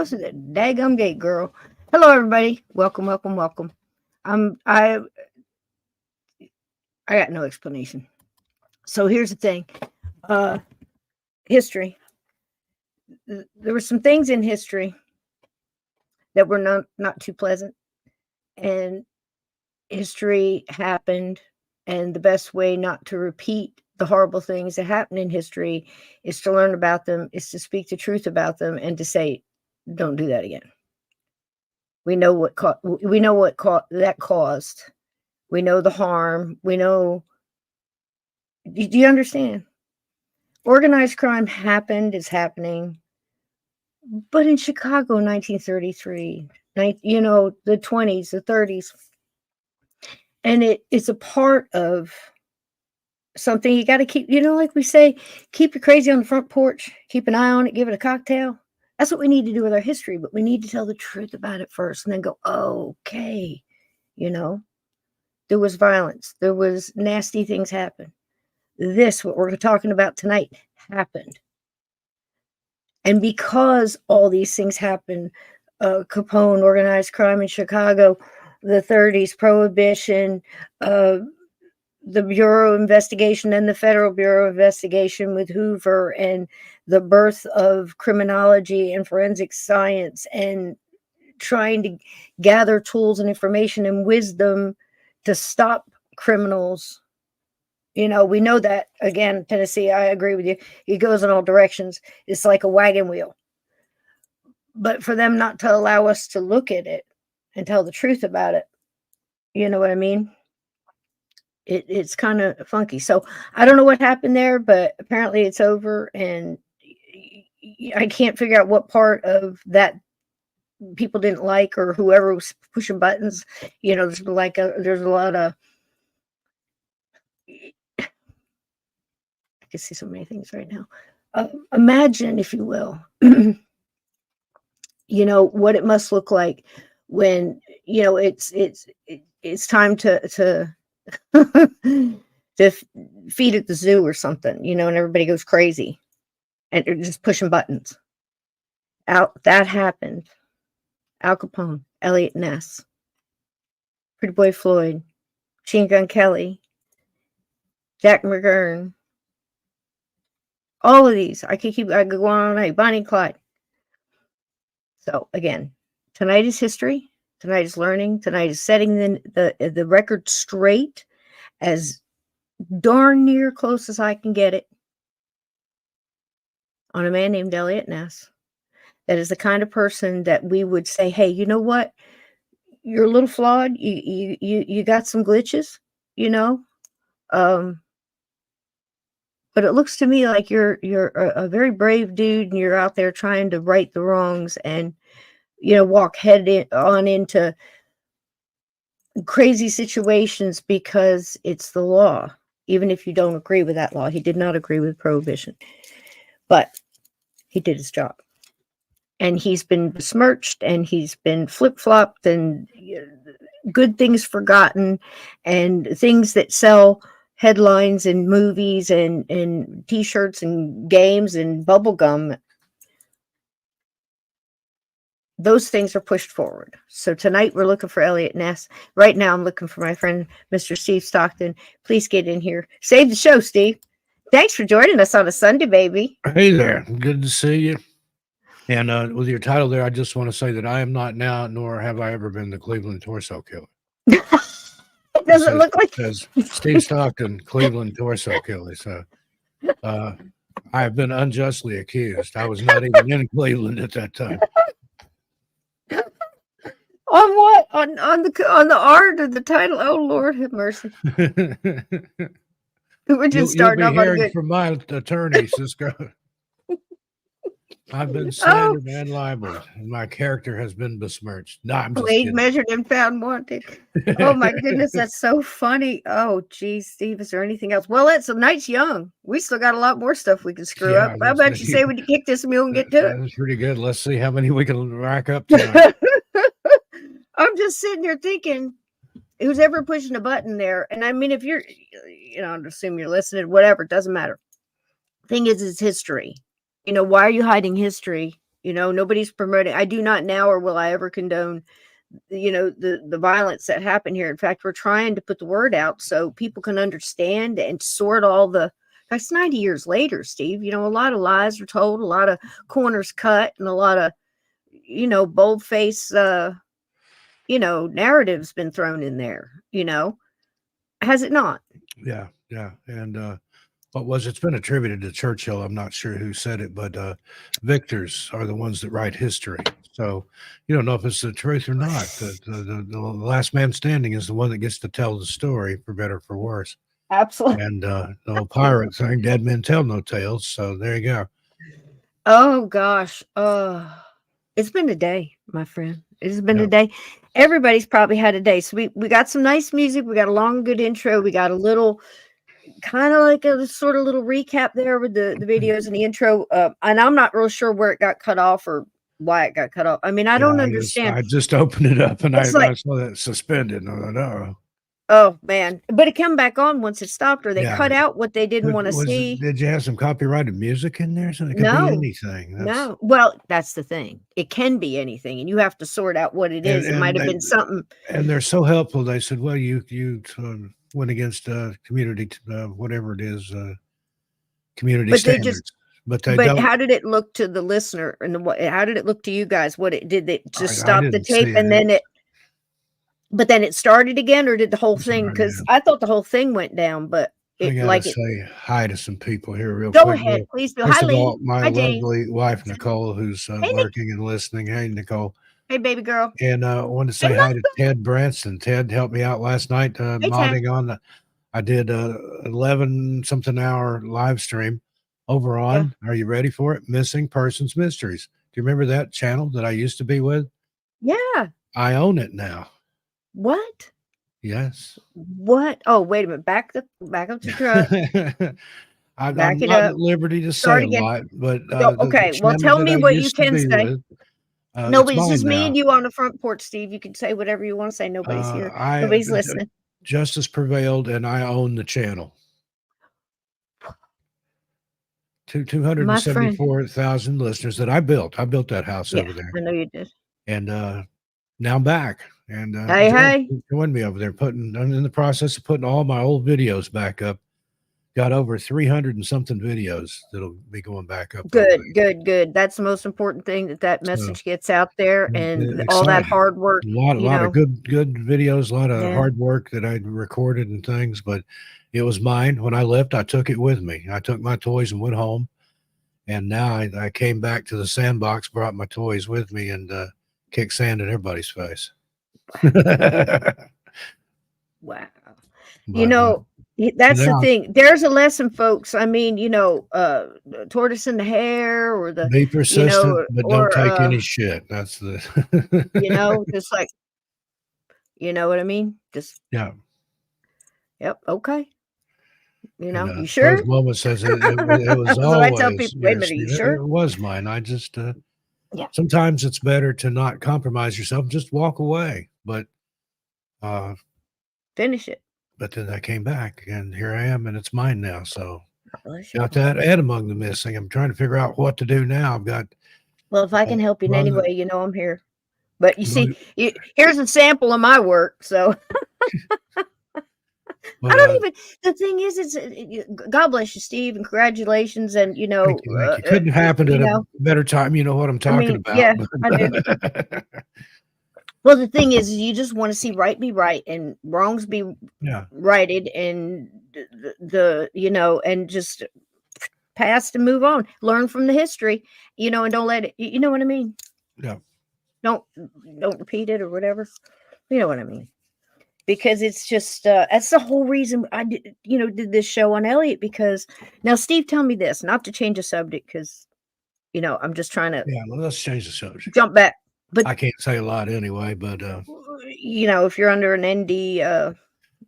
close to the daggum gate, girl. Hello, everybody. Welcome, welcome, welcome. I got no explanation. So here's the thing. History. There were some things in history that were not too pleasant, and history happened, and the best way not to repeat the horrible things that happened in history is to learn about them, is to speak the truth about them, and to say, don't do that again. We know what that caused. We know the harm. We know. Do you understand? Organized crime happened, is happening. But in Chicago, 1933, the 20s, the 30s, and it's a part of something you got to keep, like we say, keep your crazy on the front porch, keep an eye on it, give it a cocktail. That's what we need to do with our history, but we need to tell the truth about it first and then go, oh, okay, there was violence. There was nasty things happen. What we're talking about tonight, happened. And because all these things happened, Capone, organized crime in Chicago, the 30s, Prohibition, the Bureau of Investigation and the Federal Bureau of Investigation with Hoover, and the birth of criminology and forensic science, and trying to gather tools and information and wisdom to stop criminals. We know that, again, Tennessee, I agree with you. It goes in all directions. It's like a wagon wheel. But for them not to allow us to look at it and tell the truth about it, you know what I mean? It's kind of funky. So I don't know what happened there, but apparently it's over. And I can't figure out what part of that people didn't like, or whoever was pushing buttons. There's a lot of, I can see so many things right now. Imagine, if you will, what it must look like when, it's time to to feed at the zoo or something, and everybody goes crazy and they're just pushing buttons. That happened. Al Capone, Eliot Ness, Pretty Boy Floyd, Machine Gun Kelly, Jack McGurn, all of these. I could go on all night. Bonnie and Clyde. So again, tonight is history. Tonight is learning. Tonight is setting the record straight, as darn near close as I can get it, on a man named Eliot Ness. That is the kind of person that we would say, hey, you know what? You're a little flawed. You got some glitches, but it looks to me like you're a very brave dude, and you're out there trying to right the wrongs and, walk on into crazy situations because it's the law, even if you don't agree with that law. He did not agree with Prohibition, but he did his job. And he's been besmirched, and he's been flip-flopped, and good things forgotten, and things that sell headlines and movies and T-shirts and games and bubble gum. Those things are pushed forward. So tonight we're looking for Eliot Ness. Right now I'm looking for my friend, Mr. Steve Stockton. Please get in here. Save the show, Steve. Thanks for joining us on a Sunday, baby. Hey there. Good to see you. And with your title there, I just want to say that I am not now, nor have I ever been, the Cleveland Torso Killer. It doesn't look like it says Steve Stockton, Cleveland Torso Killer. So I have been unjustly accused. I was not even in Cleveland at that time. On what? On the art of the title? Oh, Lord have mercy. We're just starting off on good. From my attorney, Cisco. I've been slandered and libeled, and my character has been besmirched. No, I'm just kidding. Measured and found wanted. Oh my goodness, that's so funny. Oh geez, Steve, is there anything else? Well, it's a night's young. We still got a lot more stuff we can screw up. How about you say when you kick this mule and get to it? That's pretty good. Let's see how many we can rack up tonight. I'm just sitting here thinking, who's ever pushing a button there? And I mean, if you're, I assume you're listening, whatever, it doesn't matter. Thing is, it's history. Why are you hiding history Nobody's promoting. I do not now, or will I ever condone, the violence that happened here. In fact, we're trying to put the word out so people can understand and sort all the. That's 90 years later, Steve. A lot of lies are told, a lot of corners cut, and a lot of, bold-face, narratives been thrown in there. Has it not? Yeah, yeah. And what was it's been attributed to Churchill. I'm not sure who said it, but victors are the ones that write history. So you don't know if it's the truth or not. The last man standing is the one that gets to tell the story, for better or for worse. Absolutely. And the old pirate thing, dead men tell no tales. So there you go. Oh gosh. It's been a day, my friend. It's been a day. Everybody's probably had a day. So we got some nice music. We got a long, good intro. We got a little kind of like a sort of little recap there with the videos and the intro. And I'm not real sure where it got cut off or why it got cut off. I mean, I don't understand. I just opened it up and I It's like, saw that suspended. And I thought, oh man, but it come back on once it stopped, or they Yeah. cut out what they didn't want to see. Did you have some copyrighted music in there? So it could No. be anything. No. Well, that's the thing. It can be anything, and you have to sort out what it is. It might have been something. And they're so helpful. They said, well, you went against community, whatever it is, community standards. But how did it look to the listener, and how did it look to you guys? Did they just stop the tape and then but then it started again, or did the whole thing? Because I thought the whole thing went down, but I gotta say hi to some people here real quick. Go ahead, please do. First Hi, of all, my Hi, lovely wife, Nicole, who's working and listening. Hey, Nicole. Hey, baby girl. And I wanted to say hi to Ted Branson. Ted helped me out last night modding on. I did 11-something hour live stream over on, are you ready for it? Missing Persons Mysteries. Do you remember that channel that I used to be with? Yeah. I own it now. What? Yes. What? Oh, wait a minute. Back up the truck. I'm not at liberty to say a lot, but okay. Well, tell me what you can say. Nobody's just me and you on the front porch, Steve. You can say whatever you want to say. Nobody's here. Nobody's listening. Justice prevailed, and I own the channel. 274,000 listeners that I built. I built that house over there. I know you did. And now I'm back. And hey, join me over there. I'm in the process of putting all my old videos back up. Got over 300 and something videos that'll be going back up. Good. That's the most important thing, that message gets out there, and all that hard work. A lot of good videos, a lot of hard work that I recorded and things, but it was mine. When I left, I took it with me. I took my toys and went home. And now I came back to the sandbox, brought my toys with me, and kicked sand in everybody's face. Wow. That's the thing. There's a lesson, folks. I mean, tortoise in the hare, or the be persistent, but don't take any shit. That's the just like, you know what I mean? Just Yep. Okay. You sure? Mama says it was always. I tell people, wait a minute, you sure? It was mine. I just sometimes it's better to not compromise yourself, just walk away. But finish it. But then I came back, and here I am, and it's mine now. So got that, and among the missing. I'm trying to figure out what to do now. I've got. Well, if I can help you in any way, I'm here. But you see, here's a sample of my work. So I don't even. The thing is, it's God bless you, Steve, and congratulations, and thank you. Couldn't happen at a better time. You know what I'm talking about. Yeah, I do. Well, the thing is, you just want to see right be right and wrongs be righted, and and just past and move on. Learn from the history, and don't let it. You know what I mean? Yeah. Don't repeat it or whatever. You know what I mean? Because it's just that's the whole reason I did this show on Eliot. Because now, Steve, tell me this, not to change the subject, because I'm just trying to. Yeah, well, let's change the subject. Jump back. But I can't say a lot anyway, but if you're under an ND,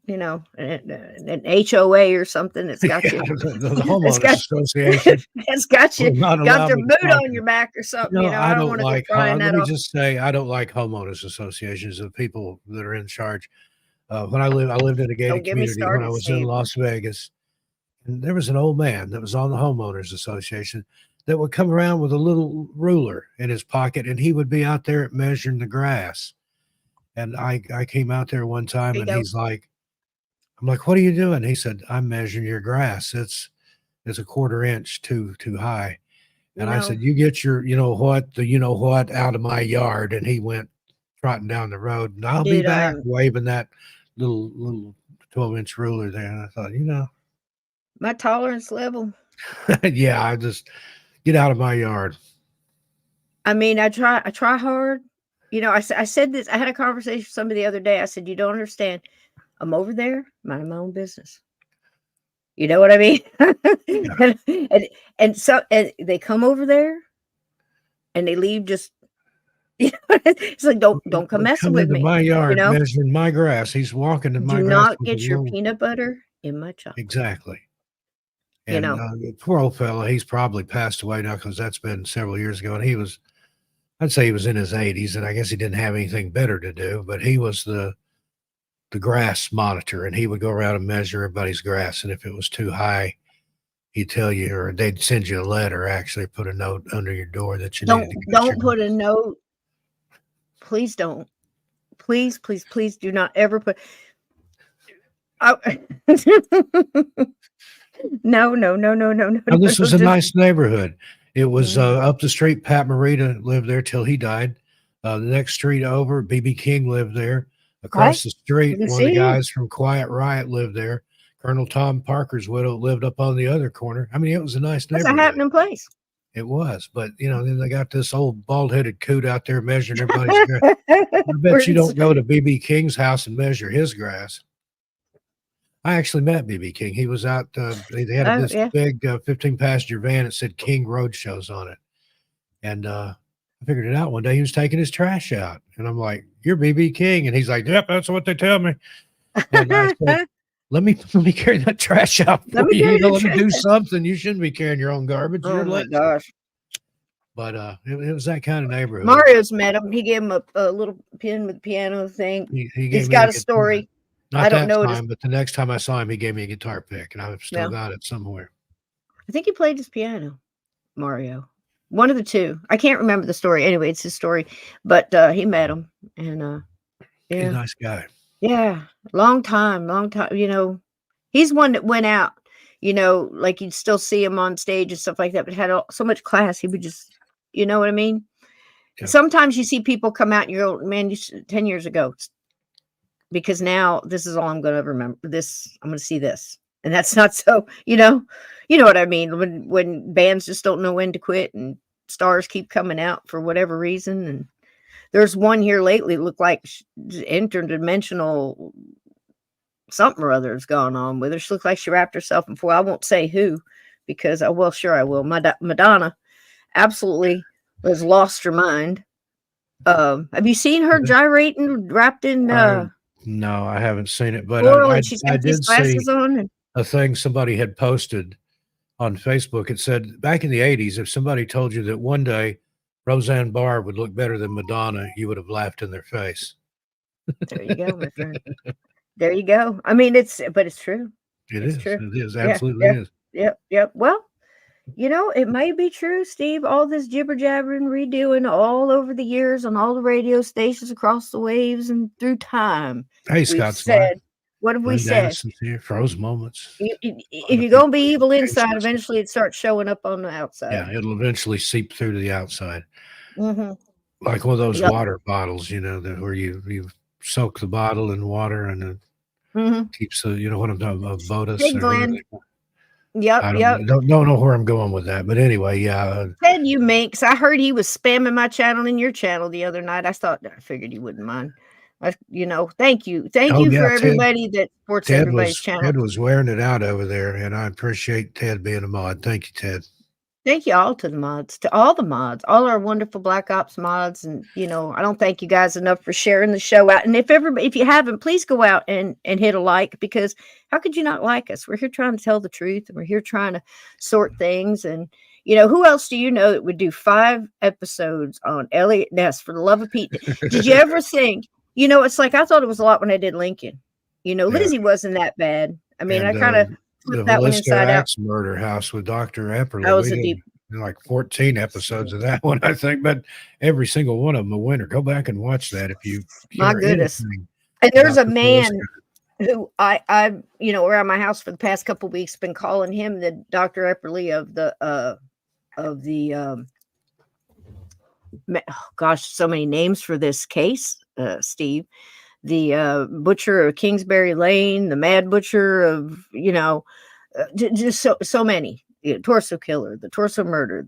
an HOA or something, it's got you. The homeowners association. It's got you. Got their boot on your back or something. I don't want to like. Let me just say, I don't like homeowners associations of people that are in charge. When I lived in a gated community when I was in Las Vegas, and there was an old man that was on the homeowners association that would come around with a little ruler in his pocket, and he would be out there measuring the grass. And I came out there one time, There you and go. he's like, I'm like, what are you doing? He said, I'm measuring your grass. It's a quarter inch too high. And I said, you get your, you know what out of my yard. And he went trotting down the road, and I'll be Dude, back, waving that little 12-inch ruler there. And I thought, my tolerance level. yeah, I just get out of my yard. I mean, I try hard. I said this. I had a conversation with somebody the other day. I said, you don't understand. I'm over there minding my own business. You know what I mean? and so they come over there and they leave just, it's like, don't come messing with me. My yard, measuring my grass. He's walking in my Do grass. not get your peanut butter in my chocolate. Exactly. And the poor old fella, he's probably passed away now, because that's been several years ago. And I'd say he was in his 80s, and I guess he didn't have anything better to do, but he was the grass monitor, and he would go around and measure everybody's grass. And if it was too high, he'd tell you, or they'd send you a letter, actually put a note under your door that you don't put a note. Please don't. Please do not ever put. No. Now, this was a nice neighborhood. It was up the street. Pat Morita lived there till he died. The next street over, B.B. King lived there. Across the street, one of the guys from Quiet Riot lived there. Colonel Tom Parker's widow lived up on the other corner. I mean, it was a nice neighborhood. It's a happening place. It was, but then they got this old bald-headed coot out there measuring everybody's grass. I bet you don't go to B.B. King's house and measure his grass. I actually met B.B. King. He was out. They had this big 15-passenger van that said King Road Shows on it, and I figured it out one day. He was taking his trash out, and I'm like, "You're B.B. King," and he's like, "Yep, that's what they tell me." And I said, let me carry that trash out for you. Let me do something. You shouldn't be carrying your own garbage. Oh my gosh! But it was that kind of neighborhood. Mario's met him. He gave him a little pin with the piano thing. He's got a story. Not that time, but the next time I saw him, he gave me a guitar pick, and I've still got it somewhere. I think he played his piano, Mario. One of the two. I can't remember the story. Anyway, it's his story. But he met him, and he's a nice guy. Yeah, long time. He's one that went out. Like you'd still see him on stage and stuff like that, but had so much class. He would just, you know what I mean? Yeah. Sometimes you see people come out and you go, man, 10 years ago. Because now this is all I'm going to remember. I'm going to see this, and that's not so. You know what I mean. When bands just don't know when to quit, and stars keep coming out for whatever reason. And there's one here lately looked like interdimensional something or other has gone on with her. She looked like she wrapped herself in foil. I won't say who, because sure I will. Madonna absolutely has lost her mind. Have you seen her gyrating wrapped in? No, I haven't seen it, but I did see a thing somebody had posted on Facebook. It said back in the 80s, if somebody told you that one day Roseanne Barr would look better than Madonna, you would have laughed in their face. There you go, my friend. There you go. I mean, it's true. It's true. It is. Absolutely is. Yep. Well, it may be true, Steve. All this jibber jabbering, redoing all over the years on all the radio stations across the waves and through time. Hey, Scott. What have we said? Here, froze moments. If you're gonna be evil inside, eventually it starts showing up on the outside. Yeah, it'll eventually seep through to the outside. Mm-hmm. Like one of those water bottles, where you soak the bottle in water and it keeps the, what I'm talking about, Botus. Hey, Glenn. Yep. Don't know where I'm going with that, but anyway, yeah. Ted, you minx. I heard he was spamming my channel and your channel the other night. I figured you wouldn't mind. Thank you for everybody that supports everybody's channel. Ted was wearing it out over there, and I appreciate Ted being a mod. Thank you, Ted. Thank you all to the mods, all our wonderful Black Ops mods. And, I don't thank you guys enough for sharing the show out. And if you haven't, please go out and hit a like, because how could you not like us? We're here trying to tell the truth, and we're here trying to sort things. And, who else do you know that would do 5 episodes on Eliot Ness, for the love of Pete? Did you ever think, it's like, I thought it was a lot when I did Lincoln. Lizzie wasn't that bad. I mean, I kind of the Vallista Axe murder house with Dr. Epperly. That was a deep. like 14 episodes of that one, I think, but every single one of them a winner. Go back and watch that if you My care goodness. anything And there's about a the source man who I around my house for the past couple of weeks been calling him the Dr. Epperly of the gosh, so many names for this case, Steve. The butcher of Kingsbury Lane, the mad butcher of, just so many. Torso killer, the torso murder,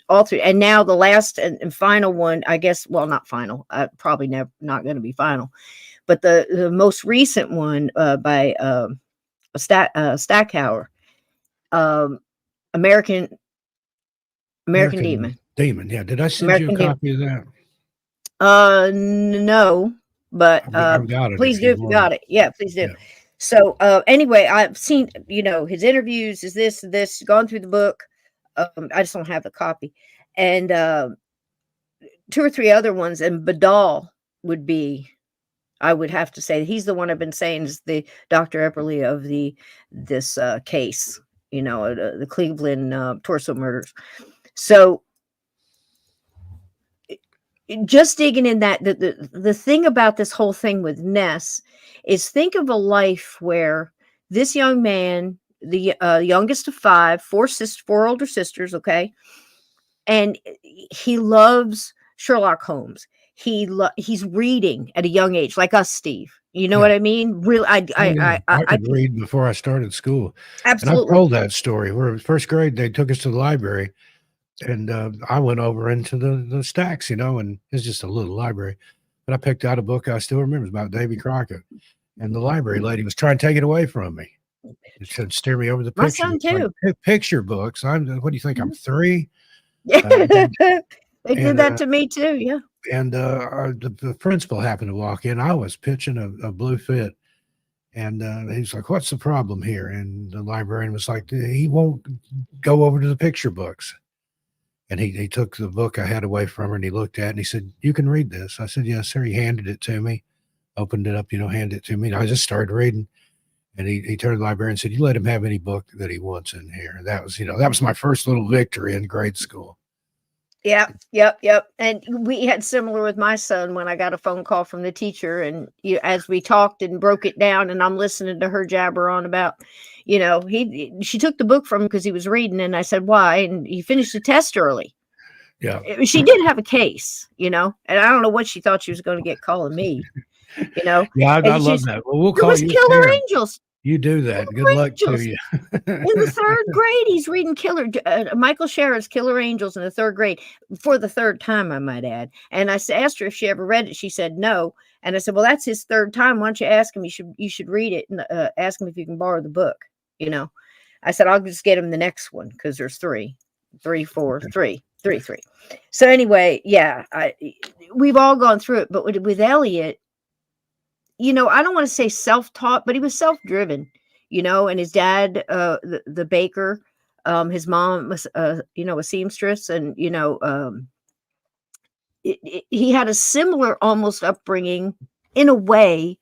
all three. And now the last and final one, I guess, well, not final, probably never, not going to be final, but the most recent one by Stackhour, um, American Demon. Demon. Yeah. Did I send you a American Demon. copy of that? No, but I've got it please if do you if you want got it. it. Yeah, please do. Yeah. So anyway, I've seen his interviews. Is this gone through the book? I just don't have the copy, and 2 or 3 other ones. And Badal would be, I would have to say, he's the one I've been saying is the Dr. Epperly of this case. The Cleveland torso murders. So just digging in that, the thing about this whole thing with Ness is, think of a life where this young man, the youngest of 5, 4 older sisters, okay, and he loves Sherlock Holmes. He's reading at a young age, like us, Steve. You know what I mean? Really, I could read before I started school. Absolutely. And I've told that story where first grade, they took us to the library, and I went over into the stacks, and it's just a little library. But I picked out a book I still remember. It's about Davy Crockett. And the library lady was trying to take it away from me. It should steer me over the My picture son books. too. Like, picture books. What do you think? I'm 3? They did that to me too. Yeah. And the principal happened to walk in. I was pitching a blue fit. And he's like, "What's the problem here?" And the librarian was like, "He won't go over to the picture books." And he took the book I had away from her, and he looked at it, and he said, "You can read this." I said, "Yes, sir." He handed it to me, opened it up, handed it to me. And I just started reading. And he turned to the librarian and said, "You let him have any book that he wants in here." And that was my first little victory in grade school. Yep. And we had similar with my son when I got a phone call from the teacher, and as we talked and broke it down, and I'm listening to her jabber on about, she took the book from him because he was reading, and I said, "Why?" And he finished the test early. Yeah. She did have a case, and I don't know what she thought she was going to get calling me, Yeah, I love that. Well, we'll call you Killer Angels. You do that. Good luck to you. In the 3rd grade, he's reading Michael Sherritt's Killer Angels in the 3rd grade for the 3rd time, I might add. And I asked her if she ever read it. She said no. And I said, "Well, that's his 3rd time. Why don't you ask him? You should read it and ask him if you can borrow the book." I said, "I'll just get him the next one because there's 3, 4, 3. So anyway, yeah, we've all gone through it. But with Eliot, I don't want to say self-taught, but he was self-driven, and his dad, the baker, his mom was, a seamstress, and, he had a similar almost upbringing in a way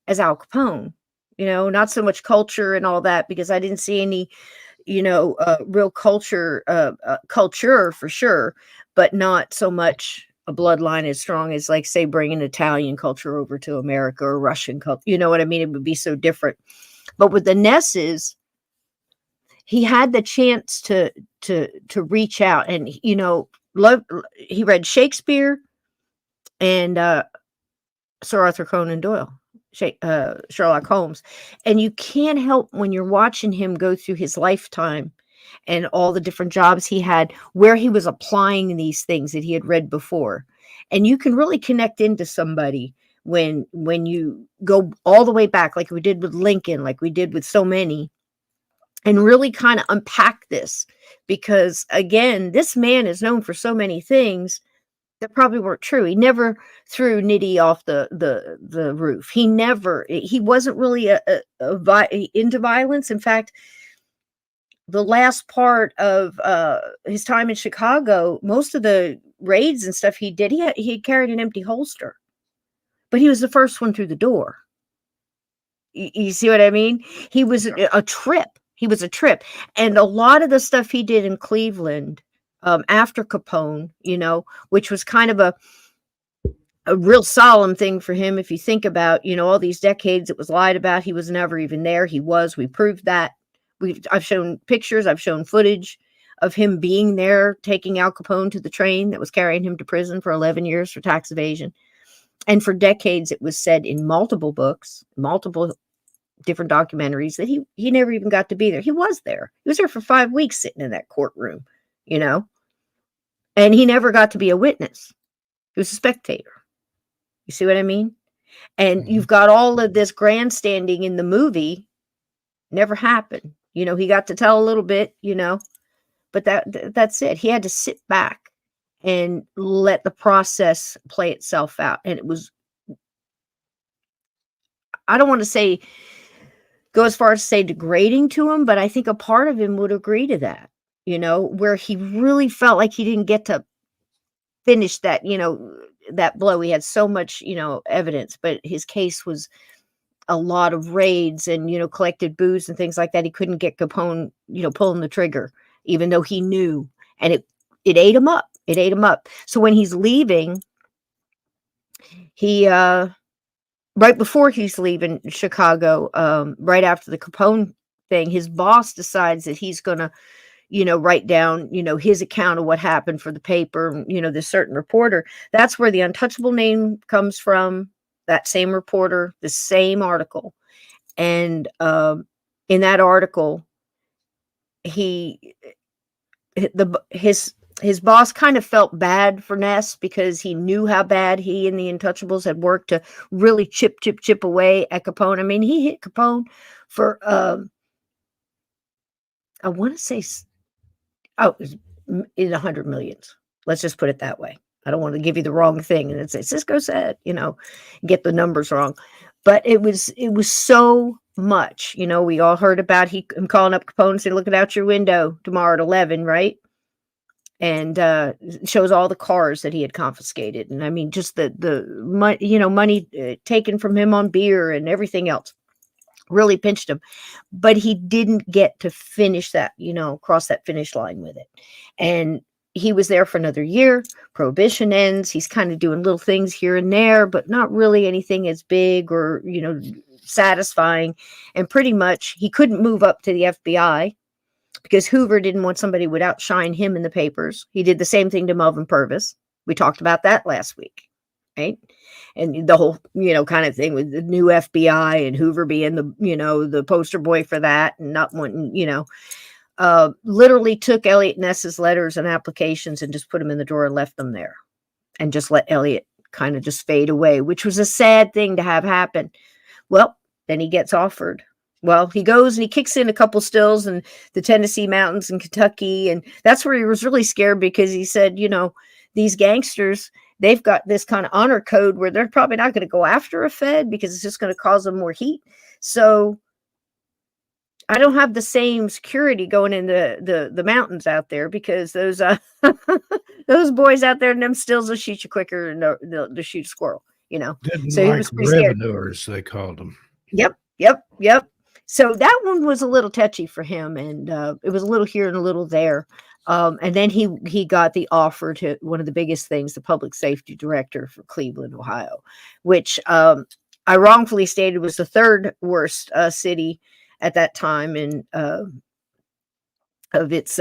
as Al Capone, not so much culture and all that, because I didn't see any, real culture for sure, but not so much a bloodline as strong as, like, say, bringing Italian culture over to America or Russian culture. You know what I mean? It would be so different. But with the Nesses, he had the chance to reach out, and he read Shakespeare and Sir Arthur Conan Doyle, Sherlock Holmes, and you can't help when you're watching him go through his lifetime and all the different jobs he had, where he was applying these things that he had read before. And you can really connect into somebody when you go all the way back, like we did with Lincoln, like we did with so many, and really kind of unpack this. Because again, this man is known for so many things that probably weren't true. He never threw Nitty off the roof. He wasn't really into violence. In fact, the last part of his time in Chicago, most of the raids and stuff he did, he carried an empty holster, but he was the first one through the door. You see what I mean? He was a trip. He was a trip. And a lot of the stuff he did in Cleveland after Capone, which was kind of a real solemn thing for him. If you think about, all these decades it was lied about. He was never even there. He was. We proved that. I've shown pictures. I've shown footage of him being there, taking Al Capone to the train that was carrying him to prison for 11 years for tax evasion. And for decades, it was said in multiple books, multiple different documentaries, that he never even got to be there. He was there. He was there for 5 weeks sitting in that courtroom, and he never got to be a witness. He was a spectator. You see what I mean? And you've got all of this grandstanding in the movie. Never happened. He got to tell a little bit, but that's it. He had to sit back and let the process play itself out. And it was, I don't want to go as far as to say degrading to him, but I think a part of him would agree to that, where he really felt like he didn't get to finish that, that blow. He had so much, evidence, but his case was a lot of raids and, collected booze and things like that. He couldn't get Capone, pulling the trigger, even though he knew, and it ate him up. It ate him up. So when he's leaving, he, right before he's leaving Chicago, right after the Capone thing, his boss decides that he's going to, write down, his account of what happened for the paper, this certain reporter. That's where the Untouchable name comes from, that same reporter, the same article. And in that article, his boss kind of felt bad for Ness because he knew how bad he and the Untouchables had worked to really chip away at Capone. I mean, he hit Capone for, I want to say, it was in 100 millions. Let's just put it that way. I don't want to give you the wrong thing. And it's Cisco said, get the numbers wrong. But it was so much, we all heard about him calling up Capone and saying, looking out your window tomorrow at 11, right? And shows all the cars that he had confiscated. And I mean, just the money taken from him on beer and everything else really pinched him. But he didn't get to finish that, cross that finish line with it. And he was there for another year. Prohibition ends. He's kind of doing little things here and there, but not really anything as big or, satisfying. And pretty much he couldn't move up to the FBI because Hoover didn't want somebody who would outshine him in the papers. He did the same thing to Melvin Purvis. We talked about that last week, right? And the whole, kind of thing with the new FBI and Hoover being the, the poster boy for that and not wanting, literally took Eliot Ness's letters and applications and just put them in the drawer and left them there and just let Eliot kind of just fade away, which was a sad thing to have happen. Well, then he gets offered. Well, he goes and he kicks in a couple stills in the Tennessee mountains in Kentucky. And that's where he was really scared because he said, these gangsters, they've got this kind of honor code where they're probably not going to go after a Fed because it's just going to cause them more heat. So I don't have the same security going in the mountains out there because those those boys out there in them stills will shoot you quicker and they'll shoot a squirrel, Didn't so like he was pretty scared. revenuers, they called them. Yep. So that one was a little touchy for him, and it was a little here and a little there. And then he got the offer to one of the biggest things, the public safety director for Cleveland, Ohio, which I wrongfully stated was the third worst city at that time in of its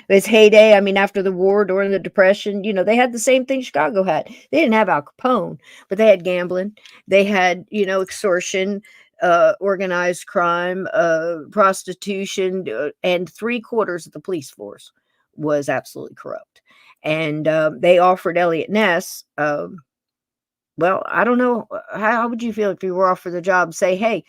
its heyday. I mean, after the war, during the Depression, they had the same thing Chicago had. They didn't have Al Capone, but they had gambling. They had, extortion, organized crime, prostitution, and 3/4 of the police force was absolutely corrupt. And they offered Eliot Ness. Well, I don't know. How would you feel if you were offered the job? Say, hey,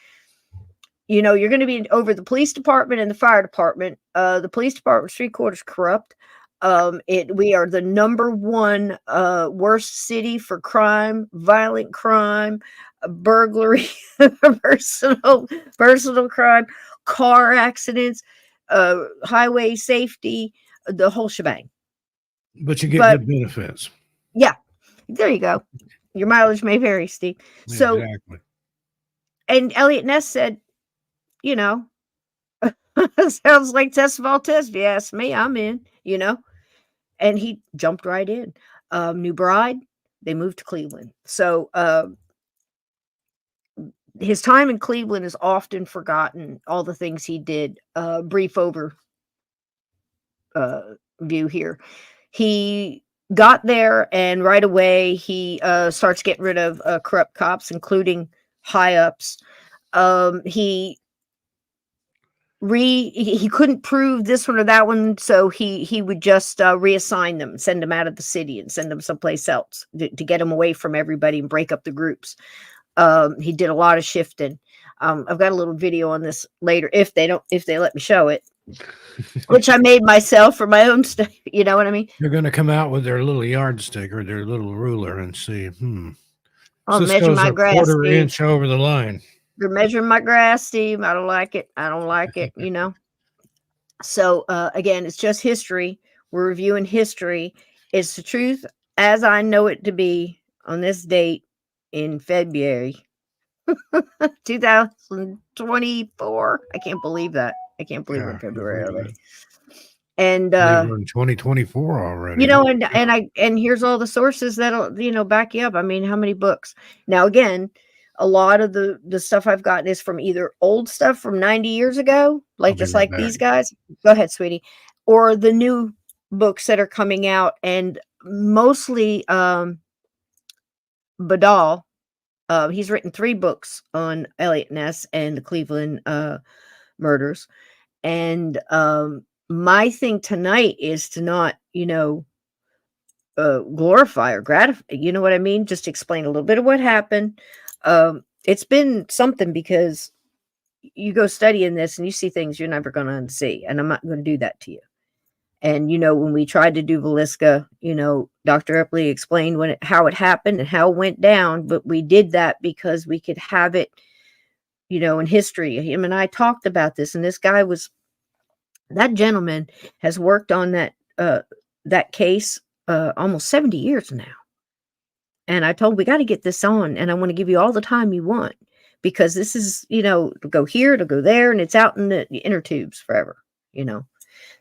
you're going to be over the police department and the fire department. The police department's 3/4 corrupt. We are the number one worst city for crime, violent crime, burglary, personal crime, car accidents, highway safety, the whole shebang. But you get good benefits. Yeah, there you go. Your mileage may vary, Steve. So, exactly. And Eliot Ness said, Sounds like test of all tests. If you ask me, I'm in, you know? And he jumped right in. New bride, they moved to Cleveland. So his time in Cleveland is often forgotten, all the things he did. Brief over view here. He got there, and right away he starts getting rid of corrupt cops, including high ups. He he couldn't prove this one or that one, so he would just reassign them, send them out of the city, and send them someplace else to get them away from everybody and break up the groups. He did a lot of shifting. I've got a little video on this later if they let me show it, which I made myself for my own stuff. You know what I mean? They're going to come out with their little yardstick or their little ruler and see, I'll so this measure goes my a grass, quarter Steve. inch over the line. You're measuring my grass, Steve. I don't like it. I don't like it, you know? So, again, it's just history. We're reviewing history. It's the truth as I know it to be on this date in February 2024. I can't believe that. I can't believe we're in February already. And we're in 2024 already. you know, and here's all the sources that'll, you know, back you up. I mean, how many books? Now, again, a lot of the stuff I've gotten is from either old stuff from 90 years ago, like just like these guys. Go ahead, sweetie. Or the new books that are coming out, and mostly Badal. He's written 3 books on Eliot Ness and the Cleveland murders. And my thing tonight is to not, you know, glorify or gratify, you know what I mean? Just explain a little bit of what happened. It's been something because you go studying this and you see things you're never going to see, and I'm not going to do that to you. And you know, when we tried to do Velisca, you know, Dr. Epley explained how it happened and how it went down, but we did that because we could have it, you know, in history. Him and I talked about this, and that gentleman has worked on that case almost 70 years now. And I told him, we got to get this on, and I want to give you all the time you want, because this is, you know, to go here, to go there, and it's out in the inner tubes forever, you know.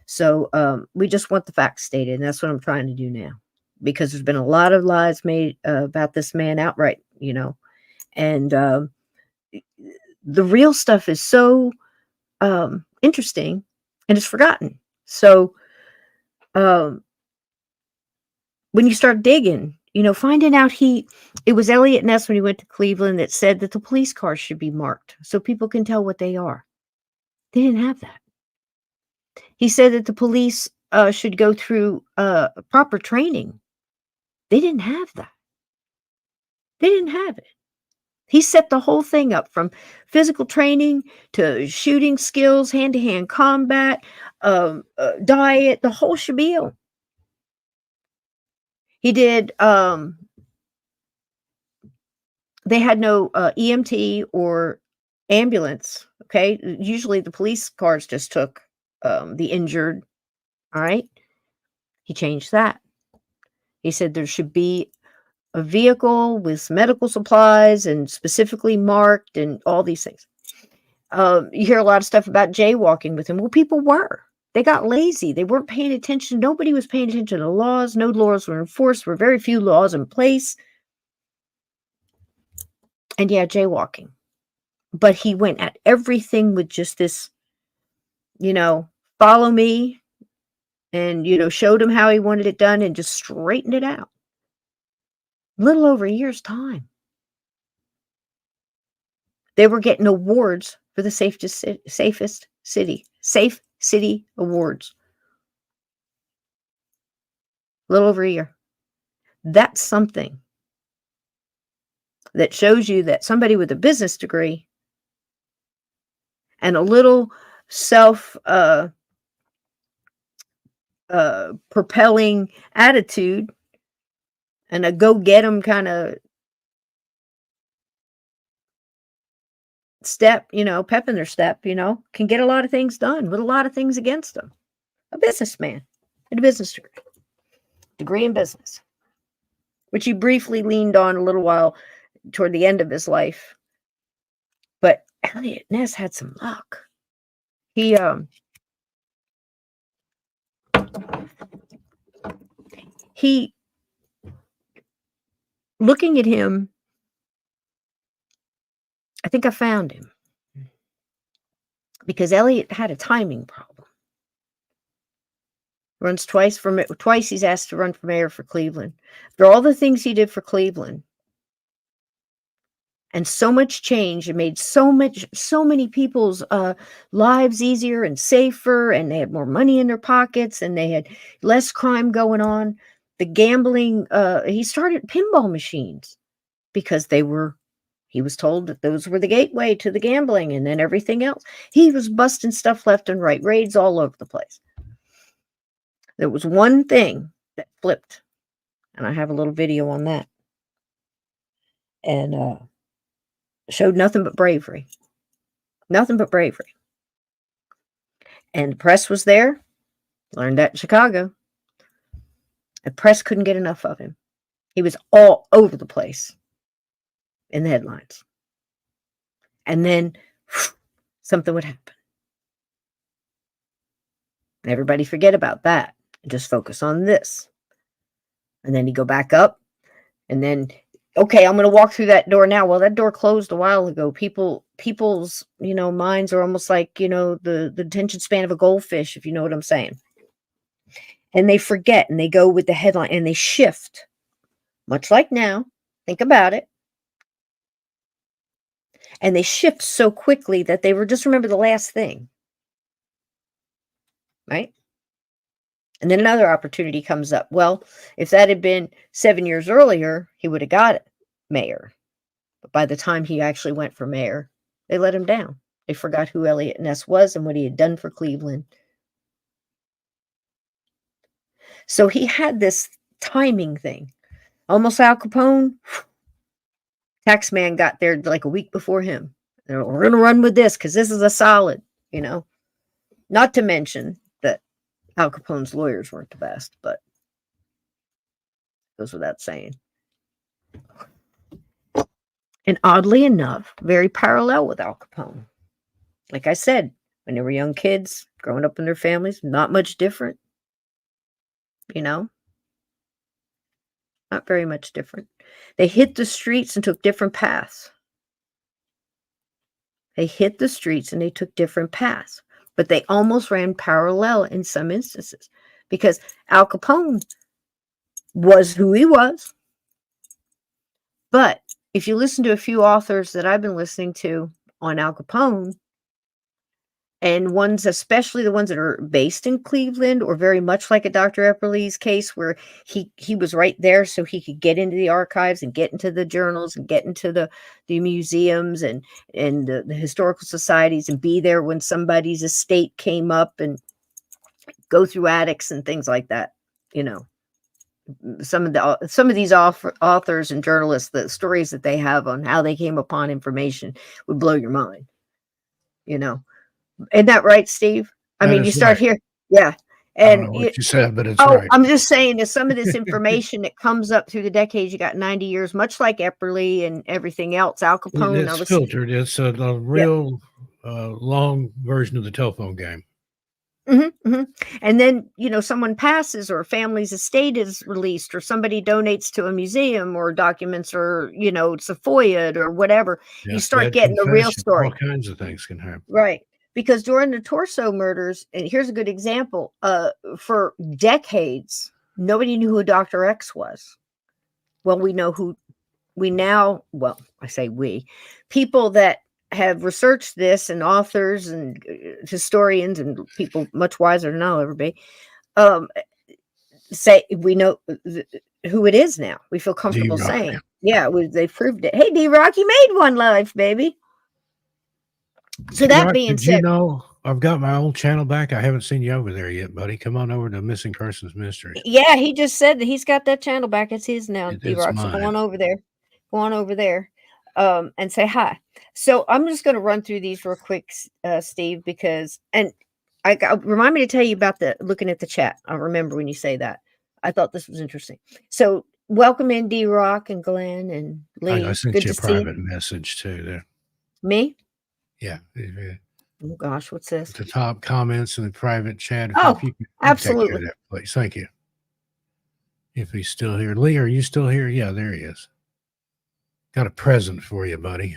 So we just want the facts stated, and that's what I'm trying to do now, because there's been a lot of lies made about this man outright, you know. And the real stuff is so interesting, and it's forgotten. So when you start digging, you know, finding out it was Eliot Ness when he went to Cleveland that said that the police cars should be marked so people can tell what they are. They didn't have that. He said that the police should go through proper training. They didn't have that. They didn't have it. He set the whole thing up, from physical training to shooting skills, hand-to-hand combat, diet, the whole spiel. He did, they had no EMT or ambulance, okay? Usually the police cars just took the injured, all right? He changed that. He said there should be a vehicle with medical supplies and specifically marked and all these things. You hear a lot of stuff about jaywalking with him. Well, people were. They got lazy. They weren't paying attention. Nobody was paying attention to the laws. No laws were enforced. There were very few laws in place. And yeah, jaywalking. But he went at everything with just this, you know, follow me, and, you know, showed him how he wanted it done and just straightened it out. Little over a year's time. They were getting awards for the safest city, safe city awards. A little over a year. That's something that shows you that somebody with a business degree and a little self propelling attitude and a go get 'em kind of step, you know, pep in their step, you know, can get a lot of things done with a lot of things against them. A businessman and a business degree in business, which he briefly leaned on a little while toward the end of his life. But Eliot Ness had some luck. he he looking at him, I think I found him because Eliot had a timing problem. Runs twice he's asked to run for mayor for Cleveland. After all the things he did for Cleveland, and so much change, and made so many people's lives easier and safer, and they had more money in their pockets, and they had less crime going on. The gambling, he started pinball machines because he was told that those were the gateway to the gambling, and then everything else. He was busting stuff left and right, raids all over the place. There was one thing that flipped, and I have a little video on that, and showed nothing but bravery. Nothing but bravery. And the press was there. Learned that in Chicago. The press couldn't get enough of him. He was all over the place in the headlines. And then something would happen. Everybody forget about that and just focus on this. And then he'd go back up, and then, okay, I'm going to walk through that door now. Well, that door closed a while ago. People's, minds are almost like, the attention span of a goldfish, if you know what I'm saying. And they forget, and they go with the headline, and they shift. Much like now. Think about it. And they shift so quickly that they just remember the last thing. Right? And then another opportunity comes up. Well, if that had been 7 years earlier, he would have got it, mayor. But by the time he actually went for mayor, they let him down. They forgot who Eliot Ness was and what he had done for Cleveland. So he had this timing thing. Almost Al Capone, taxman got there like a week before him. We're going to run with this because this is a solid, Not to mention that Al Capone's lawyers weren't the best, but goes without saying. And oddly enough, very parallel with Al Capone. Like I said, when they were young kids, growing up in their families, not much different. Not very much different. They hit the streets and took different paths. But they almost ran parallel in some instances because Al Capone was who he was. But if you listen to a few authors that I've been listening to on Al Capone, and ones, especially the ones that are based in Cleveland or very much like a Dr. Epperly's case where he was right there so he could get into the archives and get into the journals and get into the museums and the historical societies and be there when somebody's estate came up and go through attics and things like that. Some of these authors and journalists, the stories that they have on how they came upon information would blow your mind. Isn't that right, Steve? I mean, you start here. Yeah. And I don't know what you said, but it's right. I'm just saying that some of this information that comes up through the decades, you got 90 years, much like Epperly and everything else. Al Capone. It's filtered. It's a real long version of the telephone game. And then, someone passes or a family's estate is released or somebody donates to a museum or documents or, it's a FOIA or whatever. Yeah, you start getting the real story. All kinds of things can happen. Right. Because during the Torso murders, and here's a good example, for decades, nobody knew who Dr. X was. Well, we know who I say we, people that have researched this and authors and historians and people much wiser than I'll ever be, say we know who it is now. We feel comfortable saying. Yeah, they proved it. Hey, D-Rock, you made one life, baby. So that being said, I've got my old channel back. I haven't seen you over there yet, buddy. Come on over to Missing Persons Mystery. Yeah, he just said that he's got that channel back. It's his now, D-Rock. So go on over there. And say hi. So I'm just going to run through these real quick, Steve, because remind me to tell you about looking at the chat. I'll remember when you say that. I thought this was interesting. So welcome in D-Rock and Glenn and Lee. I sent you a private message too there. Me? Yeah. Oh gosh, what's this? The top comments in the private chat. Oh, If you could take care absolutely. of that, please. Thank you. If he's still here. Lee, are you still here? Yeah, there he is. Got a present for you, buddy.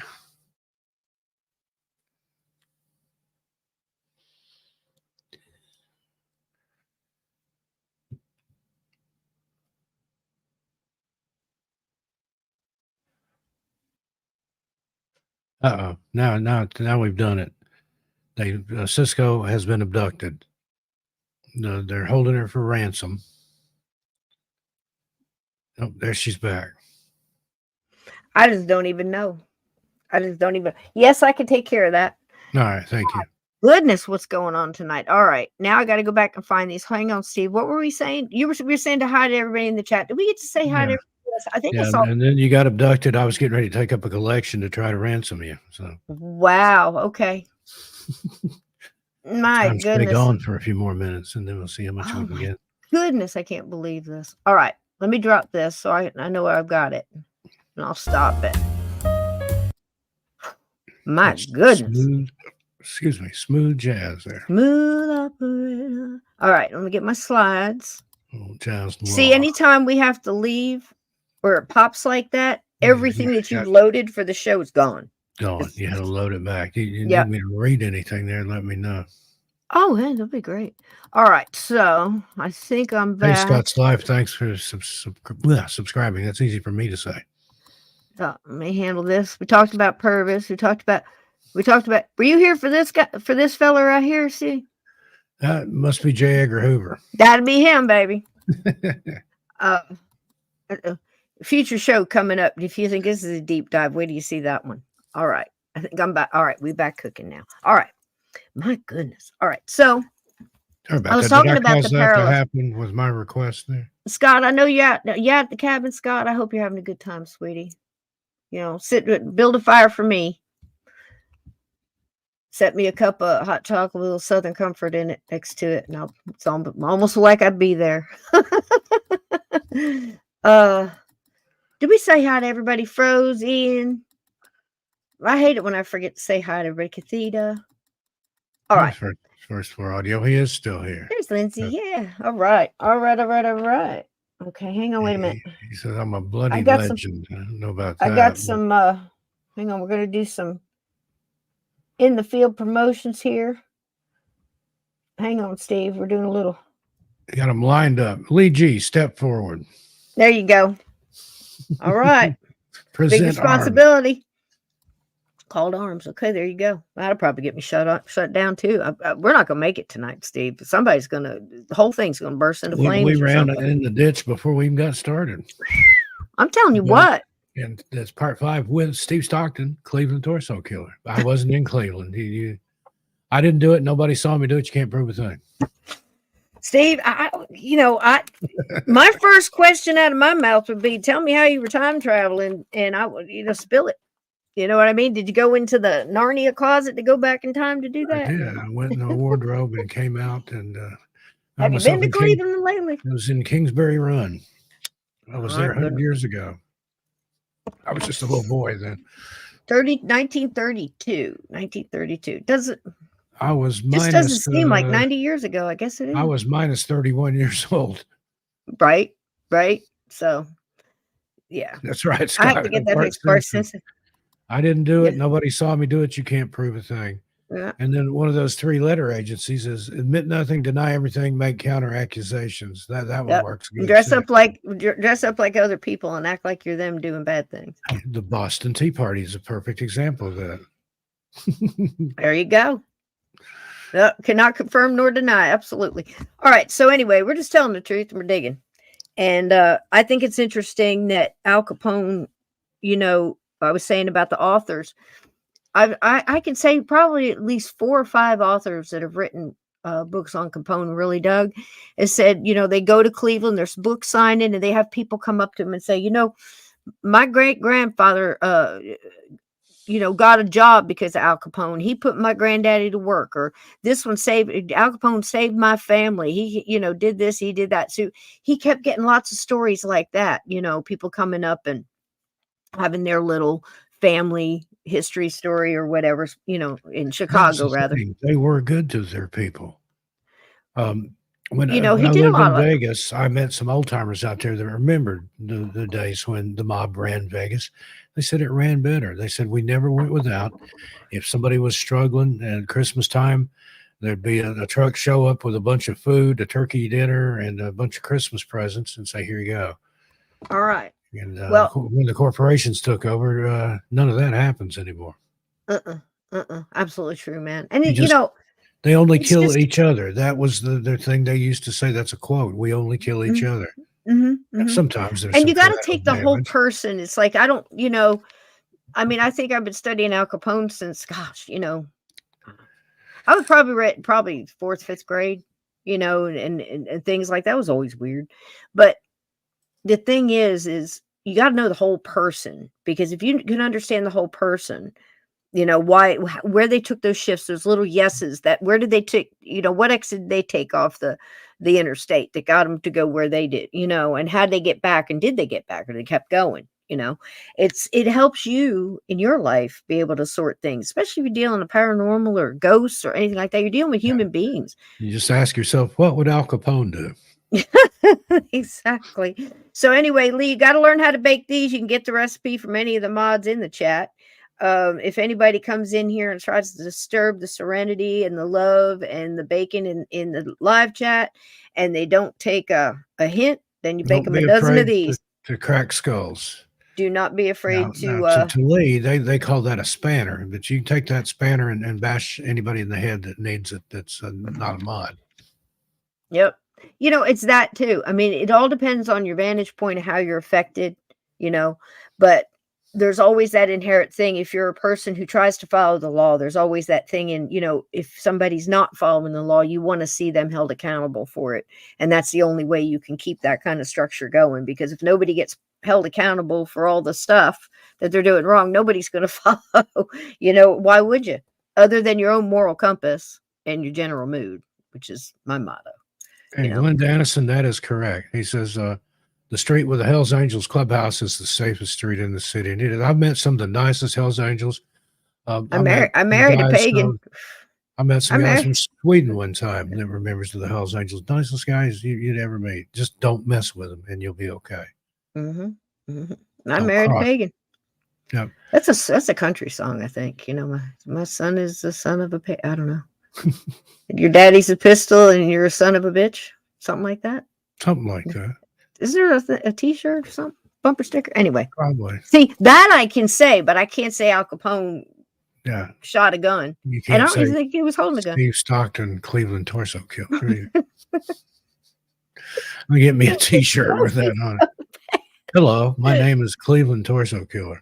Uh-oh. Now we've done it. Cisco has been abducted. They're holding her for ransom. Oh, there she's back. I just don't even know. Yes, I can take care of that. All right, thank you. Goodness, what's going on tonight? All right, now I got to go back and find these. Hang on, Steve. What were we saying? We were saying to hi to everybody in the chat. Did we get to say hi to everybody? I think I saw. And then you got abducted. I was getting ready to take up a collection to try to ransom you. So wow. Okay. My I'm goodness. stay gone for a few more minutes, and then we'll see how much we can get. Goodness, I can't believe this. All right, let me drop this so I know where I've got it, and I'll stop it. My goodness. Smooth jazz there. Smooth operator. All right, let me get my slides. Oh, jazz. See, anytime we have to leave or it pops like that, everything that you've loaded for the show is gone. Gone. You had to load it back. You need me to read anything there, let me know. Oh, yeah, that'll be great. All right, so I think I'm back. Hey, Scott's Live, thanks for subscribing. That's easy for me to say. Let me handle this. We talked about Purvis. We talked about. Were you here for this guy? For this fella right here? See, that must be J. Edgar Hoover. That'd be him, baby. Future show coming up. If you think this is a deep dive, wait till you see that one. All right, I think I'm back. All right, we back cooking now. All right, my goodness. All right, so I was talking about the parallel. That happened was my request there. Scott, I know you're at the cabin, Scott. I hope you're having a good time, sweetie. You know, build a fire for me. Set me a cup of hot chocolate with a little Southern Comfort in it next to it, and it's almost like I'd be there. Did we say hi to everybody? Froze, Ian. I hate it when I forget to say hi to everybody. Catheta. All right. First for audio, he is still here. There's Lindsay. Yeah. All right. Okay, hang on. Wait a minute. He says I'm a bloody legend. I don't know about that. I got some. Hang on. We're gonna do some in the field promotions here. Hang on, Steve. We're doing a little. You got them lined up. Lee G, step forward. There you go. All right. Present big responsibility. Arms. Called arms. Okay, there you go. That'll probably get me shut down too. We're not gonna make it tonight, Steve. The whole thing's gonna burst into flames. We ran in the ditch before we even got started. I'm telling you what. And that's part 5 with Steve Stockton, Cleveland Torso Killer. I wasn't in Cleveland. I didn't do it. Nobody saw me do it. You can't prove a thing. Steve, my first question out of my mouth would be, tell me how you were time traveling, and I would, spill it. You know what I mean? Did you go into the Narnia closet to go back in time to do that? I did. I went in a wardrobe and came out. And have you been to Cleveland lately? I was in Kingsbury Run. I was there 100 years ago. I was just a little boy then. 1932. Does it? I was minus. This doesn't seem like 90 years ago. I guess it is. I was minus 31 years old. Right. So, yeah. That's right, Scott. I have to get that fixed first. I didn't do it. Nobody saw me do it. You can't prove a thing. Yeah. And then one of those 3-letter agencies is admit nothing, deny everything, make counter accusations. That one works good. Dress up like other people and act like you're them doing bad things. The Boston Tea Party is a perfect example of that. There you go. Cannot confirm nor deny. Absolutely. All right. So anyway, we're just telling the truth and we're digging. And I think it's interesting that Al Capone, I was saying about the authors. I can say probably at least 4 or 5 authors that have written books on Capone really dug. It said, they go to Cleveland, there's book signing, and they have people come up to them and say, my great-grandfather, got a job because of Al Capone. He put my granddaddy to work, or this one Al Capone saved my family. He, did this, he did that. So he kept getting lots of stories like that, people coming up and having their little family history story or whatever, you know, in Chicago rather. They were good to their people. When You know, when he I did a lived lot in of Vegas, I met some old timers out there that remembered the days when the mob ran Vegas. They said it ran better. They said we never went without. If somebody was struggling at Christmas time, there'd be a truck show up with a bunch of food, a turkey dinner, and a bunch of Christmas presents, and say, "Here you go." all right. And Well, when the corporations took over, none of that happens anymore. absolutely true, man. And You you just know, They only it's kill just each other. That was their thing they used to say. That's a quote. We only kill each mhm, other. mhm, Now, mhm. sometimes there's And some you got to collateral take the whole damage. person. It's like I don't, you know, I mean, I think I've been studying Al Capone since, gosh, you know, I was probably fourth, fifth grade, you know, and things like that was always weird. But the thing is you got to know the whole person because if you can understand the whole person, you know, where they took those shifts, those little yeses that where did they take, you know, what exit did they take off the interstate that got them to go where they did, you know, and how did they get back and did they get back or they kept going, you know, it helps you in your life be able to sort things, especially if you're dealing with paranormal or ghosts or anything like that. You're dealing with Yeah. human beings. You just ask yourself, what would Al Capone do? Exactly. So anyway, Lee, you got to learn how to bake these. You can get the recipe from any of the mods in the chat. If anybody comes in here and tries to disturb the serenity and the love and the bacon in the live chat, and they don't take a hint, then you bake Don't them a be dozen of afraid these. to crack skulls. Do not be afraid Now to. to Lee, they call that a spanner, but you can take that spanner and bash anybody in the head that needs it. That's not a mod. Yep. You know, it's that too. I mean, it all depends on your vantage point of how you're affected, you know, but there's always that inherent thing. If you're a person who tries to follow the law, there's always that thing in, you know, if somebody's not following the law, you want to see them held accountable for it. And that's the only way you can keep that kind of structure going. Because if nobody gets held accountable for all the stuff that they're doing wrong, nobody's going to follow. You know, why would you? Other than your own moral compass and your general mood, which is my motto. And You know, Glenn Dennison, that is correct. He says the street with the Hells Angels clubhouse is the safest street in the city. And I've met some of the nicest Hells Angels. I I met some married a guys. pagan. I met I some guys married. from Sweden one time that were members of the Hells Angels. Nicest guys you'd ever meet. Just don't mess with them, and you'll be okay. I Don't married a cross. pagan. Yep. That's a country song, I think. You know, my son is the son of a I don't know. Your daddy's a pistol and you're a son of a bitch, something like that. Something like that. Is there a T-shirt or something? Bumper sticker? Anyway, Probably. see that I can say, but I can't say Al Capone. Yeah. Shot a gun, You and I can't don't even say think he was holding a gun. Steve Stockton, Cleveland torso kill. Let me get me a T-shirt with that on it. Hello, my name is Cleveland Torso Killer.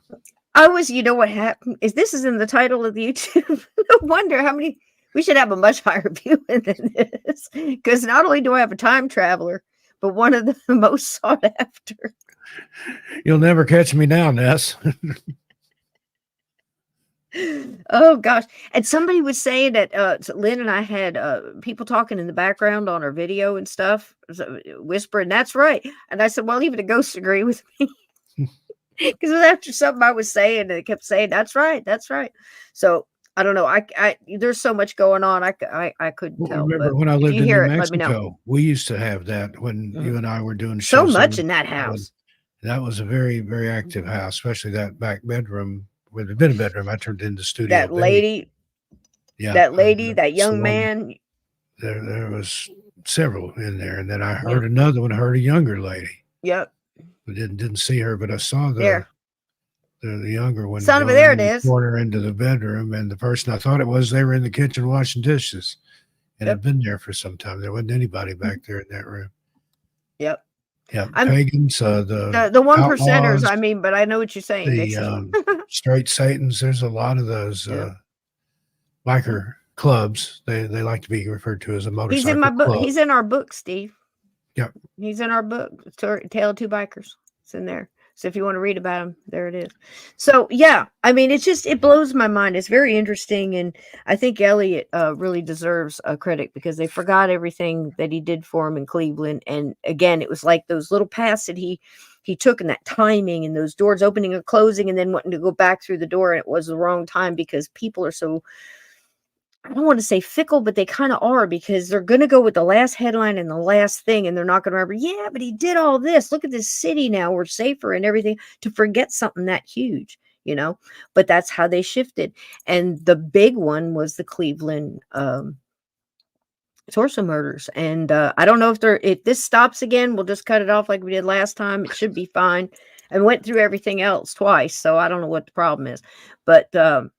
You know what happened is this is in the title of the YouTube. No wonder how many. We should have a much higher view than this, because not only do I have a time traveler, but one of the most sought after. You'll never catch me now, Ness. Oh gosh! And somebody was saying that Lynn and I had people talking in the background on our video and stuff, whispering. That's right. And I said, "Well, even the ghosts agree with me." Because after something I was saying, and it kept saying, "That's right, that's right." So I don't know. I there's so much going on. I couldn't tell. Remember But when I if lived you in New hear it, let me know. Mexico, we used to have that when you and I were doing So shows. much in that house. That was a very, very active house, especially that back bedroom. With the bedroom, I turned into Studio That B. lady, Yeah, that young one, man. there was several in there, and then I heard another one. I heard a younger lady. Yep. I didn't see her, but I saw the younger one Son of a, go there in it the is. corner into the bedroom, and the person I thought it was, they were in the kitchen washing dishes, and had been there for some time. There wasn't anybody back there in that room. Yep. Yeah, pagans, the one outlaws, percenters. I mean, but I know what you're saying. the straight Satans. There's a lot of those biker clubs. They like to be referred to as a motorcycle He's in my book. club. He's in our book, Steve. Yep. He's in our book, Tale of Two Bikers. It's in there. So if you want to read about him, there it is. So yeah, I mean, it blows my mind. It's very interesting, and I think Eliot really deserves a credit because they forgot everything that he did for him in Cleveland. And again, it was like those little paths that he he took, and that timing and those doors opening and closing and then wanting to go back through the door, and it was the wrong time because people are so, I don't want to say fickle, but they kind of are, because they're going to go with the last headline and the last thing, and they're not going to remember, yeah, but he did all this. Look at this city now. We're safer and everything, to forget something that huge, but that's how they shifted. And the big one was the Cleveland torso murders. And I don't know if this stops again, we'll just cut it off like we did last time. It should be fine. I went through everything else twice, so I don't know what the problem is. But I'm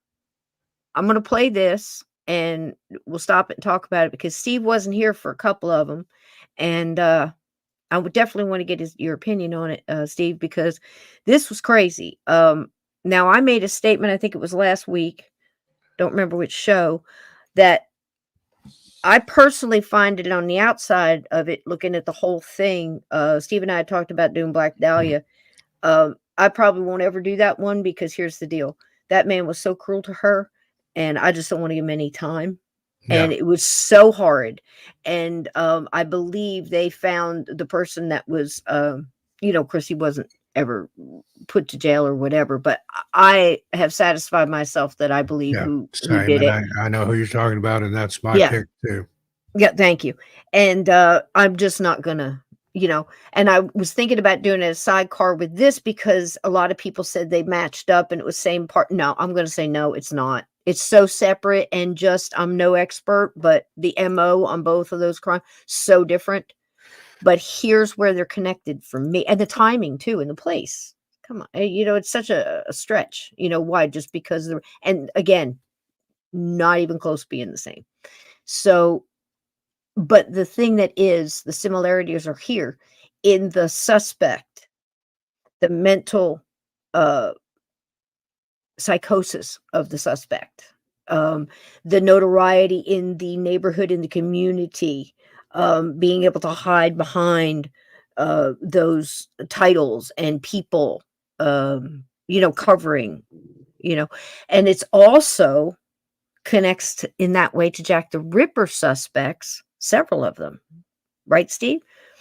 going to play this, and we'll stop it and talk about it, because Steve wasn't here for a couple of them. And I would definitely want to get your opinion on it, Steve, because this was crazy. Now, I made a statement, I think it was last week, don't remember which show, that I personally find it on the outside of it, looking at the whole thing. Steve and I had talked about doing Black Dahlia. I probably won't ever do that one, because here's the deal. That man was so cruel to her, and I just don't want to give him any time. Yeah. And it was so horrid. And I believe they found the person that was, of course, he wasn't ever put to jail or whatever, but I have satisfied myself that I believe who did it. I know who you're talking about, and that's my pick too. Yeah, thank you. And I'm just not gonna, and I was thinking about doing a sidecar with this, because a lot of people said they matched up and it was same part. No, I'm gonna say no, it's not. It's so separate, and I'm no expert, but the MO on both of those crimes, so different. But here's where they're connected for me, and the timing too, and the place. Come on, it's such a stretch. Why? Just because and again, not even close to being the same. So, but the thing that is, the similarities are here in the suspect, the mental psychosis of the suspect, the notoriety in the neighborhood, in the community, being able to hide behind those titles and people, covering, and it's also connects in that way to Jack the Ripper suspects, several of them, right, Steve?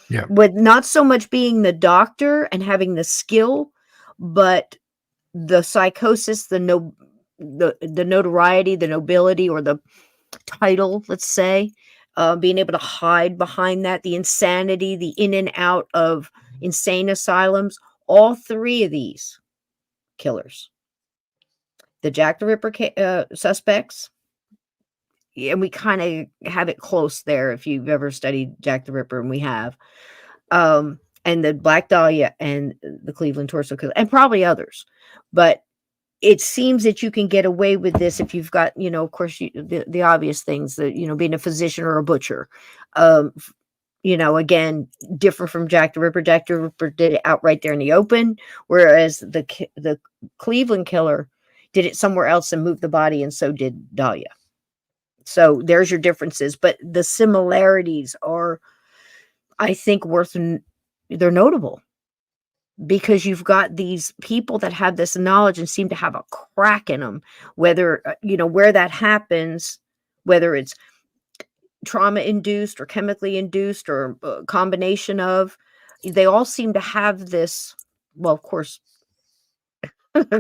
Yeah. With not so much being the doctor and having the skill, but the psychosis, the notoriety, the nobility, or the title, let's say, being able to hide behind that, the insanity, the in and out of insane asylums. All three of these killers, the Jack the Ripper suspects, and we kind of have it close there if you've ever studied Jack the Ripper, and we have, and the Black Dahlia and the Cleveland torso killer, and probably others. But it seems that you can get away with this if you've got, of course, the obvious things, that, being a physician or a butcher. Again, different from Jack the Ripper. Jack the Ripper did it out right there in the open, whereas the Cleveland killer did it somewhere else and moved the body, and so did Dahlia. So there's your differences, but the similarities are, I think, they're notable, because you've got these people that have this knowledge and seem to have a crack in them, whether, where that happens, whether it's trauma induced or chemically induced or a combination of, they all seem to have this, well, of course,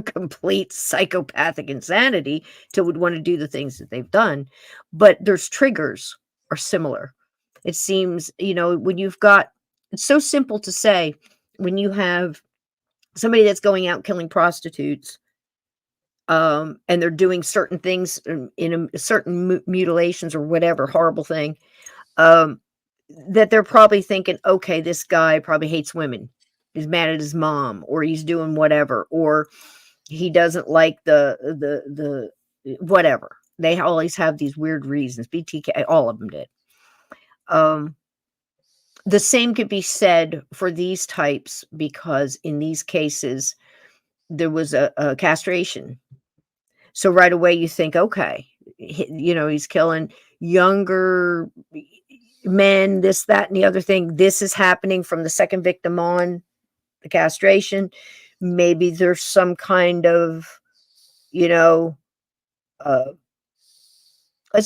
complete psychopathic insanity to would want to do the things that they've done, but there's triggers are similar. It seems, when you've got, it's so simple to say, when you have somebody that's going out killing prostitutes, and they're doing certain things in certain mutilations or whatever horrible thing, that they're probably thinking, okay, this guy probably hates women, he's mad at his mom, or he's doing whatever, or he doesn't like the whatever. They always have these weird reasons. BTK, all of them did. The same could be said for these types, because in these cases there was a castration. So right away you think, okay, he's killing younger men, this, that, and the other thing. This is happening from the second victim on, the castration. Maybe there's some kind of, let's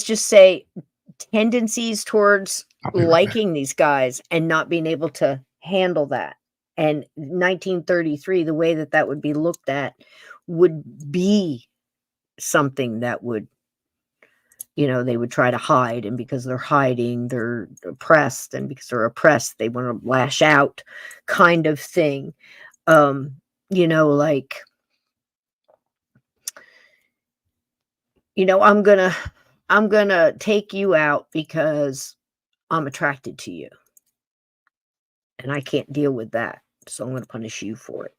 just say, tendencies towards liking these guys and not being able to handle that And 1933, the way that that would be looked at would be something that would, they would try to hide. And because they're hiding, they're oppressed. And because they're oppressed, they want to lash out, kind of thing. Like, I'm gonna take you out because I'm attracted to you. And I can't deal with that. So I'm going to punish you for it.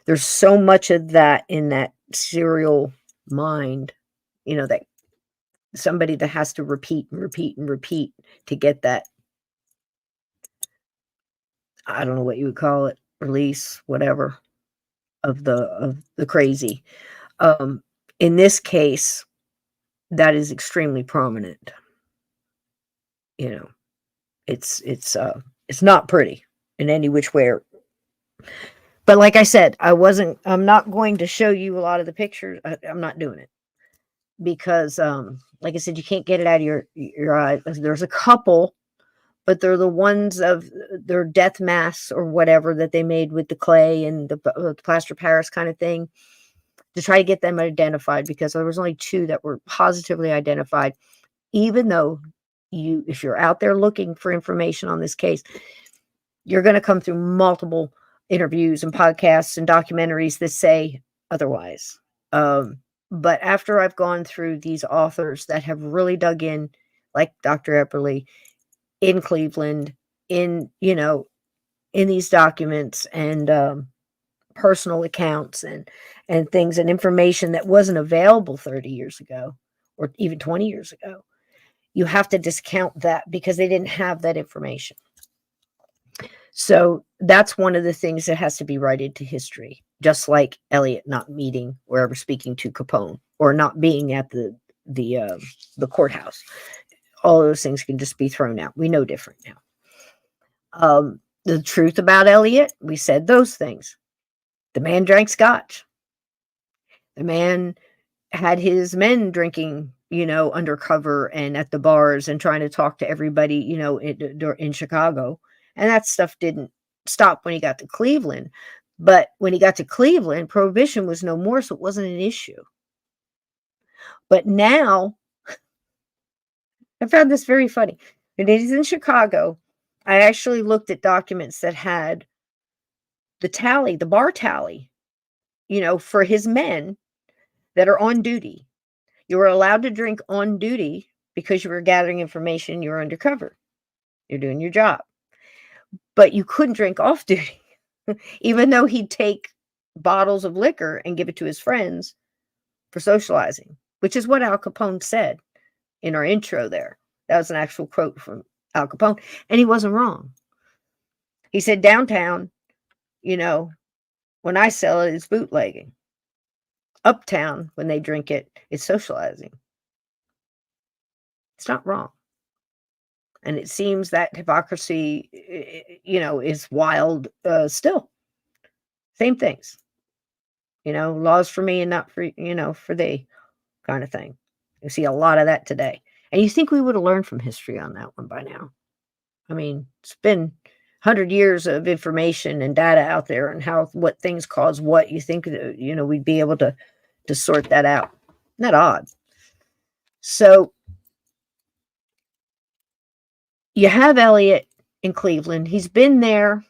There's so much of that in that serial mind, that somebody that has to repeat and repeat and repeat to get that, I don't know what you would call it, release, whatever, of the crazy. In this case, that is extremely prominent. It's not pretty in any which way. But like I said, I'm not going to show you a lot of the pictures. I'm not doing it because, like I said, you can't get it out of your eye. There's a couple, but they're the ones of their death masks or whatever that they made with the clay and the plaster Paris kind of thing to try to get them identified, because there was only 2 that were positively identified, even though if you're out there looking for information on this case, you're going to come through multiple interviews and podcasts and documentaries that say otherwise. But after I've gone through these authors that have really dug in, like Dr. Epperly in Cleveland, in these documents and personal accounts and things and information that wasn't available 30 years ago or even 20 years ago, you have to discount that because they didn't have that information. So that's one of the things that has to be right into history, just like Eliot not meeting or ever speaking to Capone or not being at the courthouse. All those things can just be thrown out. We know different now. The truth about Eliot, we said those things. The man drank scotch. The man had his men drinking, undercover and at the bars and trying to talk to everybody, in Chicago. And that stuff didn't stop when he got to Cleveland. But when he got to Cleveland, prohibition was no more, so it wasn't an issue. But now, I found this very funny. When he's in Chicago, I actually looked at documents that had the bar tally, for his men that are on duty. You were allowed to drink on duty because you were gathering information, you were undercover. You're doing your job. But you couldn't drink off duty, even though he'd take bottles of liquor and give it to his friends for socializing, which is what Al Capone said in our intro there. That was an actual quote from Al Capone, and he wasn't wrong. He said, downtown, when I sell it, it's bootlegging. Uptown, when they drink it, it's socializing. It's not wrong. And it seems that hypocrisy, is wild still. Same things. Laws for me and not for, for thee kind of thing. You see a lot of that today. And you think we would have learned from history on that one by now. I mean, it's been 100 years of information and data out there and what things cause what. You think, we'd be able to sort that out. Not odd. So you have Eliot in Cleveland. He's been there.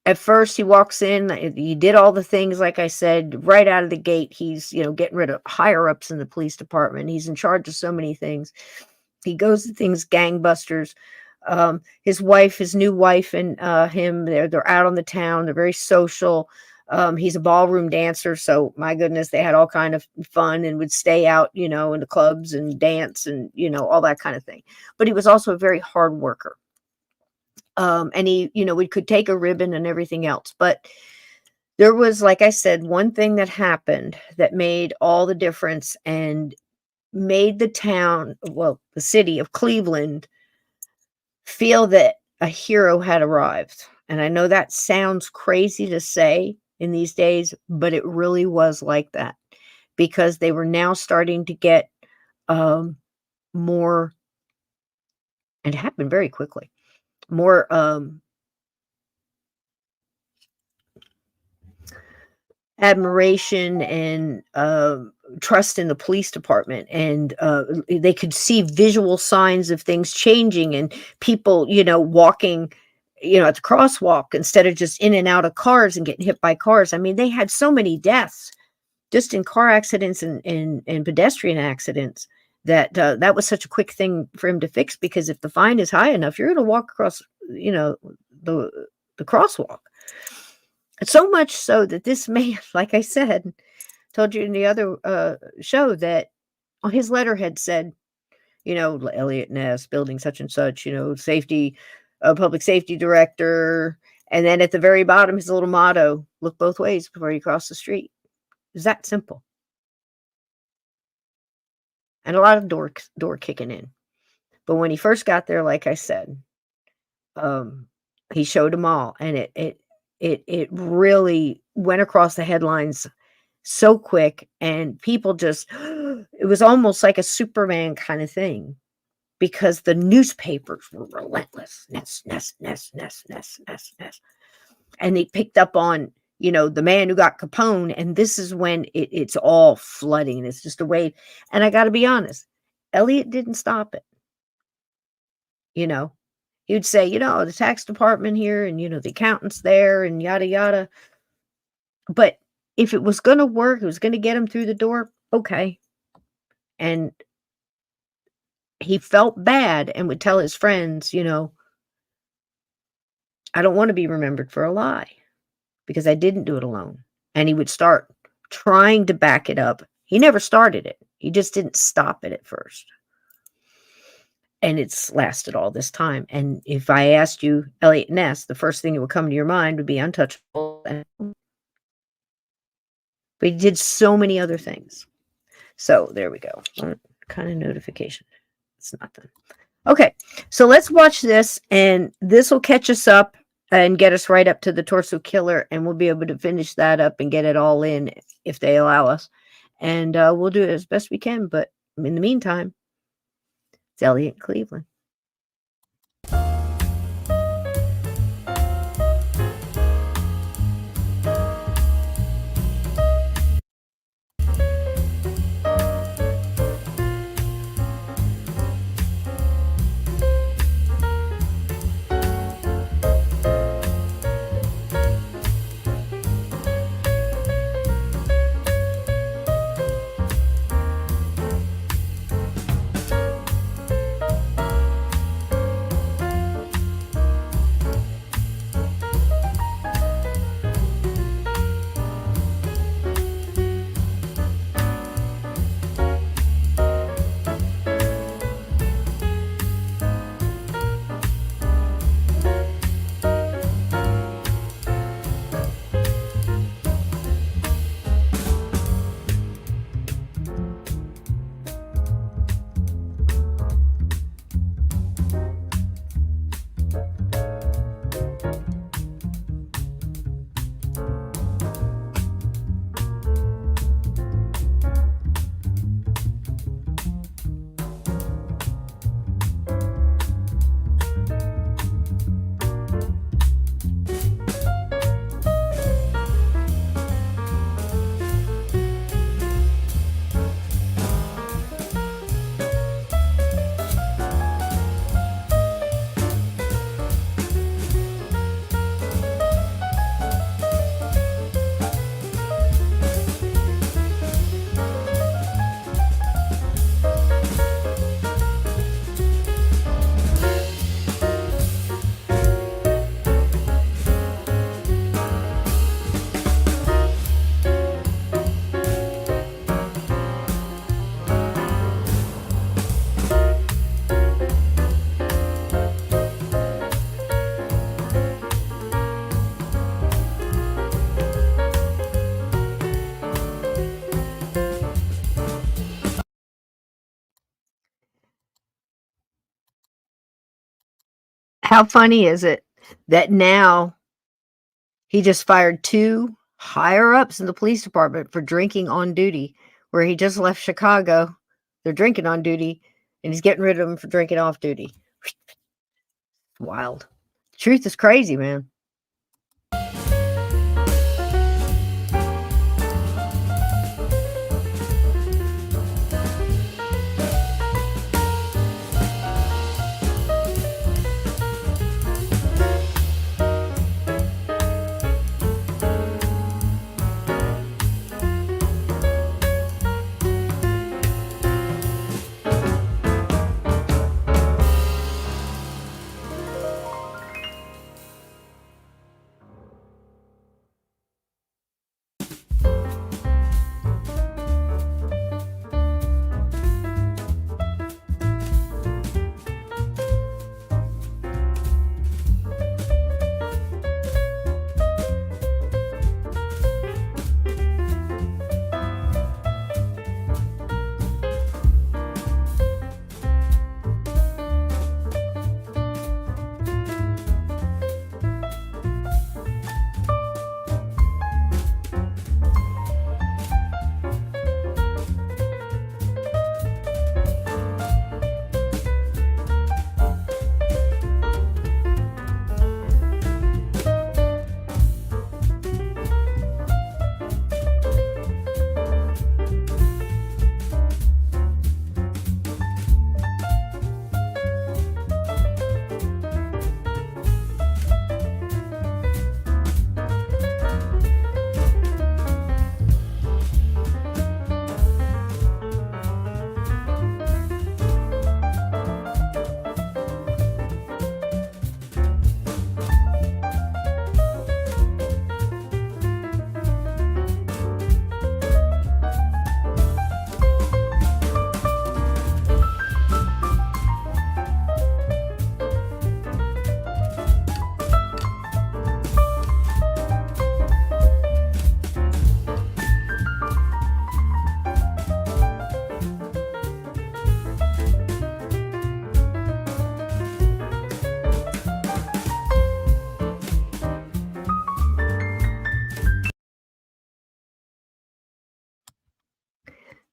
At first, he walks in. He did all the things, like I said, right out of the gate. He's, getting rid of higher ups in the police department. He's in charge of so many things. He goes to things gangbusters. His wife, his new wife, and him, they're out on the town. They're very social. He's a ballroom dancer, so my goodness, they had all kind of fun and would stay out, in the clubs and dance and all that kind of thing. But he was also a very hard worker. And he, we could take a ribbon and everything else. But there was, like I said, one thing that happened that made all the difference and made the city of Cleveland feel that a hero had arrived. And I know that sounds crazy to say in these days, but it really was like that, because they were now starting to get more And it happened very quickly. More admiration and trust in the police department, and they could see visual signs of things changing, and people, walking, at the crosswalk instead of just in and out of cars and getting hit by cars. I mean, they had so many deaths just in car accidents and pedestrian accidents that was such a quick thing for him to fix, because if the fine is high enough, you're going to walk across, the crosswalk. So much so that this man, like I said, told you in the other show, that on his letterhead said, Eliot Ness, building such and such, safety, public safety director. And then at the very bottom, his little motto, look both ways before you cross the street. It's that simple. And a lot of door kicking in. But when he first got there, like I said, he showed them all. And it really went across the headlines so quick, and people just, it was almost like a Superman kind of thing, because the newspapers were relentless. Ness. And they picked up on, the man who got Capone, and this is when it's all flooding, and it's just a wave. And I got to be honest, Eliot didn't stop it. He would say, the tax department here, and, the accountant's there, and yada, yada. But if it was going to work, it was going to get him through the door, okay. And he felt bad and would tell his friends, I don't want to be remembered for a lie, because I didn't do it alone. And he would start trying to back it up. He never started it. He just didn't stop it at first. And it's lasted all this time. And if I asked you Eliot Ness, the first thing that would come to your mind would be Untouchables. But he did so many other things. So there we go. What kind of notification? It's nothing. Okay, so let's watch this, and this will catch us up and get us right up to the torso killer, and we'll be able to finish that up and get it all in if they allow us. And we'll do it as best we can. But in the meantime, it's Eliot Cleveland. How funny is it that now he just fired 2 higher ups in the police department for drinking on duty, where he just left Chicago. They're drinking on duty, and he's getting rid of them for drinking off duty. Wild. Truth is crazy, man.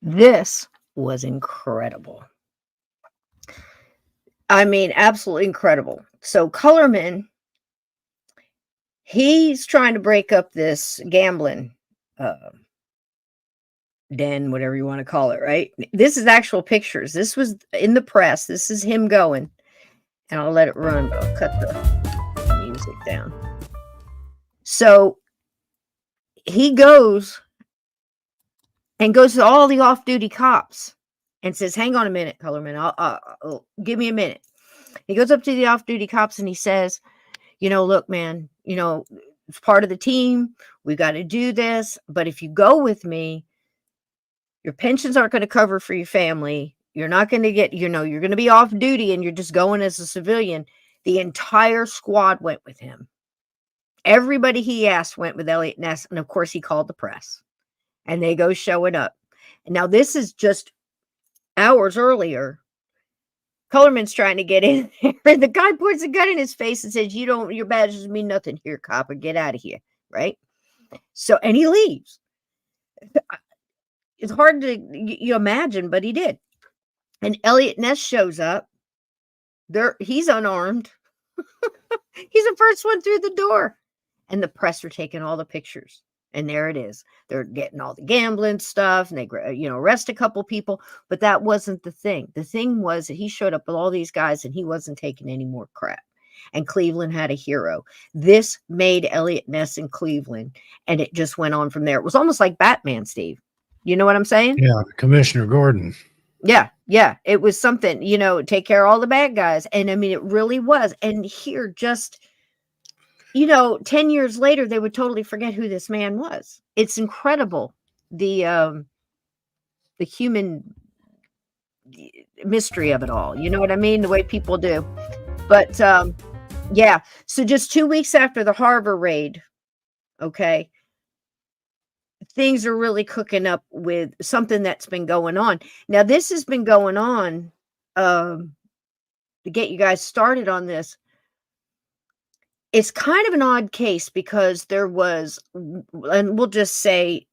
This was incredible. I mean, absolutely incredible. So Colorman, he's trying to break up this gambling den, whatever you want to call it, right? This is actual pictures. This was in the press. This is him going. And I'll let it run, but I'll cut the music down. So he goes to all the off-duty cops and says, hang on a minute, Colorman, I'll give me a minute. He goes up to the off-duty cops and he says, look, man, it's part of the team. We got to do this. But if you go with me, your pensions aren't going to cover for your family. You're not going to get, you're going to be off duty and you're just going as a civilian. The entire squad went with him. Everybody he asked went with Eliot Ness. And of course, he called the press. And they go showing up. And now this is just hours earlier. Colorman's trying to get in there. And the guy points a gun in his face and says, your badges mean nothing here, copper. Get out of here. Right? So, and he leaves. It's hard to imagine, but he did. And Eliot Ness shows up. He's unarmed. He's the first one through the door. And the press are taking all the pictures. And there it is. They're getting all the gambling stuff. And they, arrest a couple people. But that wasn't the thing. The thing was that he showed up with all these guys and he wasn't taking any more crap. And Cleveland had a hero. This made Eliot Ness in Cleveland. And it just went on from there. It was almost like Batman, Steve. You know what I'm saying? Yeah, Commissioner Gordon. Yeah. It was something, take care of all the bad guys. And I mean, it really was. And here, just, 10 years later, they would totally forget who this man was. It's incredible. The human mystery of it all. You know what I mean? The way people do. But yeah. So just 2 weeks after the Harbor raid, okay, things are really cooking up with something that's been going on. Now, this has been going on to get you guys started on this. It's kind of an odd case because there was, and we'll just say,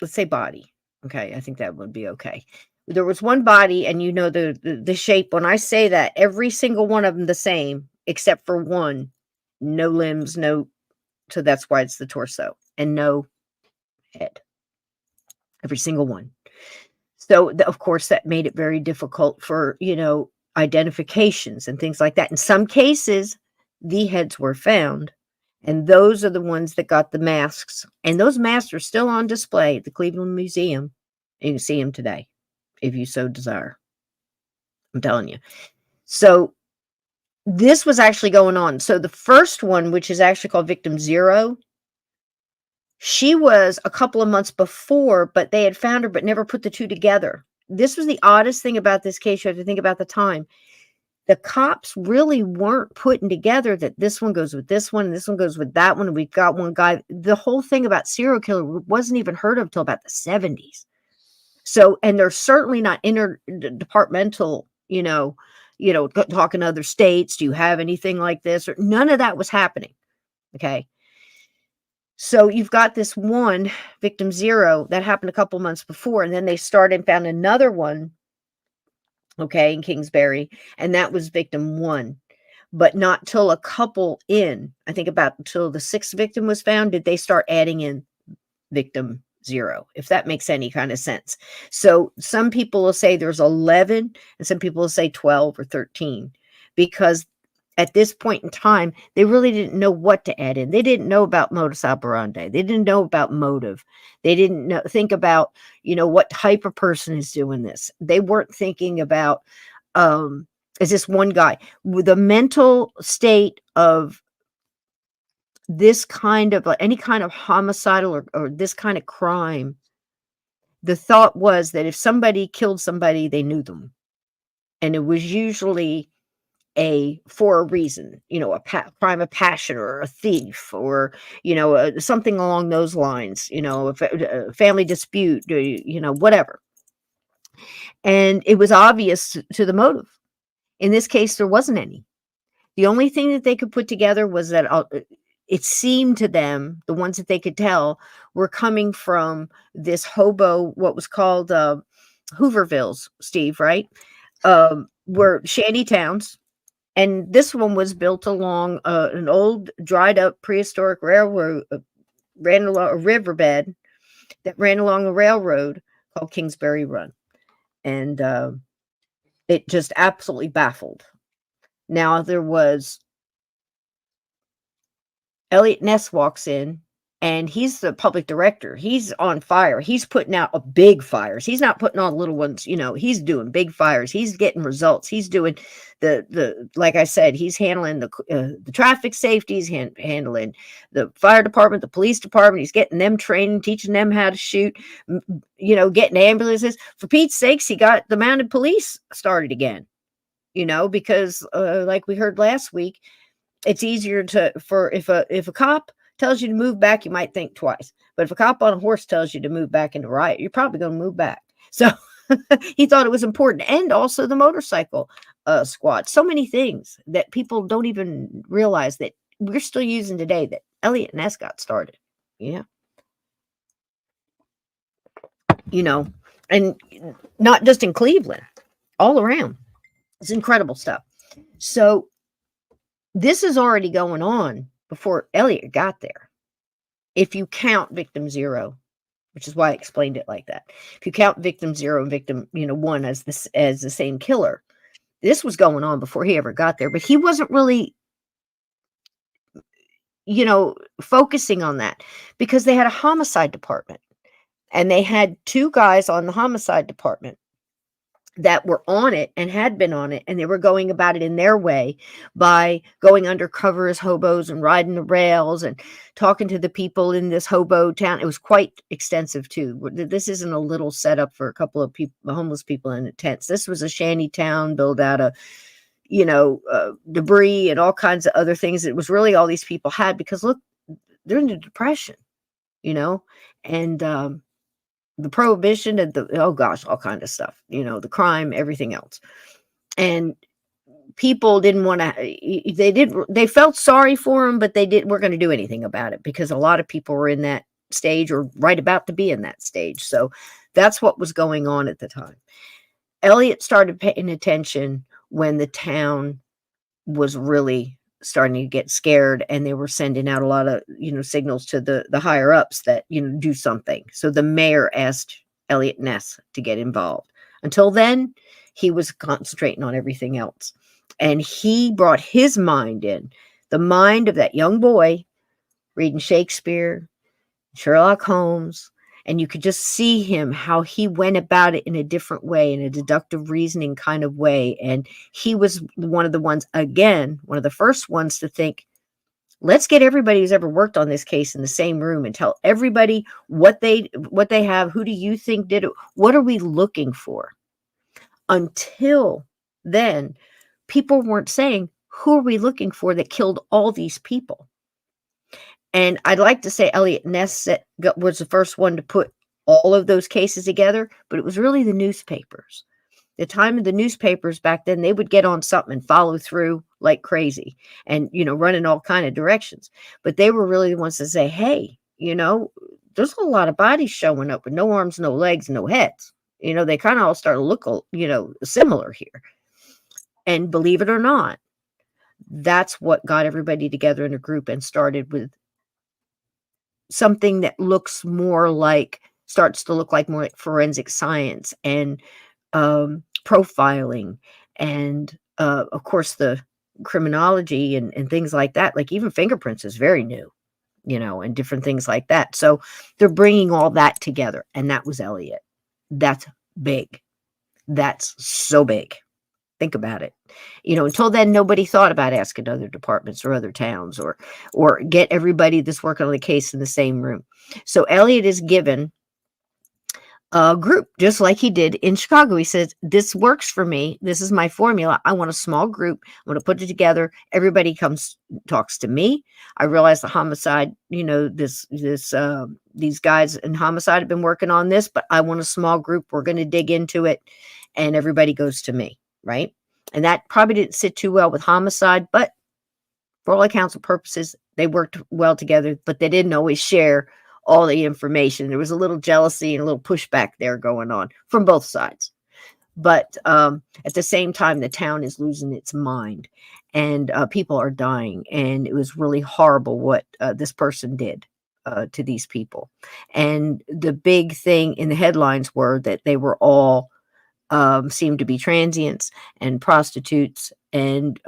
let's say body. Okay. I think that would be okay. There was one body, and the shape. When I say that, every single one of them the same, except for one, no limbs, no. So that's why it's the torso, and no head. Every single one. So of course that made it very difficult for, identifications and things like that. In some cases, the heads were found, and those are the ones that got the masks. And those masks are still on display at the Cleveland Museum. You can see them today if you so desire. I'm telling you. So this was actually going on. So the first one, which is actually called Victim Zero, she was a couple of months before, but they had found her but never put the two together. This was the oddest thing about this case. You have to think about the time. The cops really weren't putting together that this one goes with this one, and this one goes with that one, and we've got one guy. The whole thing about serial killer wasn't even heard of till about the 70s. So, and they're certainly not interdepartmental, talking to other states. Do you have anything like this? Or none of that was happening. Okay. So you've got this one, Victim Zero, that happened a couple months before, and then they started and found another one, in Kingsbury, and that was Victim One. But not till a couple in, I think about until the sixth victim was found, did they start adding in Victim Zero, if that makes any kind of sense. So some people will say there's 11, and some people will say 12 or 13, because at this point in time, they really didn't know what to add in. They didn't know about modus operandi. They didn't know about motive. They didn't think about, what type of person is doing this. They weren't thinking about, is this one guy? With the mental state of this kind of, any kind of homicidal or this kind of crime, the thought was that if somebody killed somebody, they knew them. And it was usually for a reason, a crime of passion or a thief or, something along those lines, a family dispute, whatever. And it was obvious to the motive. In this case, there wasn't any. The only thing that they could put together was that it seemed to them, the ones that they could tell, were coming from this hobo, what was called Hoovervilles, Steve, right? Were shanty towns. And this one was built along an old, dried up prehistoric railroad, ran along a riverbed that ran along a railroad called Kingsbury Run. And it just absolutely baffled. Now there was Eliot Ness walks in, and he's the public director. He's on fire. He's putting out big fires. He's not putting on little ones. He's doing big fires. He's getting results. He's doing the like I said, he's handling the traffic safety. He's handling the fire department, the police department. He's getting them training, teaching them how to shoot, getting ambulances. For Pete's sakes, he got the mounted police started again, because like we heard last week, it's easier if a cop tells you to move back, you might think twice. But if a cop on a horse tells you to move back into riot, you're probably going to move back. So he thought it was important. And also the motorcycle squad. So many things that people don't even realize that we're still using today that Eliot Ness got started. Yeah. And not just in Cleveland, all around. It's incredible stuff. So this is already going on before Eliot got there. If you count Victim Zero, which is why I explained it like that. If you count Victim Zero and Victim, One as the same killer, this was going on before he ever got there. But he wasn't really, focusing on that because they had a homicide department, and they had two guys on the homicide department that were on it and had been on it, and they were going about it in their way by going undercover as hobos and riding the rails and talking to the people in this hobo town. It was quite extensive too. This isn't a little setup for a couple of people, homeless people in tents. This was a shanty town built out of, debris and all kinds of other things. It was really all these people had, because look, they're in the Depression, and the prohibition and all kinds of stuff, the crime, everything else. And people didn't want to, they felt sorry for him, but weren't going to do anything about it, because a lot of people were in that stage or right about to be in that stage. So that's what was going on at the time. Eliot started paying attention when the town was really starting to get scared, and they were sending out a lot of, signals to the higher ups that, do something. So the mayor asked Eliot Ness to get involved. Until then, he was concentrating on everything else. And he brought his mind in, the mind of that young boy reading Shakespeare, Sherlock Holmes, and you could just see him, how he went about it in a different way, in a deductive reasoning kind of way. And he was one of the first ones to think, let's get everybody who's ever worked on this case in the same room and tell everybody what they have. Who do you think did it? What are we looking for? Until then, people weren't saying, who are we looking for that killed all these people? And I'd like to say Eliot Ness was the first one to put all of those cases together, but it was really the newspapers. The time of the newspapers back then, they would get on something and follow through like crazy and, run in all kind of directions. But they were really the ones to say, hey, there's a lot of bodies showing up with no arms, no legs, no heads. They kind of all start to look, similar here. And believe it or not, that's what got everybody together in a group and started with something that starts to look like more like forensic science and profiling and of course the criminology and things like that. Like even fingerprints is very new, and different things like that. So they're bringing all that together, and that was Eliot. That's big. That's so big. Think about it. Until then, nobody thought about asking other departments or other towns or get everybody that's working on the case in the same room. So Eliot is given a group, just like he did in Chicago. He says, this works for me. This is my formula. I want a small group. I'm going to put it together. Everybody talks to me. I realize the homicide, these guys in homicide have been working on this, but I want a small group. We're going to dig into it, and everybody goes to me. Right. And that probably didn't sit too well with homicide, but for all accounts and purposes, they worked well together, but they didn't always share all the information. There was a little jealousy and a little pushback there going on from both sides. But at the same time, the town is losing its mind and people are dying. And it was really horrible what this person did to these people. And the big thing in the headlines were that they were all seemed to be transients and prostitutes, and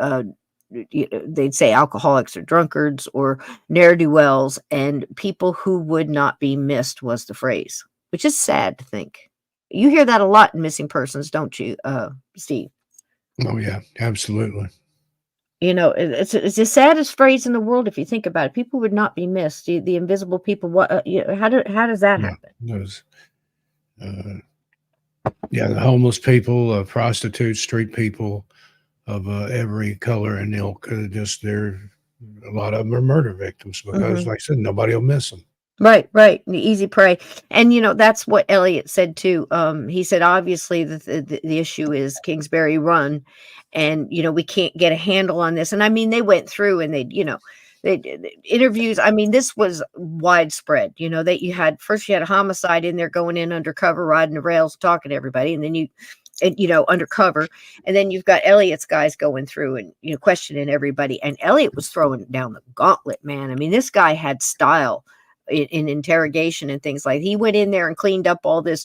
they'd say alcoholics or drunkards or ne'er-do-wells, and people who would not be missed was the phrase, which is sad to think. You hear that a lot in missing persons, don't you, Steve? Oh yeah, absolutely. It's the saddest phrase in the world if you think about it. People would not be missed. The invisible people. What? How does that happen? Those, the homeless people, prostitutes, street people of every color and ilk. A lot of them are murder victims because, like I said, nobody will miss them. Right. The easy prey. And, that's what Eliot said too. He said, obviously the issue is Kingsbury Run, and, we can't get a handle on this. And I mean, they went through and they interviews. I mean, this was widespread, that you had a homicide in there going in undercover, riding the rails, talking to everybody. And then undercover. And then you've got Eliot's guys going through and, questioning everybody. And Eliot was throwing down the gauntlet, man. I mean, this guy had style in interrogation and things like that. He went in there and cleaned up all this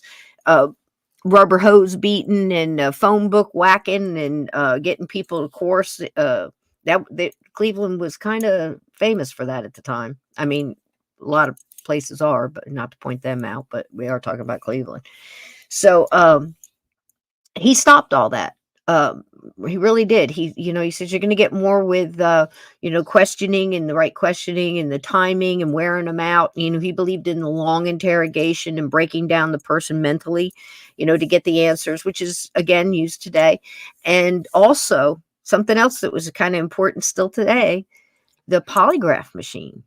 rubber hose beating and phone book whacking and getting people to course. Cleveland was kind of famous for that at the time. I mean, a lot of places are, but not to point them out, but we are talking about Cleveland. So he stopped all that. He really did. He says you're going to get more with, questioning and the right questioning and the timing and wearing them out. He believed in the long interrogation and breaking down the person mentally, to get the answers, which is again used today. And also something else that was kind of important still today, the polygraph machine.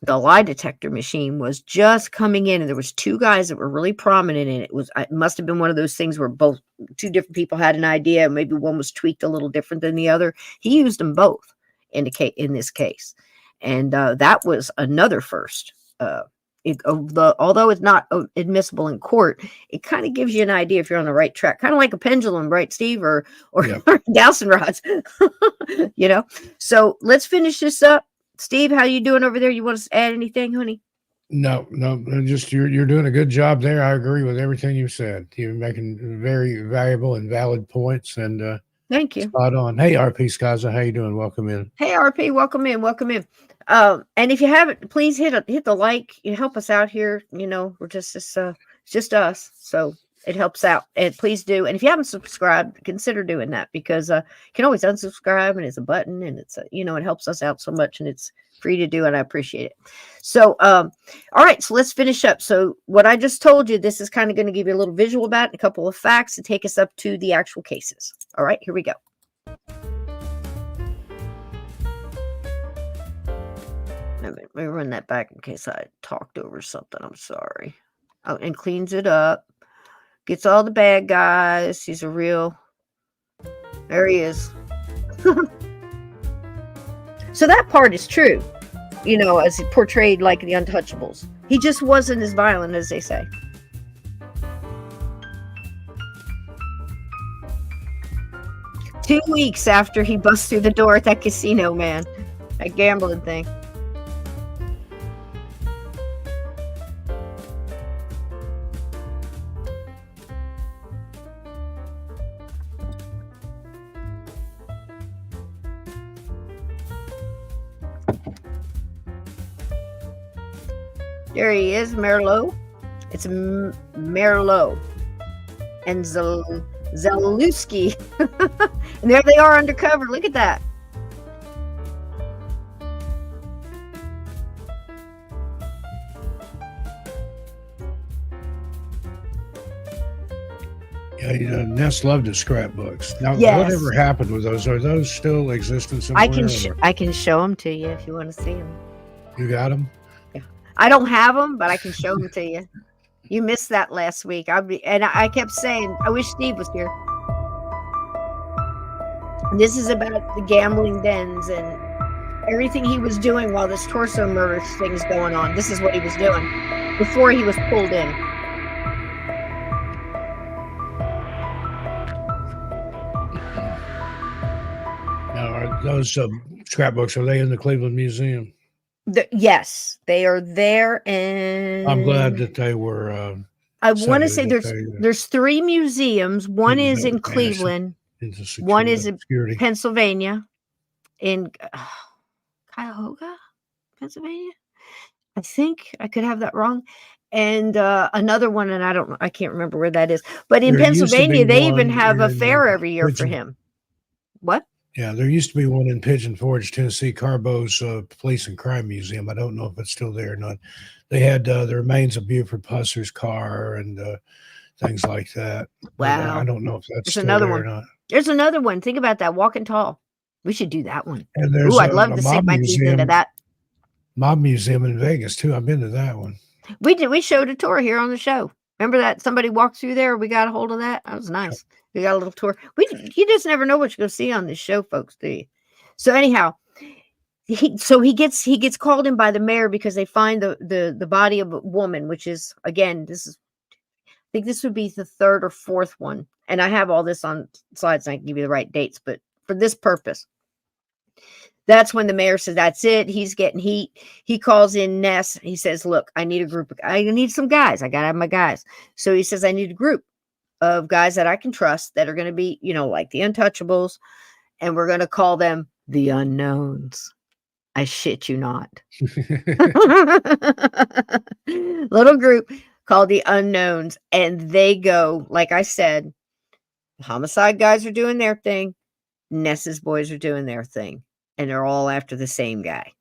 The lie detector machine was just coming in, and there was two guys that were really prominent in it. It must have been one of those things where two different people had an idea, and maybe one was tweaked a little different than the other. He used them both in this case, and that was another first although it's not admissible in court, it kind of gives you an idea if you're on the right track, kind of like a pendulum, right, Steve, or Yeah. dowsing rods, you know. So let's finish this up. Steve, how you doing over there? You want us to add anything, honey? No, just you're doing a good job there. I agree with everything you said. You're making very valuable and valid points, and Thank you. spot on. Hey, RP Skaza, how you doing? Welcome in. Hey, RP, welcome in, welcome in. And if you haven't, please hit the like. You help us out here. You know, we're just us, so it helps out. And please do. And if you haven't subscribed, consider doing that, because you can always unsubscribe, and it's a button, and it's it helps us out so much, and it's free to do, and I appreciate it. So, all right, so let's finish up. So what I just told you, this is kind of going to give you a little visual about it, a couple of facts to take us up to the actual cases. All right, here we go. Let me run that back in case I talked over something. I'm sorry. Oh, and cleans it up. Gets all the bad guys. He's a real... There he is. So that part is true, as portrayed like the Untouchables. He just wasn't as violent as they say. Two weeks after he busts through the door at that casino, man. That gambling thing. There he is, Merlot. It's Merlot and Zalewski. And there they are undercover. Look at that. Yeah, Ness loved his scrapbooks. Now, Yes. whatever happened with those? Are those still existing somewhere? I can show them to you if you want to see them. You got them? I don't have them, but I can show them to you. You missed that last week. I kept saying, I wish Steve was here. This is about the gambling dens and everything he was doing while this torso murder thing's going on. This is what he was doing before he was pulled in. Now, are those scrapbooks, are they in the Cleveland Museum? Yes, they are there, and I'm glad that they were. I want to say there's three museums. One is in Cleveland. One is in Pennsylvania, in Cuyahoga, Pennsylvania. I think I could have that wrong. And another one, and I can't remember where that is. But in Pennsylvania, they even have a fair every year for him. What? Yeah, there used to be one in Pigeon Forge, Tennessee, Carbo's Police and Crime Museum. I don't know if it's still there or not. They had the remains of Buford Pusser's car and things like that. Wow. I don't know if that's There's still another there one. or not. There's another one. Think about that. Walking Tall. We should do that one. And there's I'd love to sink my teeth into that. Mob Museum in Vegas, too. I've been to that one. We showed a tour here on the show. Remember that somebody walked through there? We got a hold of that. That was nice. We got a little tour. You just never know what you're going to see on this show, folks, do you? So anyhow, he gets called in by the mayor because they find the body of a woman, which is, again, I think this would be the third or fourth one. And I have all this on slides and I can give you the right dates, but for this purpose, that's when the mayor says, that's it. He's getting heat. He calls in Ness. He says, look, I need I need some guys. I got to have my guys. So he says, I need a group of guys that I can trust that are going to be, like the Untouchables. And we're going to call them the Unknowns. I shit you not. Little group called the Unknowns. And they go, like I said, homicide guys are doing their thing. Ness's boys are doing their thing. And they're all after the same guy.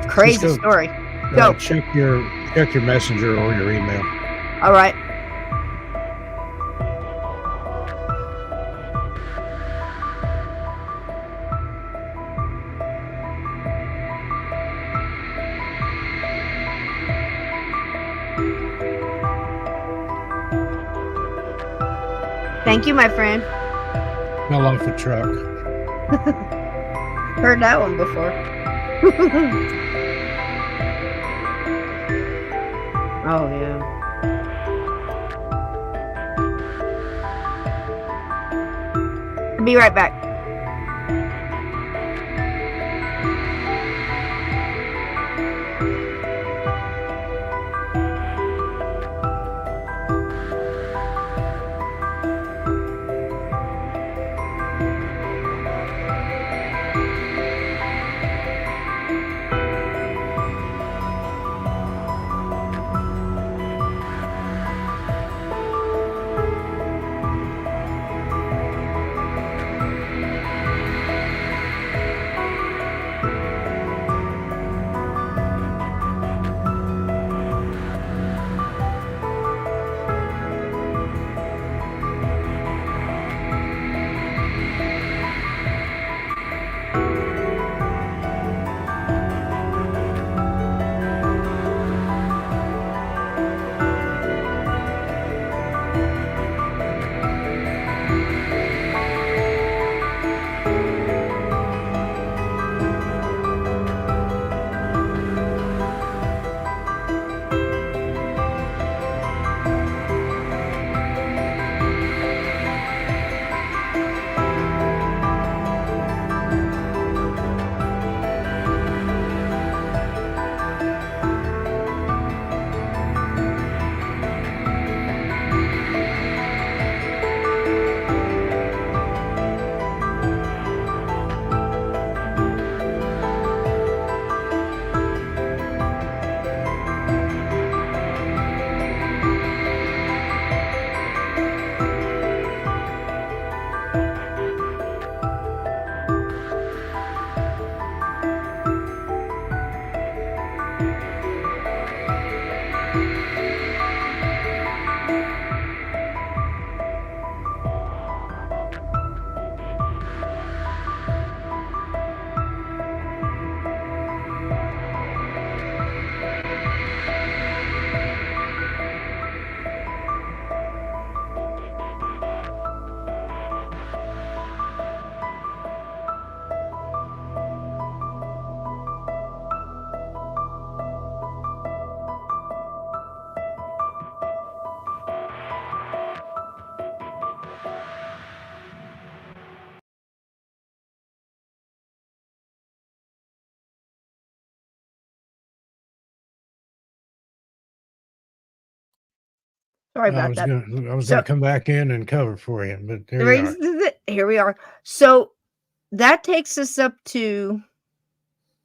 Crazy story. Go. Check your messenger or your email. All right. Thank you, my friend. Fell off the truck. Heard that one before. Oh, yeah. I'll be right back. Sorry I about was that. gonna come back in and cover for you, but there you are. Here we are. So that takes us up to,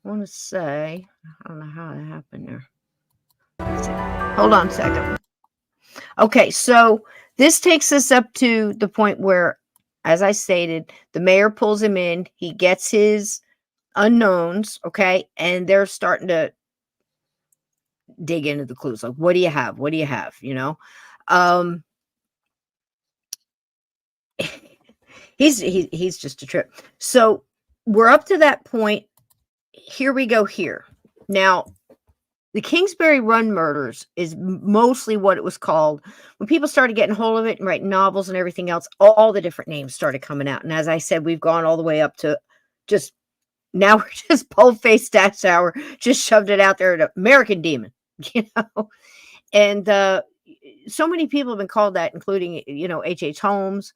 I want to say, I don't know how it happened there. Hold on a second. Okay, so this takes us up to the point where, as I stated, the mayor pulls him in. He gets his unknowns, okay, and they're starting to dig into the clues. Like, what do you have? What do you have? You know, um, he's just a trip. So we're up to that point. Here we go. Here now. The Kingsbury Run murders is mostly what it was called. When people started getting hold of it and writing novels and everything else, all the different names started coming out. And as I said, we've gone all the way up to just now we're just Boldface Dash Hour, just shoved it out there at American Demon, you know. And so many people have been called that, including, you know, H.H. Holmes.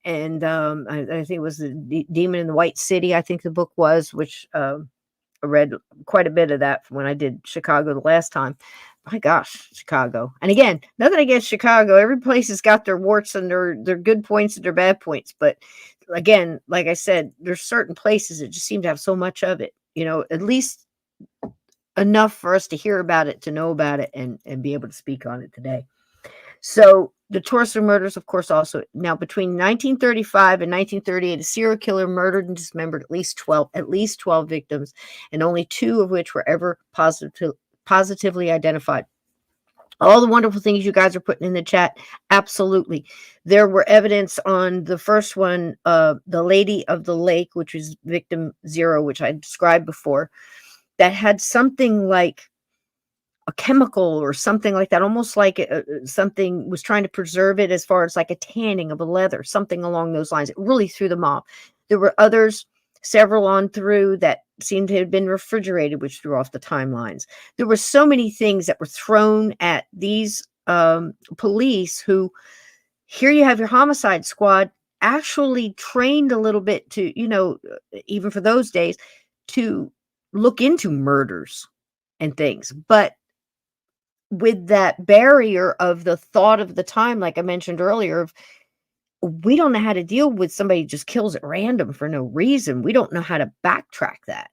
And I think it was the Demon in the White City, I think the book was, which I read quite a bit of that when I did Chicago the last time. My gosh, Chicago. And again, nothing against Chicago. Every place has got their warts and their good points and their bad points. But again, like I said, there's certain places that just seem to have so much of it, you know, at least enough for us to hear about it, to know about it, and be able to speak on it today. So the Torso murders, of course, also now between 1935 and 1938, a serial killer murdered and dismembered at least 12 victims, and only 2 of which were ever positively identified. All the wonderful things you guys are putting in the chat, absolutely. There were evidence on the first one, the Lady of the Lake, which was victim 0, which I described before, that had something like a chemical or something like that, almost like something was trying to preserve it, as far as like a tanning of a leather, something along those lines. It really threw them off. There were others several on through that seemed to have been refrigerated, which threw off the timelines. There were so many things that were thrown at these police who, here you have your homicide squad actually trained a little bit to, even for those days, to look into murders and things. But with that barrier of the thought of the time, like I mentioned earlier, of we don't know how to deal with somebody who just kills at random for no reason. We don't know how to backtrack that,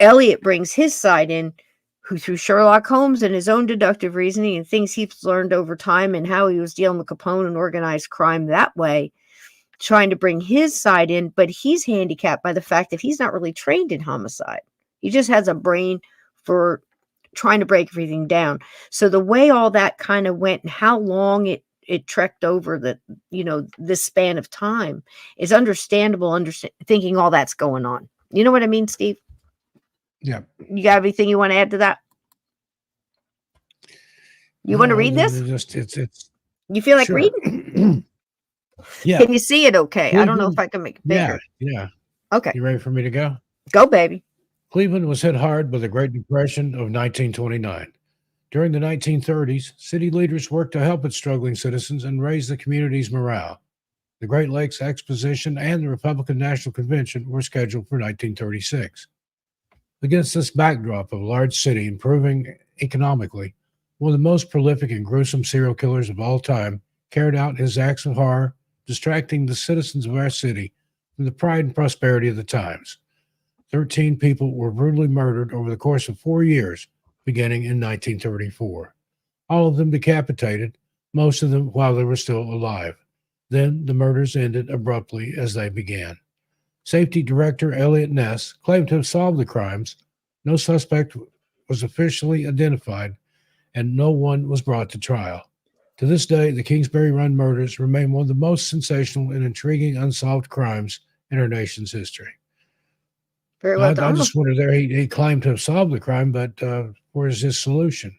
Eliot brings his side in, who through Sherlock Holmes and his own deductive reasoning and things he's learned over time and how he was dealing with Capone and organized crime that way, trying to bring his side in, but he's handicapped by the fact that he's not really trained in homicide. He just has a brain for trying to break everything down. So the way all that kind of went and how long it trekked over this span of time is understandable, thinking all that's going on. You know what I mean, Steve? Yeah. You got anything you want to add to that? You want to read this? It's you feel like sure. reading? Yeah. Can you see it okay? Cleveland, I don't know if I can make it bigger. Yeah. Okay. You ready for me to go? Go, baby. Cleveland was hit hard by the Great Depression of 1929. During the 1930s, city leaders worked to help its struggling citizens and raise the community's morale. The Great Lakes Exposition and the Republican National Convention were scheduled for 1936. Against this backdrop of a large city improving economically, one of the most prolific and gruesome serial killers of all time carried out his acts of horror, distracting the citizens of our city from the pride and prosperity of the times. 13 people were brutally murdered over the course of 4 years, beginning in 1934. All of them decapitated, most of them while they were still alive. Then the murders ended abruptly as they began. Safety Director Eliot Ness claimed to have solved the crimes. No suspect was officially identified, and no one was brought to trial. To this day, the Kingsbury Run murders remain one of the most sensational and intriguing unsolved crimes in our nation's history. Very well done. I just wondered there, he claimed to have solved the crime, but where's his solution?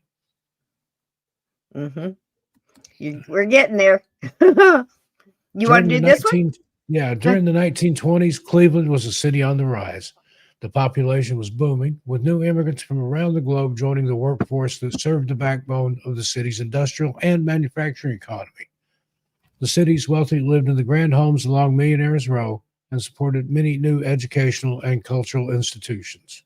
We're getting there. You want to do this one? Yeah, during the 1920s, Cleveland was a city on the rise. The population was booming, with new immigrants from around the globe joining the workforce that served the backbone of the city's industrial and manufacturing economy. The city's wealthy lived in the grand homes along Millionaires Row and supported many new educational and cultural institutions.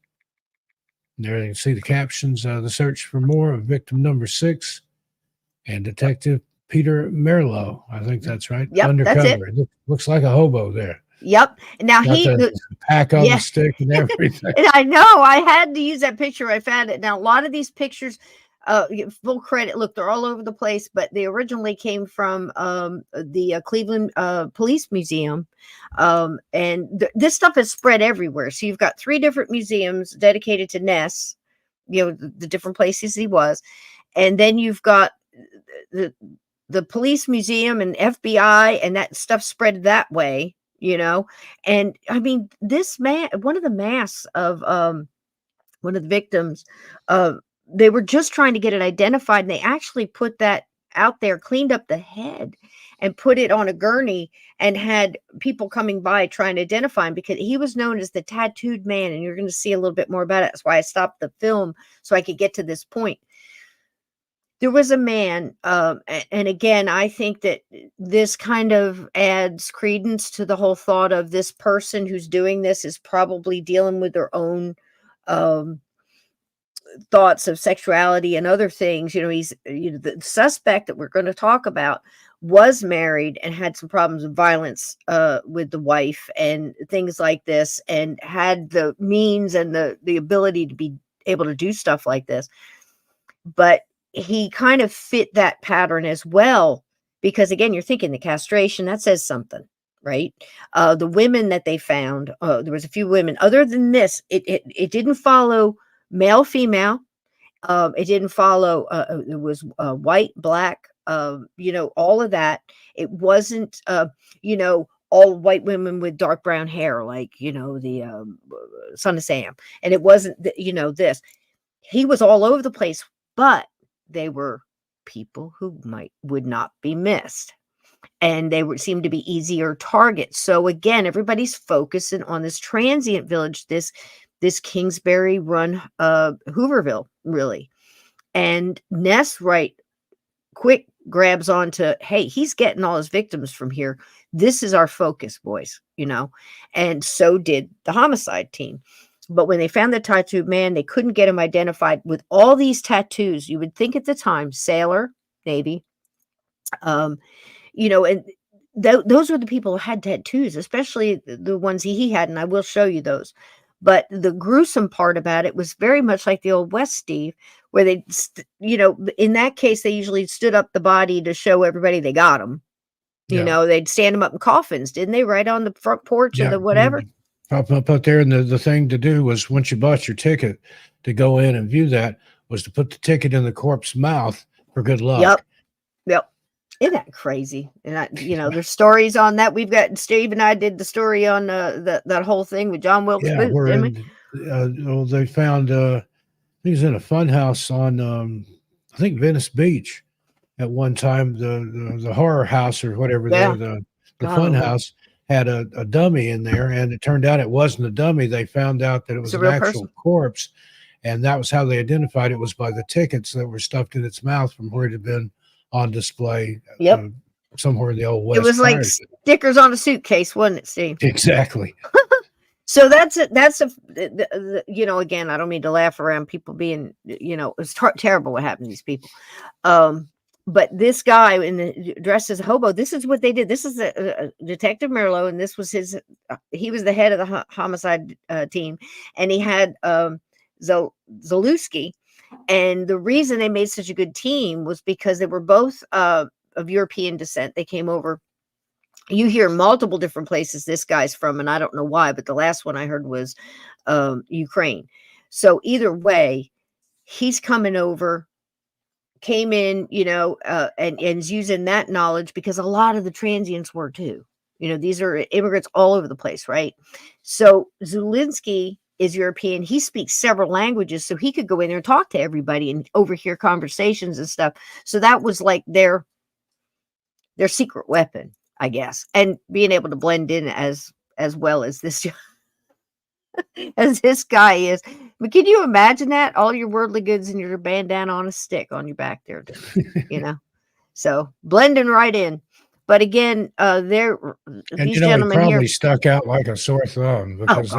And there you can see the captions, the search for more of victim number 6 and Detective Peter Merlo. I think that's right. Yep, undercover. That's it. Looks like a hobo there. Yep. Now Got the pack on the stick and everything. And I know I had to use that picture. I found it. Now, a lot of these pictures, full credit. Look, they're all over the place, but they originally came from the Cleveland Police Museum. And this stuff is spread everywhere. So you've got 3 different museums dedicated to Ness, the different places he was. And then you've got the police museum and FBI, and that stuff spread that way, and I mean, this man, one of the masks of one of the victims, they were just trying to get it identified, and they actually put that out there, cleaned up the head and put it on a gurney and had people coming by trying to identify him, because he was known as the tattooed man, and you're going to see a little bit more about it. That's why I stopped the film, so I could get to this point. There was a man, and again, I think that this kind of adds credence to the whole thought of this person who's doing this is probably dealing with their own thoughts of sexuality and other things. He's the suspect that we're going to talk about was married and had some problems with violence with the wife and things like this, and had the means and the ability to be able to do stuff like this. But he kind of fit that pattern as well, because again, you're thinking the castration, that says something, right? The women that they found, there was a few women. Other than this, it didn't follow male, female. It didn't follow, it was white, black, all of that. It wasn't, all white women with dark brown hair, like, the Son of Sam. And it wasn't, this. He was all over the place, but they were people who would not be missed. and they would seem to be easier targets. So again, everybody's focusing on this transient village, this Kingsbury run Hooverville, really. And Ness quick grabs onto, hey, he's getting all his victims from here. This is our focus, boys, and so did the homicide team. But when they found the tattooed man, they couldn't get him identified with all these tattoos. You would think at the time, sailor, Navy, and those were the people who had tattoos, especially the ones he had, and I will show you those. But the gruesome part about it was very much like the Old West, Steve, where they, in that case, they usually stood up the body to show everybody they got him. They'd stand them up in coffins, didn't they? Right on the front porch of the whatever. Pop up out there, and the thing to do was, once you bought your ticket to go in and view that, was to put the ticket in the corpse's mouth for good luck. Yep. Isn't that crazy? And there's stories on that. We've got, Steve and I did the story on that whole thing with John Wilkes Booth, didn't we? They found he was in a fun house on I think Venice Beach at one time. The horror house or whatever, the fun house had a dummy in there, and it turned out it wasn't a dummy. They found out that it was an actual corpse, and that was how they identified it, was by the tickets that were stuffed in its mouth from where it had been on display. Somewhere in the Old West. It was like stickers on a suitcase, wasn't it, Steve? Exactly. So that's again, I don't mean to laugh around people being, it's terrible what happened to these people. But this guy dressed as a hobo, this is what they did. This is Detective Merlo, and this was he was the head of the homicide team, and he had Zalewski. And the reason they made such a good team was because they were both of European descent. They came over. You hear multiple different places this guy's from, and I don't know why, but the last one I heard was Ukraine. So either way, he's coming over, came in, and is using that knowledge, because a lot of the transients were too. These are immigrants all over the place, right? So Zulinski is European. He speaks several languages, so he could go in there and talk to everybody and overhear conversations and stuff. So that was like their secret weapon, I guess, and being able to blend in as well as this as this guy is. But can you imagine that? All your worldly goods and your bandana on a stick on your back there, so blending right in. But again, these gentlemen probably here stuck out like a sore thumb, because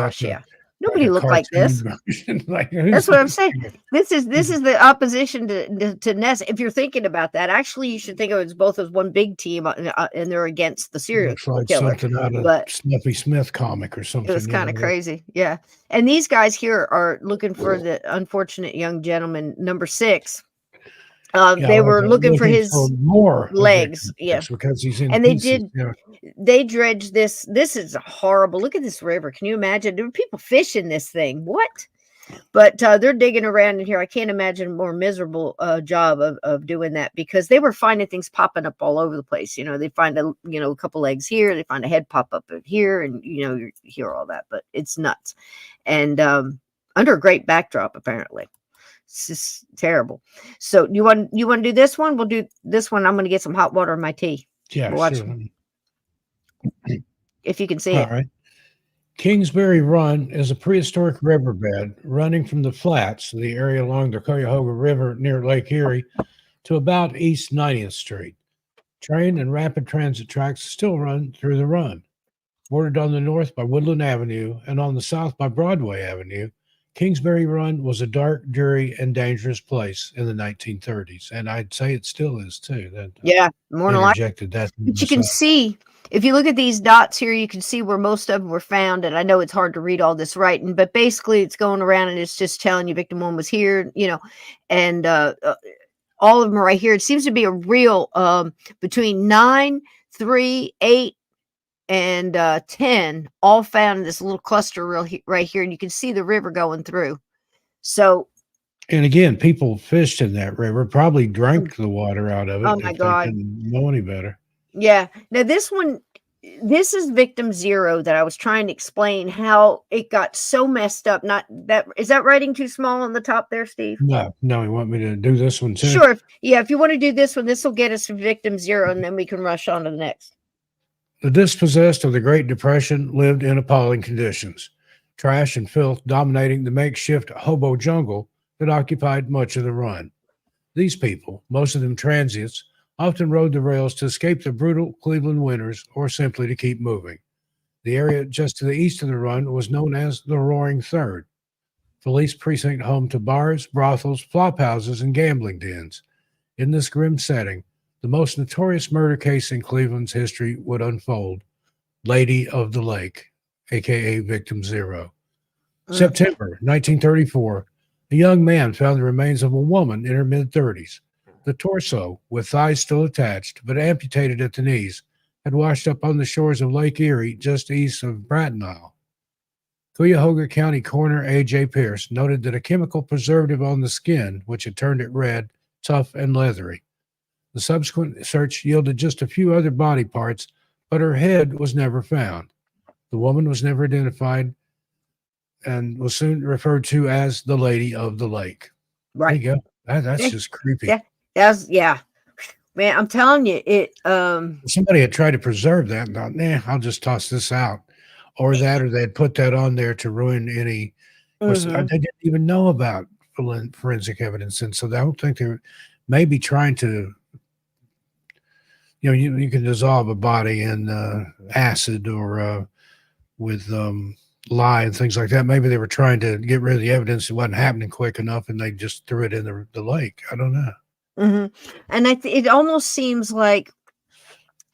nobody looked like this. That's what I'm saying. This is the opposition to Ness. If you're thinking about that, actually, you should think of it as both as one big team, and they're against the serial killer. Something out of Snuffy Smith comic or something. It was kind of crazy, yeah. And these guys here are looking for the unfortunate young gentleman, number 6. They were looking for his more legs, because he's in. And pieces. They dredged this. This is horrible. Look at this river. Can you imagine? There were people fishing this thing. What? But they're digging around in here. I can't imagine a more miserable job of doing that, because they were finding things popping up all over the place. They find a couple legs here. They find a head pop up here, and you hear all that. But it's nuts, and under a great backdrop, apparently. It's just terrible. So you want to do this one? We'll do this one. I'm going to get some hot water in my tea. Yeah, we'll watch sure. If you can see all it. Right. Kingsbury Run is a prehistoric riverbed running from the flats, the area along the Cuyahoga River near Lake Erie, to about East 90th Street. Train and rapid transit tracks still run through the run. Bordered on the north by Woodland Avenue and on the south by Broadway Avenue, Kingsbury Run was a dark, dreary, and dangerous place in the 1930s, and I'd say it still is too. More than likely. That. But you can see, if you look at these dots here, you can see where most of them were found. And I know it's hard to read all this writing, but basically it's going around and it's just telling you victim 1 was here, and all of them are right here. It seems to be a real between 9, 3, 8, and 10, all found in this little cluster right here, and you can see the river going through. So, and again, people fished in that river, probably drank the water out of it. Oh my God! They didn't know any better. Yeah. Now this one, this is victim zero that I was trying to explain how it got so messed up. Not that is that writing too small on the top there, Steve? No, you want me to do this one too? Sure. If you want to do this one, this will get us to victim zero, and then we can rush on to the next. The dispossessed of the Great Depression lived in appalling conditions, trash and filth dominating the makeshift hobo jungle that occupied much of the run. These people, most of them transients, often rode the rails to escape the brutal Cleveland winters or simply to keep moving. The area just to the east of the run was known as the Roaring Third, police precinct home to bars, brothels, flop houses, and gambling dens. In this grim setting, the most notorious murder case in Cleveland's history would unfold: Lady of the Lake, aka Victim Zero. September 1934, a young man found the remains of a woman in her mid-30s. The torso, with thighs still attached but amputated at the knees, had washed up on the shores of Lake Erie just east of Brattonville. Cuyahoga County Coroner A.J. Pierce noted that a chemical preservative on the skin, which had turned it red, tough, and leathery. The subsequent search yielded just a few other body parts, but her head was never found. The woman was never identified and was soon referred to as the Lady of the Lake. Right. There you go. That's just creepy. Yeah. Man, I'm telling you, somebody had tried to preserve that and thought, I'll just toss this out. Or they'd put that on there to ruin any. They didn't even know about forensic evidence. And so I don't think they're maybe trying to, you can dissolve a body in acid or with lye and things like that. Maybe they were trying to get rid of the evidence. It wasn't happening quick enough, and they just threw it in the lake. I don't know. And it almost seems like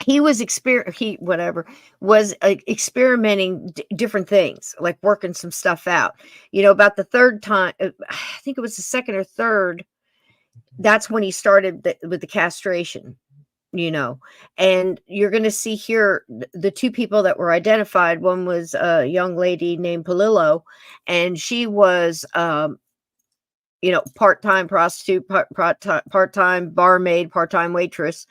he was experimenting different things, like working some stuff out. About the third time, I think it was the second or third. That's when he started with the castration. And you're going to see here the two people that were identified. One was a young lady named Palillo, and she was, part-time prostitute, part-time barmaid, part-time waitress.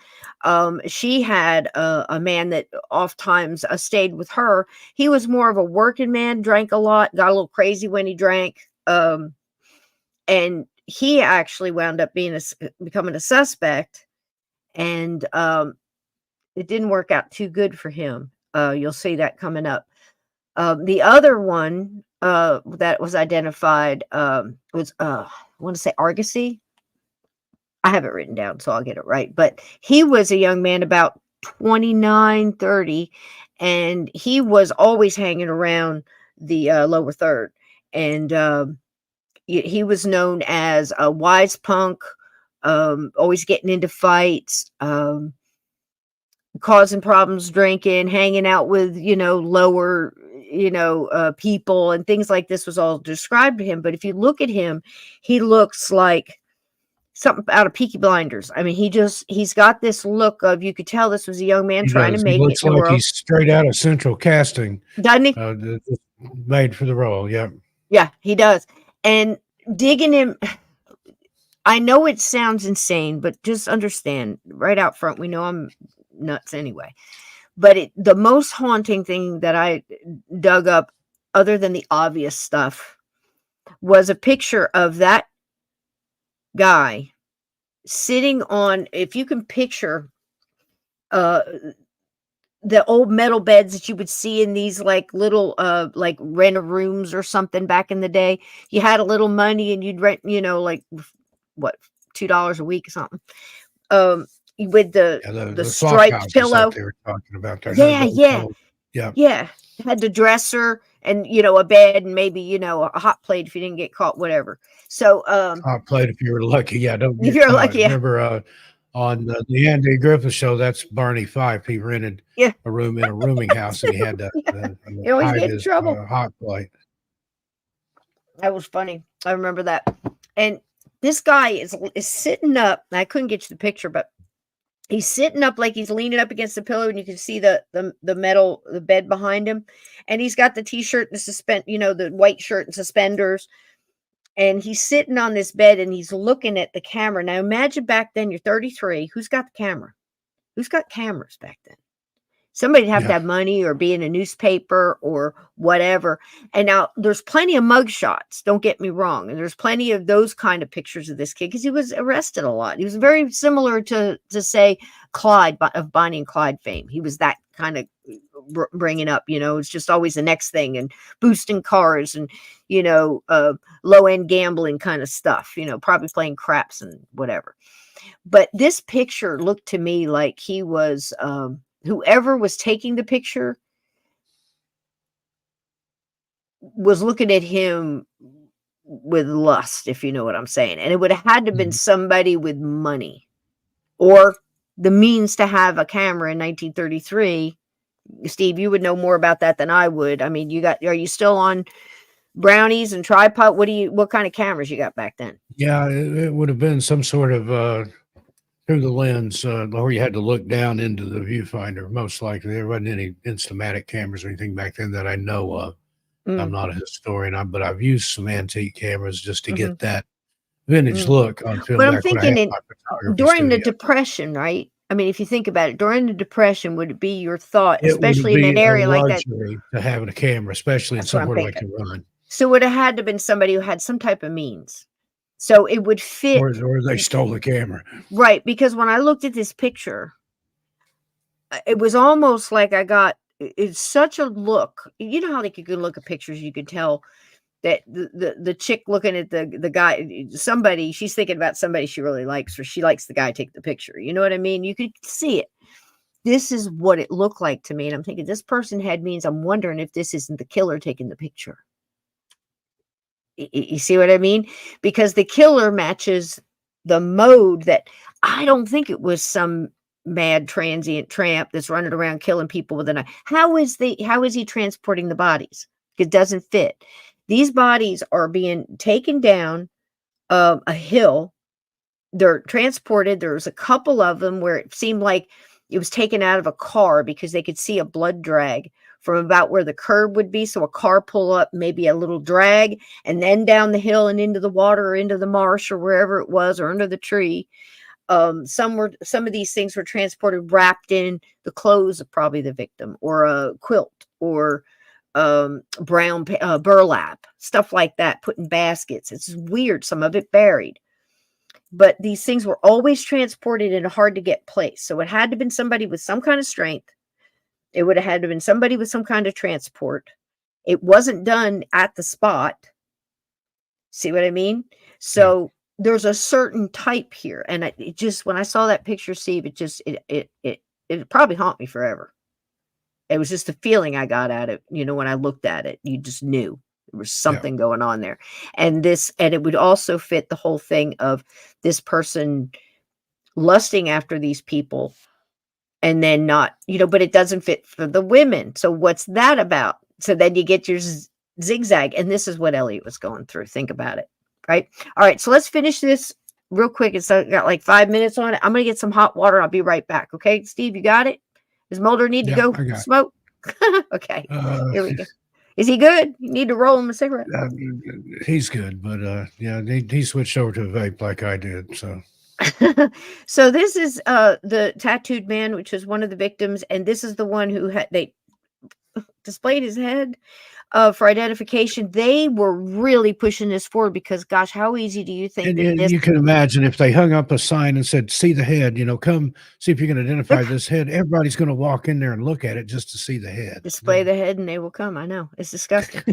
She had a man that oft times stayed with her. He was more of a working man, drank a lot, got a little crazy when he drank. And he actually wound up becoming a suspect. And it didn't work out too good for him. You'll see that coming up. The other one that was identified was, I want to say Argosy. I have it written down, so I'll get it right. But he was a young man about 29, 30, and he was always hanging around the lower third. And he was known as a wise punk, always getting into fights, causing problems, drinking, hanging out with, lower, people and things like this was all described to him. But if you look at him, he looks like something out of Peaky Blinders. I mean, he's got this look of, you could tell this was a young man trying to make it in the world. He's straight out of Central Casting. Doesn't he? Made for the role. Yeah. Yeah, he does. And digging him, I know it sounds insane, but just understand right out front, we know I'm nuts anyway. But the most haunting thing that I dug up, other than the obvious stuff, was a picture of that guy sitting on, if you can picture the old metal beds that you would see in these like little like rent a rooms or something back in the day. You had a little money and you'd rent, like what, $2 a week or something. With the striped pillow they were talking about there. Yeah. Had the dresser and a bed and maybe a hot plate if you didn't get caught, whatever. So hot plate if you were lucky. Yeah, don't get if you're caught. lucky. Remember on the Andy Griffith show, that's Barney Fife. He rented a room in a rooming house and he had to you always get in trouble. Hot plate. That was funny. I remember that. And this guy is sitting up. I couldn't get you the picture, but he's sitting up like he's leaning up against the pillow, and you can see the metal, the bed behind him. And he's got the t-shirt and the white shirt and suspenders. And he's sitting on this bed and he's looking at the camera. Now imagine back then, you're 33. Who's got the camera? Who's got cameras back then? Somebody'd have to Yeah. have money or be in a newspaper or whatever. And now there's plenty of mug shots, don't get me wrong. And there's plenty of those kind of pictures of this kid because he was arrested a lot. He was very similar to say, Clyde of Bonnie and Clyde fame. He was that kind of bringing up, it's just always the next thing, and boosting cars and, low end gambling kind of stuff, probably playing craps and whatever. But this picture looked to me like he was, whoever was taking the picture was looking at him with lust, if you know what I'm saying. And it would have had to have been somebody with money or the means to have a camera in 1933. Steve, you would know more about that than I would. I mean, are you still on brownies and tripod? What kind of cameras you got back then? Yeah, it would have been some sort of through the lens, or you had to look down into the viewfinder. Most likely, there wasn't any Instamatic cameras or anything back then that I know of. I'm not a historian, but I've used some antique cameras just to get that vintage look on film But I'm back when I had thinking my photography during the studio. Depression, right? I mean, if you think about it, during the Depression, would it be your thought, It would especially in be an a area like that? luxury to have a camera, especially in That's what I'm somewhere like thinking. Iran. So it would have had to have been somebody who had some type of means. So it would fit. Or they stole the camera. Right, because when I looked at this picture, it was almost like it's such a look. You know how you could look at pictures, you could tell that the chick looking at the guy, somebody, she's thinking about somebody she really likes, or she likes the guy take the picture. You know what I mean? You could see it. This is what it looked like to me. And I'm thinking this person had means. I'm wondering if this isn't the killer taking the picture. You see what I mean? Because the killer matches the mode that I don't think it was some mad transient tramp that's running around killing people with a knife. How is he transporting the bodies? It doesn't fit. These bodies are being taken down a hill. They're transported. There's a couple of them where it seemed like it was taken out of a car because they could see a blood drag from about where the curb would be. So a car pull up, maybe a little drag, and then down the hill and into the water or into the marsh or wherever it was, or under the tree. Some of these things were transported wrapped in the clothes of probably the victim, or a quilt, or brown burlap, stuff like that, put in baskets. It's weird. Some of it buried. But these things were always transported in a hard to get place. So it had to have been somebody with some kind of strength. It would have had to have been somebody with some kind of transport. It wasn't done at the spot. See what I mean? So there's a certain type here. And it just, when I saw that picture, Steve, it probably haunt me forever. It was just the feeling I got at it. When I looked at it, you just knew there was something going on there. And it would also fit the whole thing of this person lusting after these people and then not, but it doesn't fit for the women. So what's that about? So then you get your zigzag. And this is what Eliot was going through. Think about it. Right. All right. So let's finish this real quick. It's got like 5 minutes on it. I'm going to get some hot water. I'll be right back. Okay, Steve, you got it? Does Mulder need to go smoke? Okay. Here we go. Is he good? You need to roll him a cigarette. He's good, but he switched over to a vape like I did. So so this is the tattooed man, which is one of the victims, and this is the one who they displayed his head for identification. They were really pushing this forward because, gosh, how easy do you think you can imagine if they hung up a sign and said, "See the head," come see if you can identify this head. Everybody's going to walk in there and look at it just to see the head. Display the head and they will come. I know. It's disgusting.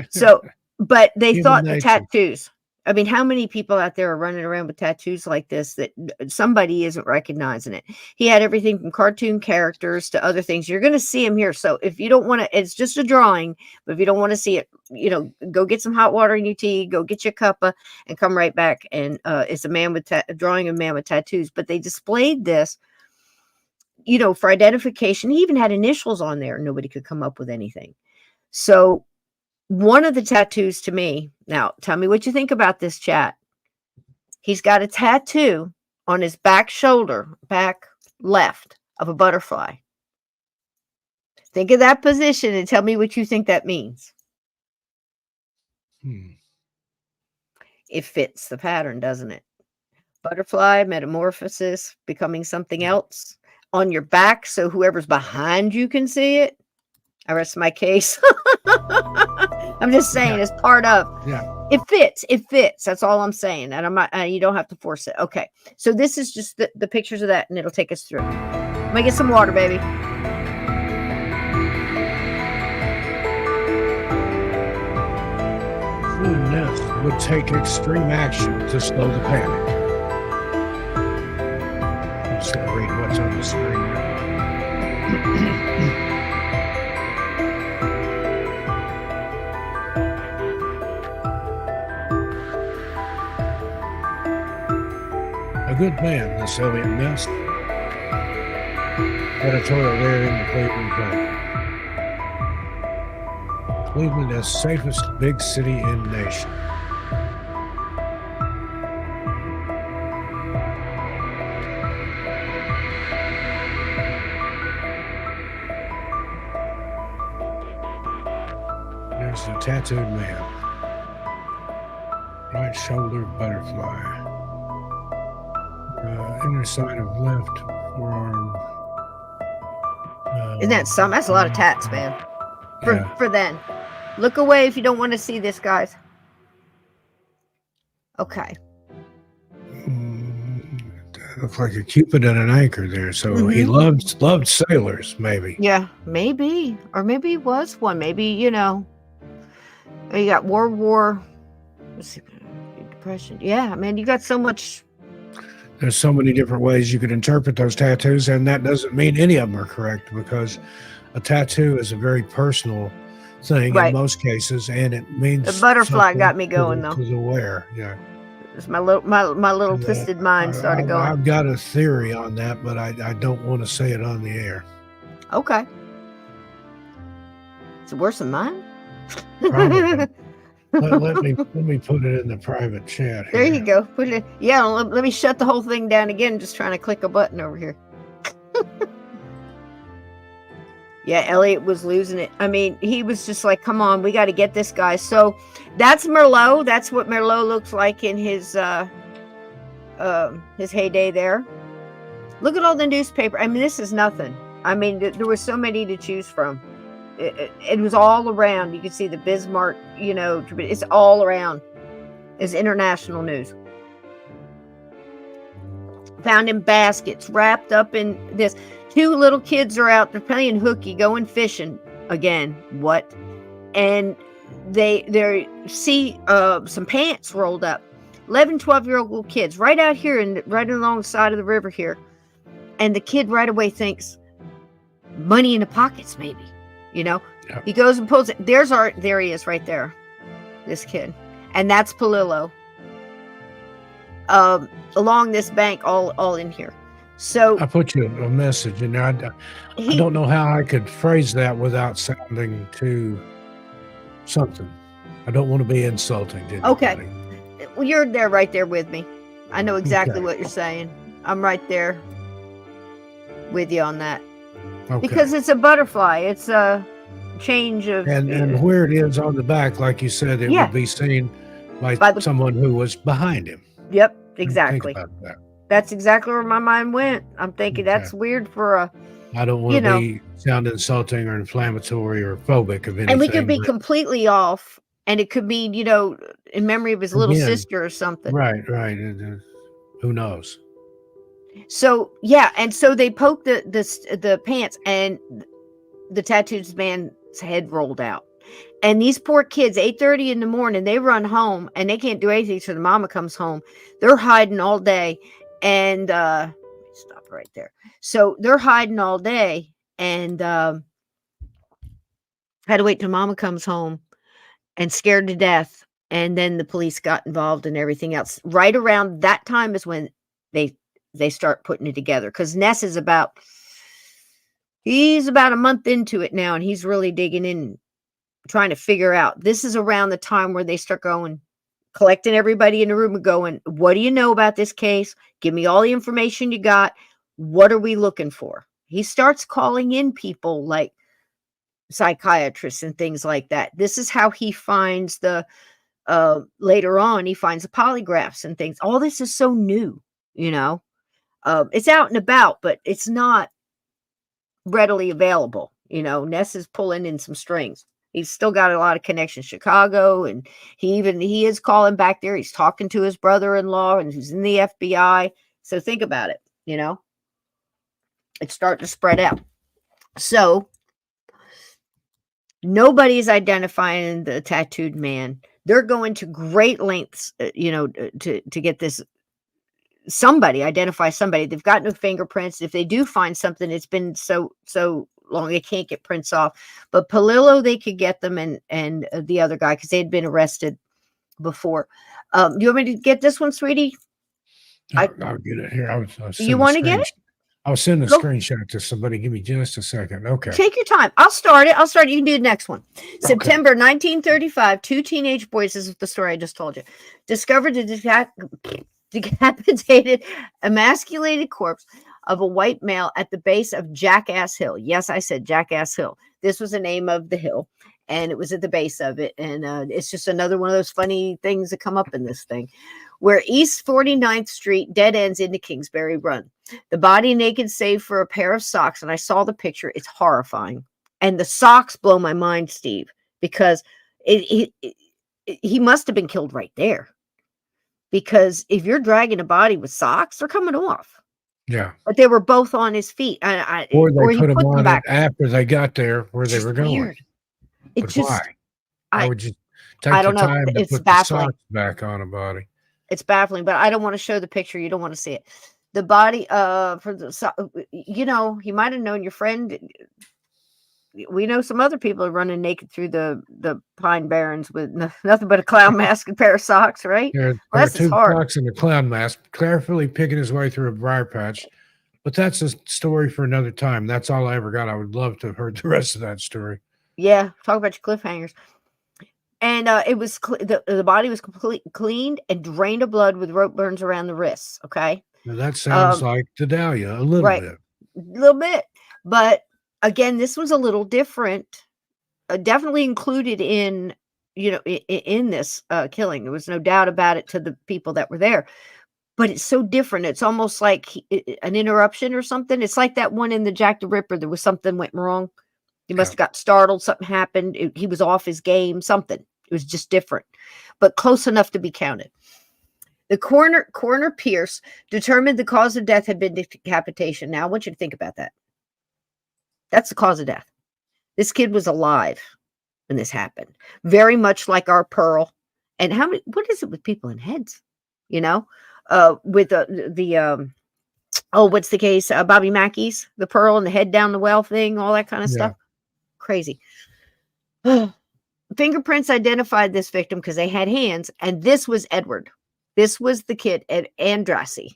So, but they thought the tattoos. I mean, how many people out there are running around with tattoos like this that somebody isn't recognizing it? He had everything from cartoon characters to other things. You're going to see him here. So if you don't want to, it's just a drawing, but if you don't want to see it, go get some hot water in your tea, go get your cuppa and come right back. And it's a man with a drawing of a man with tattoos, but they displayed this, for identification. He even had initials on there. Nobody could come up with anything. So one of the tattoos to me, now tell me what you think about this, chat. He's got a tattoo on his back shoulder, back left, of a butterfly. Think of that position and tell me what you think that means. It fits the pattern, doesn't it? Butterfly, metamorphosis, becoming something else. on your back so whoever's behind you can see it. I rest my case. I'm just saying, it's part of. Yeah. It fits. It fits. That's all I'm saying. And I'm not. You don't have to force it. Okay. So this is just the pictures of that, and it'll take us through. Let me get some water, baby. Eliot Ness would take extreme action to slow the panic. I'm just going to read what's on the screen here. A good man, this Eliot Ness. Editorial there in the Cleveland Plain. Cleveland is safest big city in nation. There's a tattooed man. Right shoulder butterfly. Inner side of left forearm. Isn't that some? That's a lot of tats, man. For then. Look away if you don't want to see this, guys. Okay. Looks like a cupid and an anchor there. So he loved sailors, maybe. Yeah, maybe. Or maybe he was one. Maybe, you got World War. Let's see, depression. Yeah, man, you got so much. There's so many different ways you could interpret those tattoos, and that doesn't mean any of them are correct, because a tattoo is a very personal thing in most cases, and it means the butterfly got me going though. To the wear, yeah. It's my little twisted mind started going. I've got a theory on that, but I don't want to say it on the air. Okay. Is it worse than mine? Probably. let me put it in the private chat here. There you go. Put it. Yeah. Let me shut the whole thing down again. Just trying to click a button over here. Yeah, Eliot was losing it. I mean, he was just like, "Come on, we got to get this guy." So that's Merlot. That's what Merlot looks like in his heyday there. Look at all the newspaper. I mean, this is nothing. I mean, there were so many to choose from. It was all around. You could see the Bismarck, it's all around. It's international news. Found in baskets, wrapped up in this. 2 little kids are out. They're playing hooky, going fishing again. What? And they see some pants rolled up. 11, 12-year-old little kids right out here and right along the side of the river here. And the kid right away thinks money in the pockets, maybe. Yep. He goes and pulls it. There he is right there. This kid. And that's Palillo. Along this bank, all in here. So I put you a message, and I don't know how I could phrase that without sounding too something. I don't want to be insulting to anybody. Okay. Well, you're right there with me. I know exactly what you're saying. I'm right there with you on that. Okay. Because it's a butterfly. It's a change of... And where it is on the back, like you said, it would be seen by someone who was behind him. Yep, exactly. Think about that. That's exactly where my mind went. I'm thinking that's weird for a... I don't want to sound insulting or inflammatory or phobic of anything. And we could be completely off, and it could be, in memory of his little sister or something. Right. Who knows? So, yeah, and so they poked the pants, and the tattooed man's head rolled out. And these poor kids, 8:30 in the morning, they run home, and they can't do anything till the mama comes home. They're hiding all day. And stop right there. So they're hiding all day, and had to wait till mama comes home, and scared to death. And then the police got involved and everything else. Right around that time is when they start putting it together, because Ness is he's about a month into it now, and he's really digging in, trying to figure out. This is around the time where they start collecting everybody in the room and going, what do you know about this case? Give me all the information you got. What are we looking for? He starts calling in people like psychiatrists and things like that. This is how he finds later on, he finds the polygraphs and things. All this is so new, it's out and about, but it's not readily available. Ness is pulling in some strings. He's still got a lot of connections, Chicago, and he is calling back there. He's talking to his brother-in-law, and he's in the FBI. So think about it. It's starting to spread out. So nobody's identifying the tattooed man. They're going to great lengths, to get this. Somebody identify somebody. They've got no fingerprints. If they do find something, it's been so long they can't get prints off. But Palillo, they could get them, and the other guy, because they had been arrested before. Do you want me to get this one, sweetie? I'll get it here. You want to get it? I'll send a screenshot to somebody. Give me just a second. Okay. Take your time. I'll start it. You can do the next one. Okay. September 1935, 2 teenage boys, this is the story I just told you, discovered the decapitated, emasculated corpse of a white male at the base of Jackass Hill. Yes, I said Jackass Hill. This was the name of the hill, and it was at the base of it. And it's just another one of those funny things that come up in this thing, where East 49th Street dead ends into Kingsbury Run. The body naked save for a pair of socks, and I saw the picture. It's horrifying. And the socks blow my mind, Steve, because he must have been killed right there. Because if you're dragging a body with socks, they're coming off. Yeah. But they were both on his feet. Or they put them on back after they got there where they were going. Weird. Why? Why would you take the time to put the socks back on a body? It's baffling, but I don't want to show the picture. You don't want to see it. The body, he might have known your friend. We know some other people are running naked through the Pine Barrens with nothing but a clown mask and a pair of socks, right? There are two socks and a clown mask, carefully picking his way through a briar patch. But that's a story for another time. That's all I ever got. I would love to have heard the rest of that story. Yeah, talk about your cliffhangers. And it was the body was completely cleaned and drained of blood with rope burns around the wrists. Okay. Now that sounds like Dahlia a little bit. A little bit. But again, this was a little different. Definitely included in, in this killing. There was no doubt about it to the people that were there. But it's so different. It's almost like an interruption or something. It's like that one in the Jack the Ripper. There was something went wrong. He must have got startled. Something happened. He was off his game. Something. It was just different, but close enough to be counted. The coroner Pierce determined the cause of death had been decapitation. Now I want you to think about that. That's the cause of death. This kid was alive when this happened. Very much like our Pearl. And what is it with people in heads? With what's the case? Bobby Mackey's, the Pearl and the head down the well thing, all that kind of stuff. Crazy. Fingerprints identified this victim because they had hands, and this was Edward. This was the kid, Andrassy.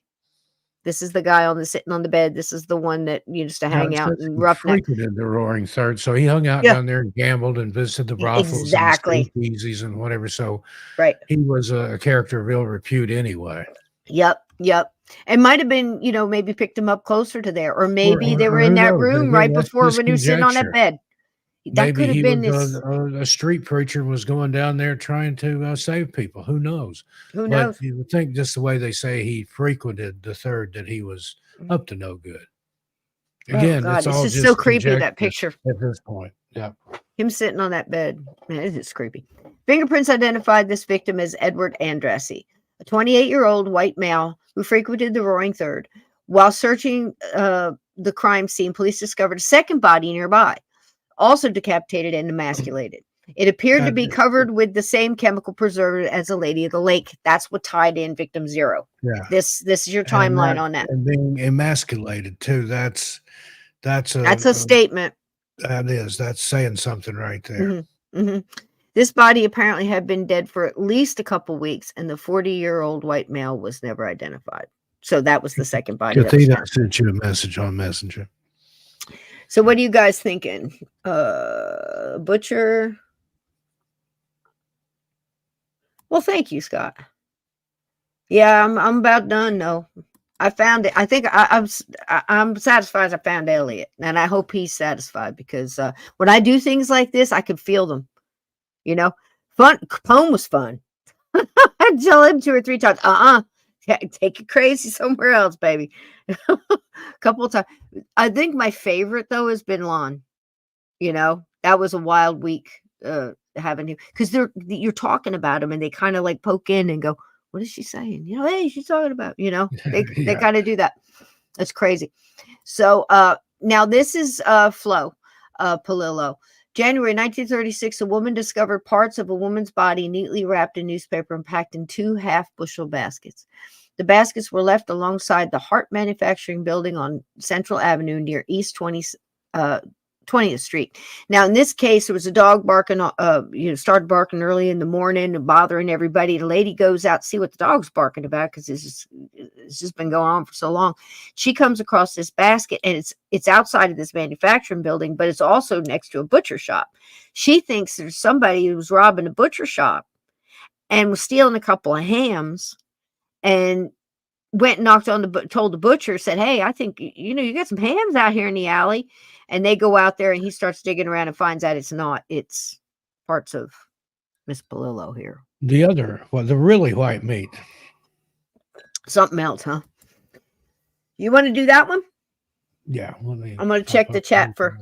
This is the guy sitting on the bed. This is the one that used to hang out in Roughneck. Frequented the Roaring Third, so he hung out down there and gambled and visited the brothels, and speakeasies and whatever. So, he was a character of ill repute anyway. Yep. It might have been, maybe picked him up closer to there, or maybe they were in that room right before when he was sitting on that bed. That could have been a street preacher was going down there trying to save people. Who knows? But you would think just the way they say he frequented the third, that he was up to no good. Again, it's all just so creepy, that picture. At this point, yeah. Him sitting on that bed. Man, it is creepy. Fingerprints identified this victim as Edward Andrassy, a 28-year-old white male who frequented the Roaring Third. While searching the crime scene, police discovered a second body nearby, also decapitated and emasculated. It appeared to be covered with the same chemical preservative as the Lady of the Lake. That's what tied in victim 0. Yeah. This is your timeline on that. And being emasculated too. That's a statement. That is. That's saying something right there. Mm-hmm. Mm-hmm. This body apparently had been dead for at least a couple weeks, and the 40-year-old white male was never identified. So that was the second body. I sent you a message on Messenger. So what are you guys thinking? Butcher. Well, thank you, Scott. Yeah, I'm about done. No, I found it. I think I'm satisfied I found Eliot, and I hope he's satisfied, because when I do things like this, I could feel them. Fun. Capone was fun. I'd tell him 2 or 3 times. Take it crazy somewhere else, baby. A couple of times. I think my favorite though is Bin Laden. You know, that was a wild week having him because you're talking about him and they kind of like poke in and go, "What is she saying?" You know, hey, she's talking about. You know, they Yeah. kind of do that. That's crazy. So now this is Flo Polillo. January 1936, a woman discovered parts of a woman's body neatly wrapped in newspaper and packed in 2 half-bushel baskets. The baskets were left alongside the Hart Manufacturing Building on Central Avenue near East 20th Street. Now, in this case, there was a dog barking, started barking early in the morning and bothering everybody. The lady goes out to see what the dog's barking about because it's just been going on for so long. She comes across this basket, and it's outside of this manufacturing building, but it's also next to a butcher shop. She thinks there's somebody who was robbing a butcher shop and was stealing a couple of hams, and went and knocked on told the butcher, said, "Hey, I think, you got some hams out here in the alley." And they go out there and he starts digging around and finds out it's not. It's parts of Miss Polillo here. The really white meat. Something else, huh? You want to do that one? Yeah. I'm going to check the chat for.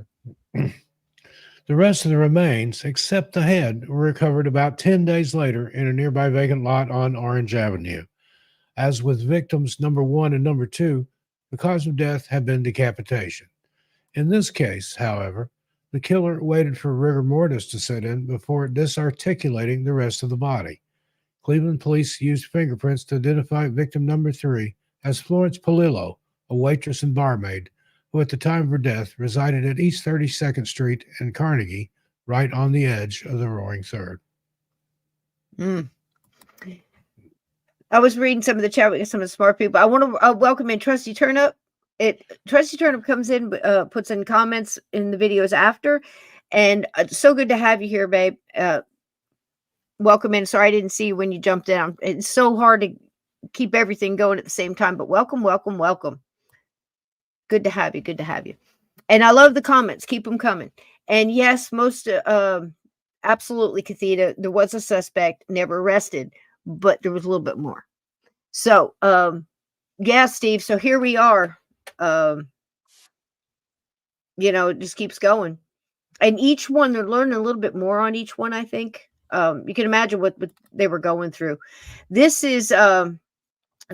The rest of the remains, except the head, were recovered about 10 days later in a nearby vacant lot on Orange Avenue. As with victims number 1 and number 2, the cause of death had been decapitation. In this case, however, the killer waited for rigor mortis to set in before disarticulating the rest of the body. Cleveland police used fingerprints to identify victim number 3 as Florence Polillo, a waitress and barmaid, who at the time of her death resided at East 32nd Street and Carnegie, right on the edge of the Roaring Third. I was reading some of the chat with some of the smart people. I want to welcome in Trusty Turnip. Trusty Turnip comes in, puts in comments in the videos after, and so good to have you here, babe. Welcome in. Sorry I didn't see you when you jumped in. It's so hard to keep everything going at the same time, but welcome. Good to have you. Good to have you. And I love the comments. Keep them coming. And yes, most absolutely, Catheta, there was a suspect, never arrested, but there was a little bit more. So yeah, Steve. So here we are. It just keeps going. And each one, they're learning a little bit more on each one, I think. You can imagine what they were going through. This is a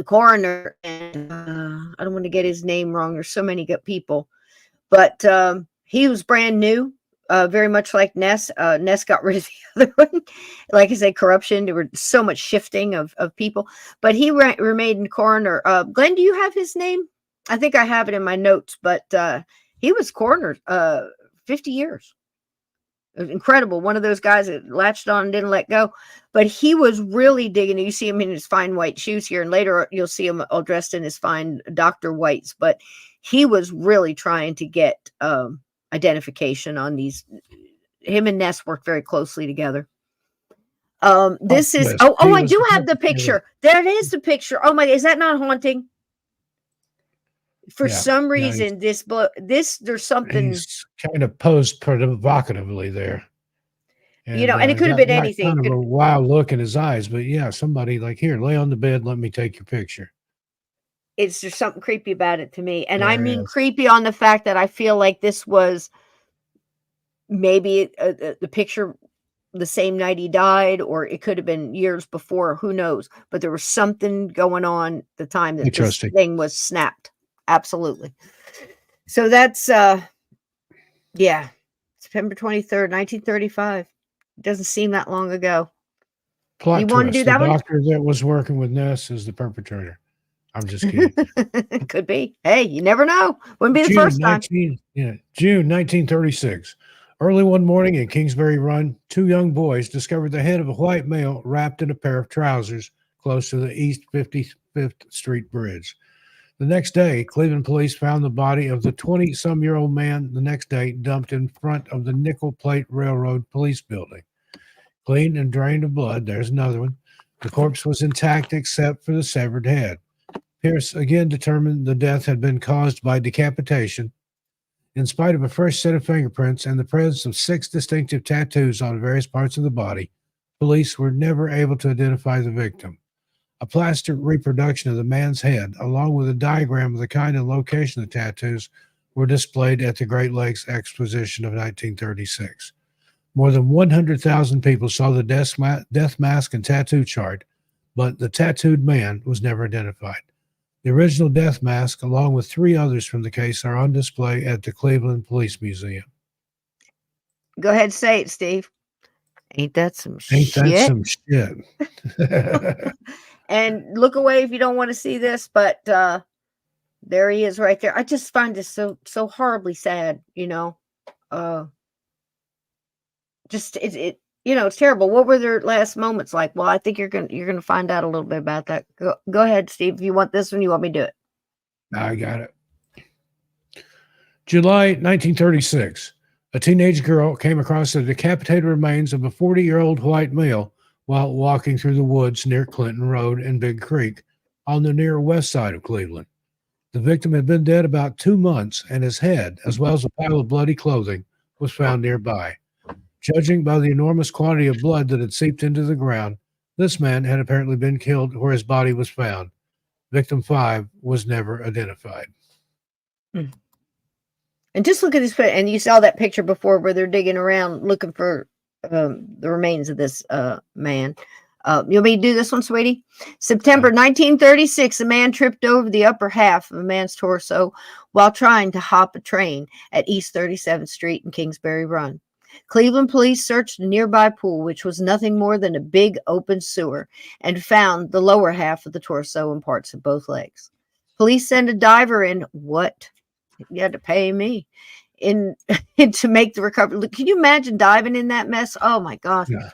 coroner, and I don't want to get his name wrong. There's so many good people. But he was brand new, very much like Ness. Ness got rid of the other one. Like I said, corruption. There were so much shifting of people. But he remained coroner. Glenn, do you have his name? I think I have it in my notes. But he was coroner 50 years. It was incredible. One of those guys that latched on and didn't let go. But he was really digging. You see him in his fine white shoes here. And later you'll see him all dressed in his fine Dr. Whites. But he was really trying to get identification on these. Him and Ness worked very closely together. This is, I do have the picture. There it is, the picture. Oh my, is that not haunting? For some reason, this there's something. He's kind of posed provocatively there. And, and it could have been anything. Kind of a wild look in his eyes, but yeah, somebody like, here, lay on the bed, let me take your picture. There's something creepy about it to me. And I mean creepy on the fact that I feel like this was maybe the picture the same night he died, or it could have been years before, who knows. But there was something going on the time that this thing was snapped. Absolutely. So that's, September 23rd, 1935. It doesn't seem that long ago. You want to do that one? The doctor that was working with Ness is the perpetrator. I'm just kidding. Could be. Hey, you never know. Wouldn't be the first time. June 1936. Early one morning in Kingsbury Run, 2 young boys discovered the head of a white male wrapped in a pair of trousers close to the East 55th Street Bridge. The next day, Cleveland police found the body of the 20-some-year-old man the next day dumped in front of the Nickel Plate Railroad Police Building. Clean and drained of blood, there's another one. The corpse was intact except for the severed head. Pierce again determined the death had been caused by decapitation. In spite of a fresh set of fingerprints and the presence of 6 distinctive tattoos on various parts of the body, police were never able to identify the victim. A plaster reproduction of the man's head, along with a diagram of the kind and location of the tattoos, were displayed at the Great Lakes Exposition of 1936. More than 100,000 people saw the death mask and tattoo chart, but the tattooed man was never identified. The original death mask, along with 3 others from the case, are on display at the Cleveland Police Museum. Go ahead and say it, Steve. Ain't that some Ain't that shit? some shit? And look away if you don't want to see this, but there he is right there. I just find this so horribly sad, you know. Just it you know, it's terrible. What were their last moments like? Well, I think you're gonna find out a little bit about that. Go ahead, Steve. If you want this one, you want me to do it? I got it. July 1936. A teenage girl came across the decapitated remains of a 40-year-old white male while walking through the woods near Clinton Road and Big Creek on the near west side of Cleveland. The victim had been dead about 2 months, and his head, as well as a pile of bloody clothing, was found nearby. Judging by the enormous quantity of blood that had seeped into the ground, this man had apparently been killed where his body was found. Victim 5 was never identified. And just look at this, and you saw that picture before where they're digging around looking for the remains of this man. You want me to do this one, sweetie? September 1936, a man tripped over the upper half of a man's torso while trying to hop a train at East 37th Street in Kingsbury Run. Cleveland police searched a nearby pool, which was nothing more than a big open sewer, and found the lower half of the torso and parts of both legs. Police sent a diver in. What? You had to pay me in to make the recovery. Can you imagine diving in that mess? Oh my gosh. Yeah.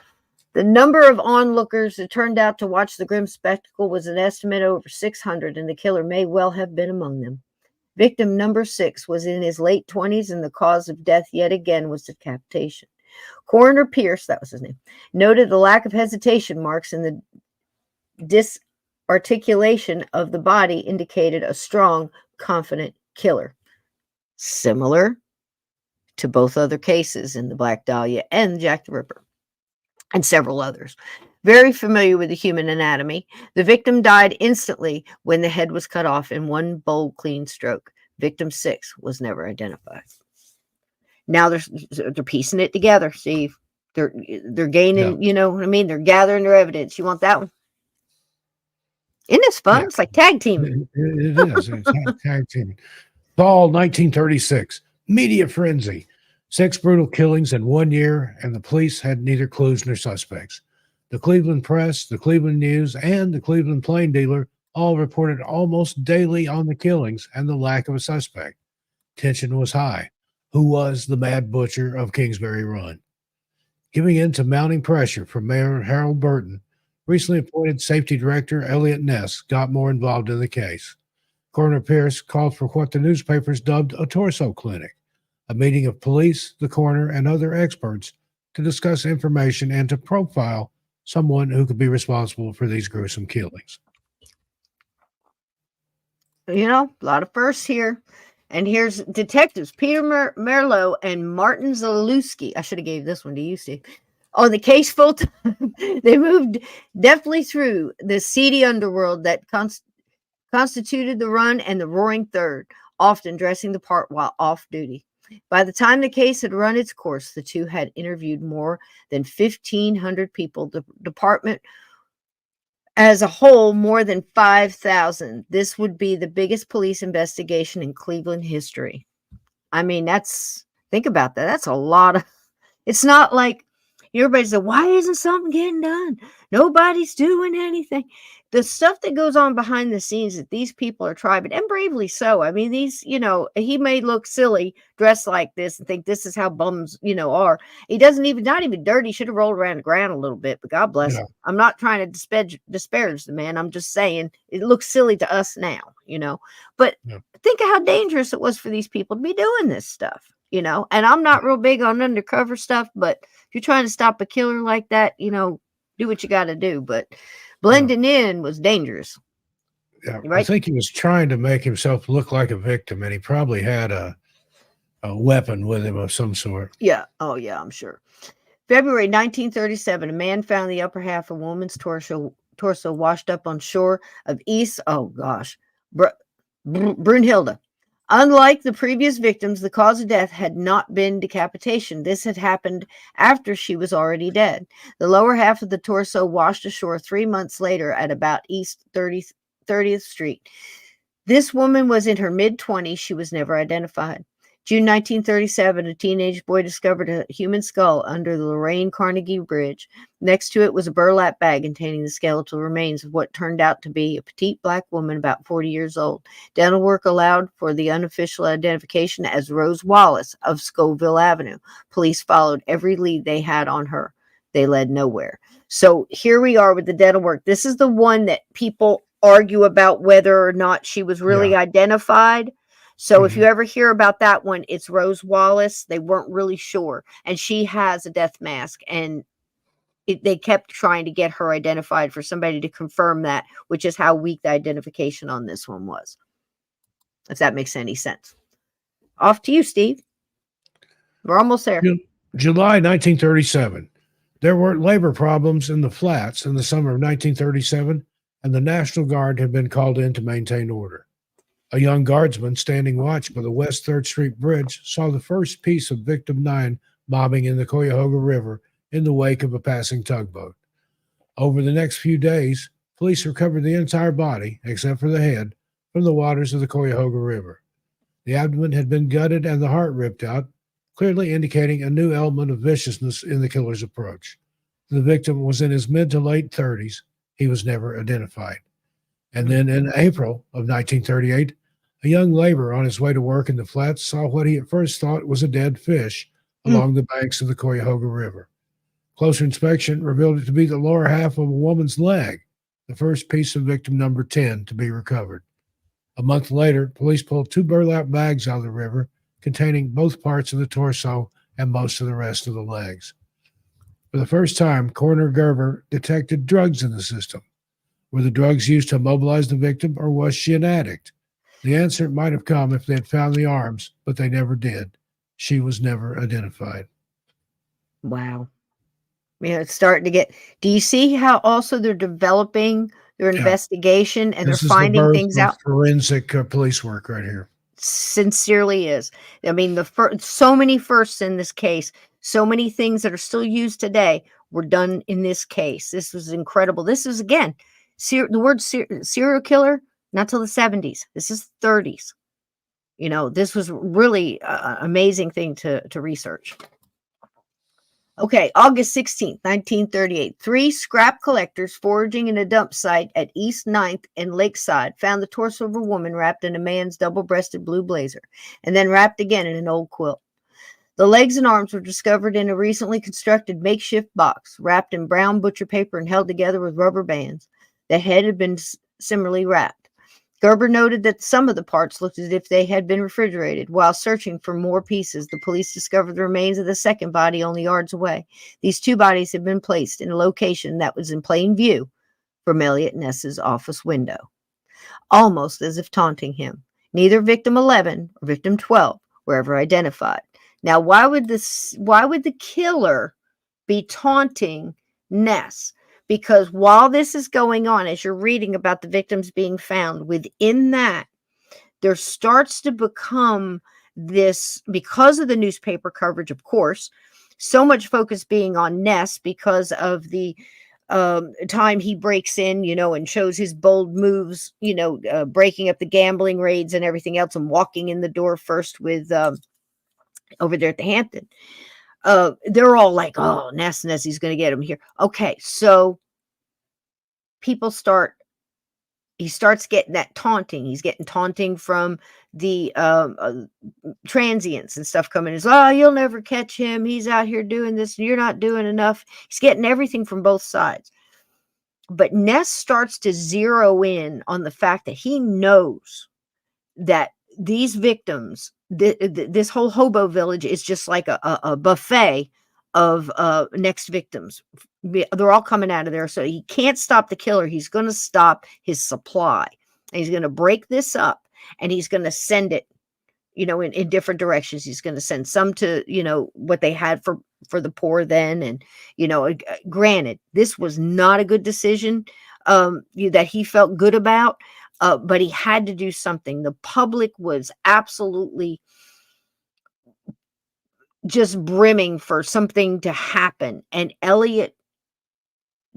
The number of onlookers that turned out to watch the grim spectacle was an estimate of over 600, and the killer may well have been among them. Victim number 6 was in his late 20s, and the cause of death yet again was decapitation. Coroner Pierce, that was his name, noted the lack of hesitation marks in the disarticulation of the body indicated a strong, confident killer. Similar to both other cases in the Black Dahlia and Jack the Ripper, and several others. Very familiar with the human anatomy, the victim died instantly when the head was cut off in one bold, clean stroke. Victim 6 was never identified. Now they're piecing it together, Steve. They're gaining, you know what I mean? They're gathering their evidence. You want that one? Isn't this fun? It's like tag teaming. It is. It's tag teaming. Fall 1936. Media frenzy. 6 brutal killings in 1 year, and the police had neither clues nor suspects. The Cleveland Press, the Cleveland News, and the Cleveland Plain Dealer all reported almost daily on the killings and the lack of a suspect. Tension was high. Who was the Mad Butcher of Kingsbury Run? Giving in to mounting pressure from Mayor Harold Burton, recently appointed Safety Director Eliot Ness got more involved in the case. Coroner Pierce called for what the newspapers dubbed a torso clinic, a meeting of police, the coroner, and other experts to discuss information and to profile someone who could be responsible for these gruesome killings. You know, a lot of firsts here. And here's detectives Peter Merlot and Martin Zalewski. I should have gave this one to you, Steve. On the case full time, they moved deftly through the seedy underworld that constituted the Run and the Roaring Third, often dressing the part while off duty. By the time the case had run its course, the two had interviewed more than 1,500 people. The department as a whole, more than 5,000. This would be the biggest police investigation in Cleveland history. I mean, think about that. That's a lot of, it's not like everybody said, why isn't something getting done? Nobody's doing anything. The stuff that goes on behind the scenes that these people are trying, and bravely so. I mean, these, he may look silly dressed like this and think this is how bums, are. He doesn't even, not even dirty. Should have rolled around the ground a little bit, but God bless him. I'm not trying to disparage the man. I'm just saying it looks silly to us now, but think of how dangerous it was for these people to be doing this stuff, and I'm not real big on undercover stuff, but if you're trying to stop a killer like that, do what you got to do. But blending in was dangerous. Yeah, right? I think he was trying to make himself look like a victim, and he probably had a weapon with him of some sort. Yeah. Oh, yeah, I'm sure. February 1937, a man found the upper half of a woman's torso torso washed up on shore of East, Brunhilde. Unlike the previous victims, the cause of death had not been decapitation. This had happened after she was already dead. The lower half of the torso washed ashore 3 months later at about East 30th Street. This woman was in her mid-20s. She was never identified. June 1937, a teenage boy discovered a human skull under the Lorraine Carnegie Bridge. Next to it was a burlap bag containing the skeletal remains of what turned out to be a petite black woman about 40 years old. Dental work allowed for the unofficial identification as Rose Wallace of Scoville Avenue. Police followed every lead they had on her. They led nowhere. So here we are with the dental work. This is the one that people argue about whether or not she was really identified. So if you ever hear about that one, it's Rose Wallace. They weren't really sure. And she has a death mask. And they kept trying to get her identified for somebody to confirm that, which is how weak the identification on this one was. If that makes any sense. Off to you, Steve. We're almost there. July 1937. There were labor problems in the flats in the summer of 1937, and the National Guard had been called in to maintain order. A young guardsman standing watch by the West 3rd Street Bridge saw the first piece of victim 9 bobbing in the Cuyahoga River in the wake of a passing tugboat. Over the next few days, police recovered the entire body, except for the head, from the waters of the Cuyahoga River. The abdomen had been gutted and the heart ripped out, clearly indicating a new element of viciousness in the killer's approach. The victim was in his mid to late 30s. He was never identified. And then in April of 1938, a young laborer on his way to work in the flats saw what he at first thought was a dead fish along the banks of the Cuyahoga River. Closer inspection revealed it to be the lower half of a woman's leg, the first piece of victim number 10 to be recovered. A month later, police pulled 2 burlap bags out of the river containing both parts of the torso and most of the rest of the legs. For the first time, Coroner Gerber detected drugs in the system. Were the drugs used to immobilize the victim, or was she an addict? The answer might have come if they had found the arms, but they never did. She was never identified. Wow. Yeah, it's starting to get... Do you see how also they're developing their investigation and this they're finding things out? Forensic police work right here. Sincerely is. I mean, so many firsts in this case, so many things that are still used today were done in this case. This was incredible. This is, again, the word serial killer, not till the 70s. This is 30s. You know, this was really an amazing thing to research. Okay, August 16th, 1938. 3 scrap collectors foraging in a dump site at East 9th and Lakeside found the torso of a woman wrapped in a man's double-breasted blue blazer, and then wrapped again in an old quilt. The legs and arms were discovered in a recently constructed makeshift box, wrapped in brown butcher paper and held together with rubber bands. The head had been similarly wrapped. Gerber noted that some of the parts looked as if they had been refrigerated. While searching for more pieces, the police discovered the remains of the second body only yards away. These 2 bodies had been placed in a location that was in plain view from Eliot Ness's office window, almost as if taunting him. Neither victim 11 or victim 12 were ever identified. Now, why would the killer be taunting Ness? Because while this is going on, as you're reading about the victims being found, within that, there starts to become this, because of the newspaper coverage, of course, so much focus being on Ness because of the time he breaks in, you know, and shows his bold moves, you know, breaking up the gambling raids and everything else, and walking in the door first with over there at the Hampton. They're all like, oh, Ness, he's going to get him here. Okay, so he starts getting that taunting. He's getting taunting from the transients and stuff coming. He's, oh, you'll never catch him. He's out here doing this, and you're not doing enough. He's getting everything from both sides. But Ness starts to zero in on the fact that he knows that these victims, this whole hobo village is just like a buffet of next victims. They're all coming out of there. So he can't stop the killer. He's going to stop his supply. And he's going to break this up, and he's going to send it, you know, in different directions. He's going to send some to, you know, what they had for the poor then. And, you know, granted, this was not a good decision that he felt good about, but he had to do something. The public was absolutely just brimming for something to happen, and Eliot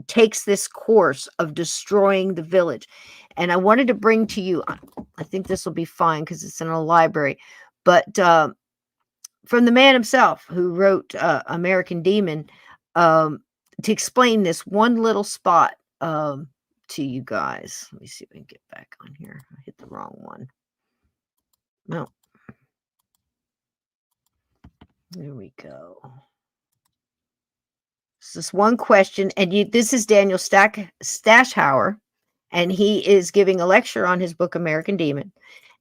takes this course of destroying the village. And I wanted to bring to you, I think this will be fine because it's in a library, but from the man himself who wrote American Demon, to explain this one little spot to you guys. Let me see if I can get back on here. I hit the wrong one. No. There we go. It's this one question, and this is Daniel Stashauer, and he is giving a lecture on his book American Demon.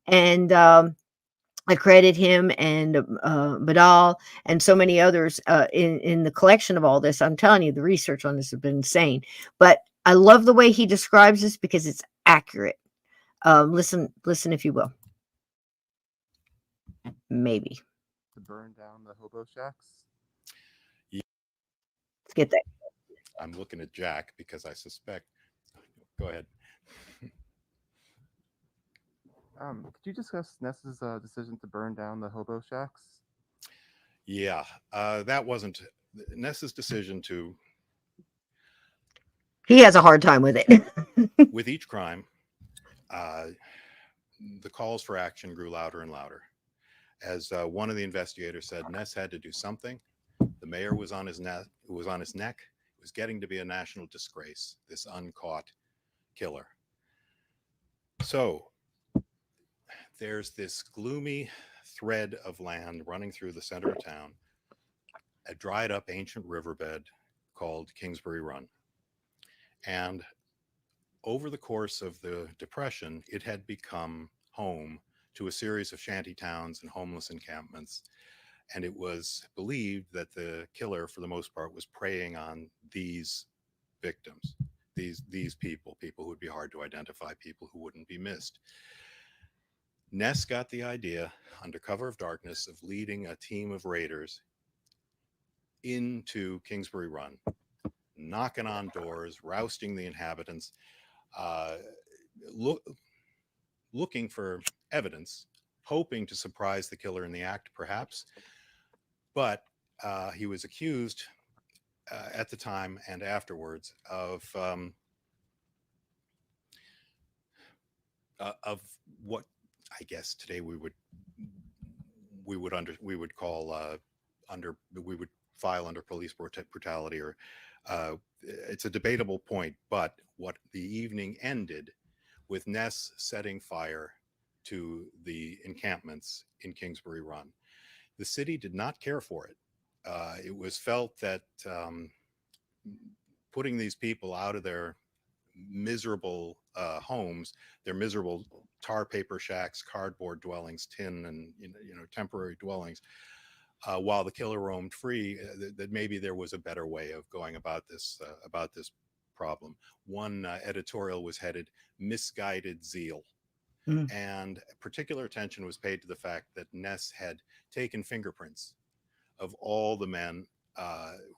And I credit him and Badal and so many others in the collection of all this. I'm telling you, the research on this has been insane. But I love the way he describes this because it's accurate. Listen if you will. Maybe. To burn down the hobo shacks? Yeah. Let's get that. I'm looking at Jack because I suspect. Go ahead. Could you discuss Ness's decision to burn down the hobo shacks? Yeah, that wasn't Ness's decision to. He has a hard time with it. With each crime, the calls for action grew louder and louder. As one of the investigators said, Ness had to do something. The mayor was on his neck. It was getting to be a national disgrace, this uncaught killer. So there's this gloomy thread of land running through the center of town, a dried up ancient riverbed called Kingsbury Run. And over the course of the Depression, it had become home to a series of shanty towns and homeless encampments. And it was believed that the killer, for the most part, was preying on these victims, these people who would be hard to identify, people who wouldn't be missed. Ness got the idea, under cover of darkness, of leading a team of raiders into Kingsbury Run, knocking on doors, rousting the inhabitants, looking for evidence, hoping to surprise the killer in the act, perhaps. But he was accused at the time and afterwards of what I guess today we would file under police brutality, or it's a debatable point. But what the evening ended with Ness setting fire to the encampments in Kingsbury Run. The city did not care for it. It was felt that putting these people out of their miserable homes, their miserable tar paper shacks, cardboard dwellings, tin and temporary dwellings, while the killer roamed free, that maybe there was a better way of going about this problem. One editorial was headed "Misguided Zeal." Mm. And particular attention was paid to the fact that Ness had taken fingerprints of all the men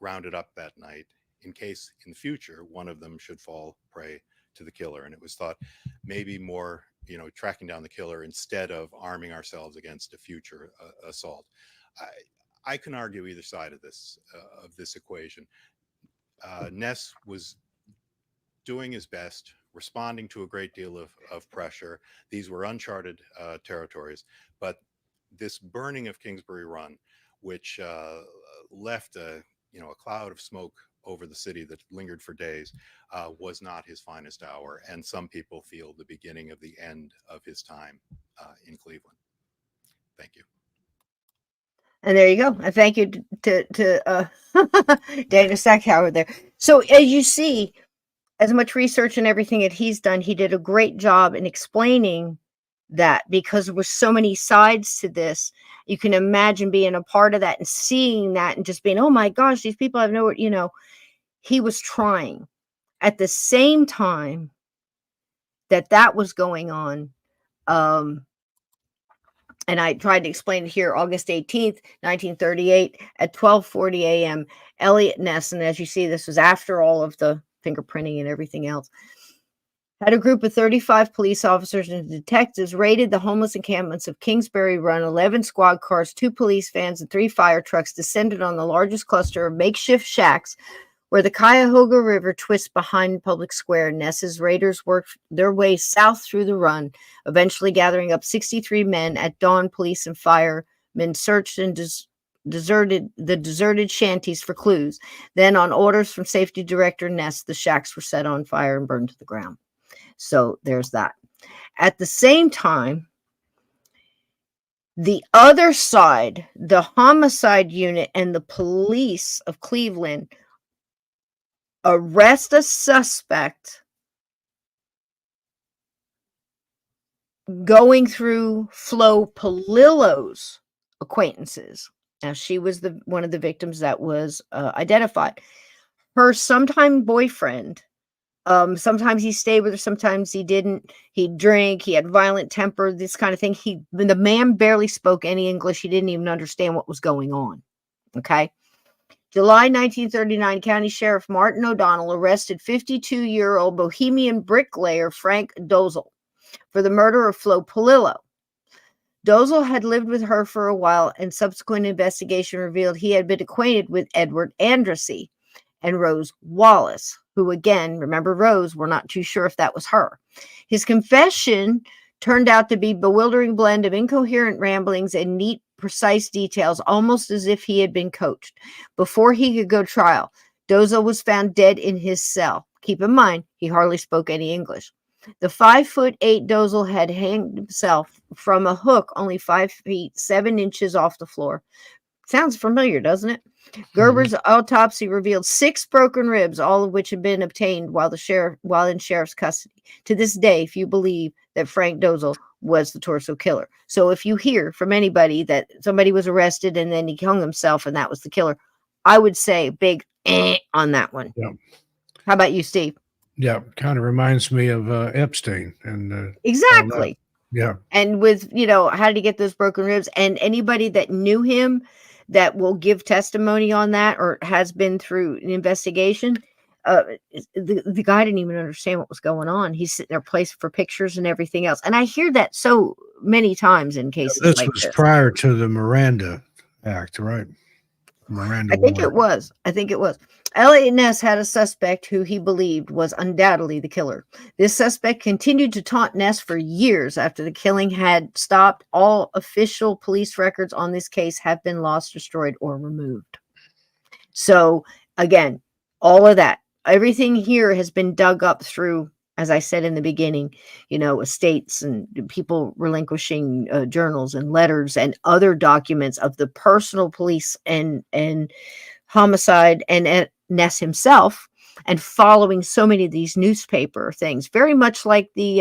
rounded up that night, in case in the future one of them should fall prey to the killer. And it was thought maybe more, tracking down the killer instead of arming ourselves against a future assault. I can argue either side of this equation. Ness was doing his best, responding to a great deal of pressure. These were uncharted territories, but this burning of Kingsbury Run, which left a cloud of smoke over the city that lingered for days, was not his finest hour, and some people feel the beginning of the end of his time in Cleveland. Thank you. And there you go. And thank you to Daniel Stashauer there. So as you see, as much research and everything that he's done, he did a great job in explaining that, because there were so many sides to this. You can imagine being a part of that and seeing that and just being, oh my gosh, these people have nowhere, he was trying. At the same time that was going on, and I tried to explain it here, August 18th, 1938, at 12:40 a.m., Eliot Ness, and as you see, this was after all of the fingerprinting and everything else, had a group of 35 police officers and detectives raided the homeless encampments of Kingsbury Run. 11 squad cars, 2 police vans, and 3 fire trucks descended on the largest cluster of makeshift shacks where the Cuyahoga River twists behind Public Square. Ness's raiders worked their way south through the run, eventually gathering up 63 men. At dawn, police and firemen searched and deserted shanties for clues. Then, on orders from Safety Director Ness, the shacks were set on fire and burned to the ground. So there's that. At the same time, the other side, the homicide unit and the police of Cleveland arrest a suspect going through Flo Polillo's acquaintances. Now, she was one of the victims that was identified. Her sometime boyfriend, sometimes he stayed with her, sometimes he didn't. He'd drink, he had violent temper, this kind of thing. The man barely spoke any English. He didn't even understand what was going on. Okay. July 1939, County Sheriff Martin O'Donnell arrested 52-year-old Bohemian bricklayer Frank Dozel for the murder of Flo Polillo. Dozel had lived with her for a while, and subsequent investigation revealed he had been acquainted with Edward Andrassy and Rose Wallace, who, again, remember Rose, we're not too sure if that was her. His confession turned out to be a bewildering blend of incoherent ramblings and neat, precise details, almost as if he had been coached. Before he could go trial, Dozel was found dead in his cell. Keep in mind, he hardly spoke any English. The 5'8" Dozel had hanged himself from a hook only 5 feet 7 inches off the floor. Sounds familiar, doesn't it? Gerber's autopsy revealed 6 broken ribs, all of which had been obtained while in sheriff's custody. To this day, few believe that Frank Dozel was the torso killer. So if you hear from anybody that somebody was arrested and then he hung himself and that was the killer, I would say big on that one. Yeah. How about you, Steve? Yeah, kind of reminds me of Epstein and Exactly. yeah. And with, how did he get those broken ribs? And anybody that knew him that will give testimony on that or has been through an investigation, the guy didn't even understand what was going on. He's sitting there placed for pictures and everything else. And I hear that so many times in cases This like was this. prior to the Miranda Act, right? Miranda. I think it was. Eliot Ness had a suspect who he believed was undoubtedly the killer. This suspect continued to taunt Ness for years after the killing had stopped. All official police records on this case have been lost, destroyed, or removed. So, again, all of that, everything here has been dug up through, as I said in the beginning, estates and people relinquishing journals and letters and other documents of the personal police and homicide and Ness himself, and following so many of these newspaper things, very much like the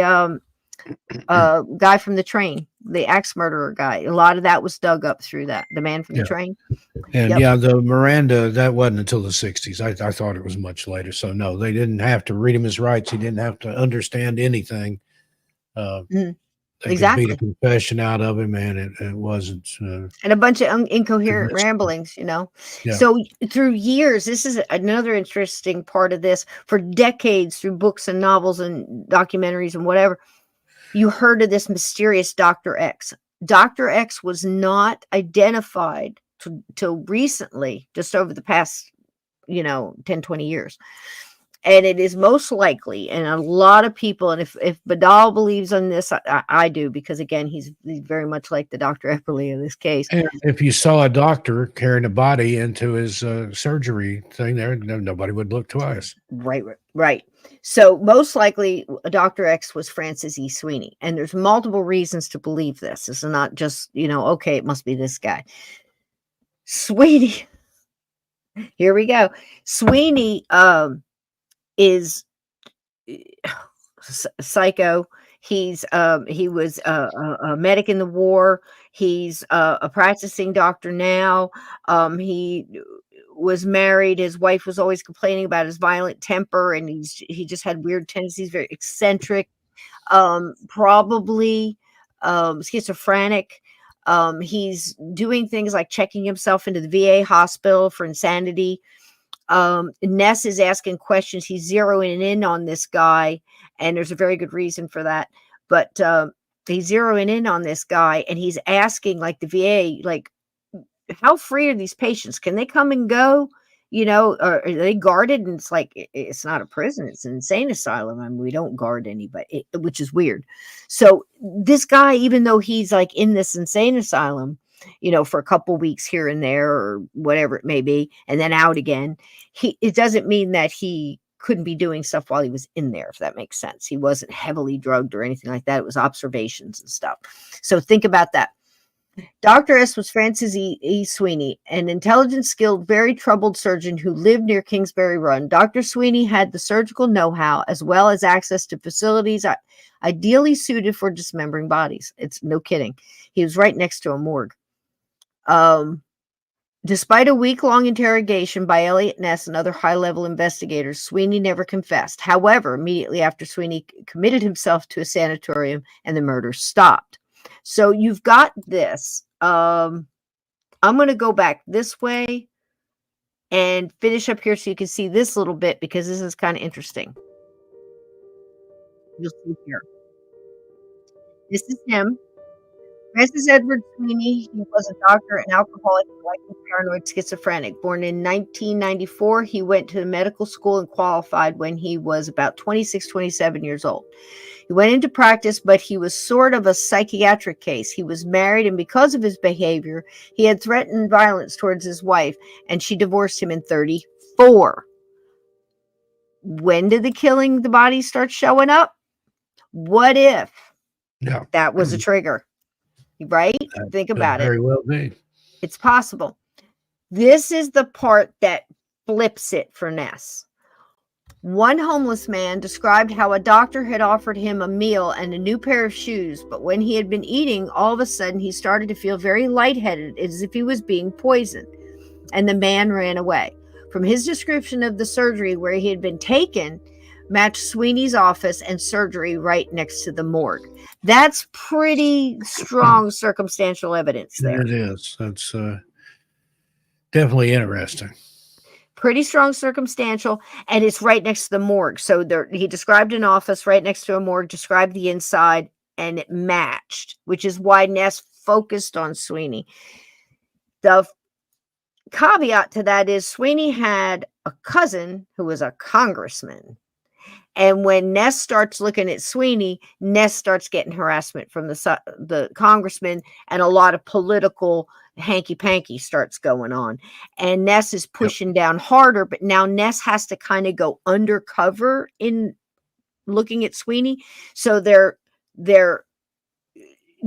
guy from the train, the axe murderer guy. A lot of that was dug up through that, the man from the train. And the Miranda, that wasn't until the 60s. I thought it was much later. So no, they didn't have to read him his rights. He didn't have to understand anything. They could beat a confession out of him, and it wasn't. And a bunch of incoherent ramblings, Yeah. So through years, this is another interesting part of this. For decades, through books and novels and documentaries and whatever, you heard of this mysterious Dr. X. Dr. X was not identified till recently, just over the past, 10, 20 years. And it is most likely, and a lot of people, and if Badal believes in this, I do, because again, he's very much like the Dr. Epperly in this case. And if you saw a doctor carrying a body into his surgery thing there, nobody would look twice. Right. So most likely Dr. X was Francis E. Sweeney. And there's multiple reasons to believe this. This is not just, okay, it must be this guy. Sweeney. Here we go. Sweeney, is psycho. He was a medic in the war. He's a practicing doctor now. He was married. His wife was always complaining about his violent temper, and he just had weird tendencies, very eccentric, probably schizophrenic. He's doing things like checking himself into the VA hospital for insanity. Ness is asking questions. He's zeroing in on this guy, and there's a very good reason for that. But he's zeroing in on this guy, and he's asking, like, the VA, like, how free are these patients? Can they come and go? Or are they guarded? And it's like, it's not a prison, it's an insane asylum. I mean, we don't guard anybody, which is weird. So this guy, even though he's like in this insane asylum, for a couple weeks here and there or whatever it may be, and then out again, it doesn't mean that he couldn't be doing stuff while he was in there, if that makes sense. He wasn't heavily drugged or anything like that. It was observations and stuff. So think about that. Dr. S was Francis E. Sweeney, an intelligent, skilled, very troubled surgeon who lived near Kingsbury Run. Dr. Sweeney had the surgical know-how as well as access to facilities ideally suited for dismembering bodies. It's no kidding. He was right next to a morgue. Despite a week-long interrogation by Eliot Ness and other high-level investigators, Sweeney never confessed. However, immediately after, Sweeney committed himself to a sanatorium and the murder stopped. So you've got this. I'm going to go back this way and finish up here so you can see this little bit, because this is kind of interesting. You'll see here. This is him. Francis Edward Sweeney. He was a doctor, an alcoholic, likely paranoid schizophrenic. Born in 1994, he went to medical school and qualified when he was about 26, 27 years old. He went into practice, but he was sort of a psychiatric case. He was married, and because of his behavior, he had threatened violence towards his wife, and she divorced him in 1934. When did the bodies start showing up? What if that was a trigger? Right? Think about it. Very well be. It's possible. This is the part that flips it for Ness. One homeless man described how a doctor had offered him a meal and a new pair of shoes, but when he had been eating, all of a sudden he started to feel very lightheaded, as if he was being poisoned, and the man ran away. From his description of the surgery where he had been taken, matched Sweeney's office and surgery right next to the morgue. That's pretty strong circumstantial evidence there. It is. That's definitely interesting. Pretty strong circumstantial, and it's right next to the morgue. So he described an office right next to a morgue, described the inside, and it matched, which is why Ness focused on Sweeney. The caveat to that is Sweeney had a cousin who was a congressman. And when Ness starts looking at Sweeney, Ness starts getting harassment from the congressman, and a lot of political hanky-panky starts going on. And Ness is pushing down harder, but now Ness has to kind of go undercover in looking at Sweeney. So they're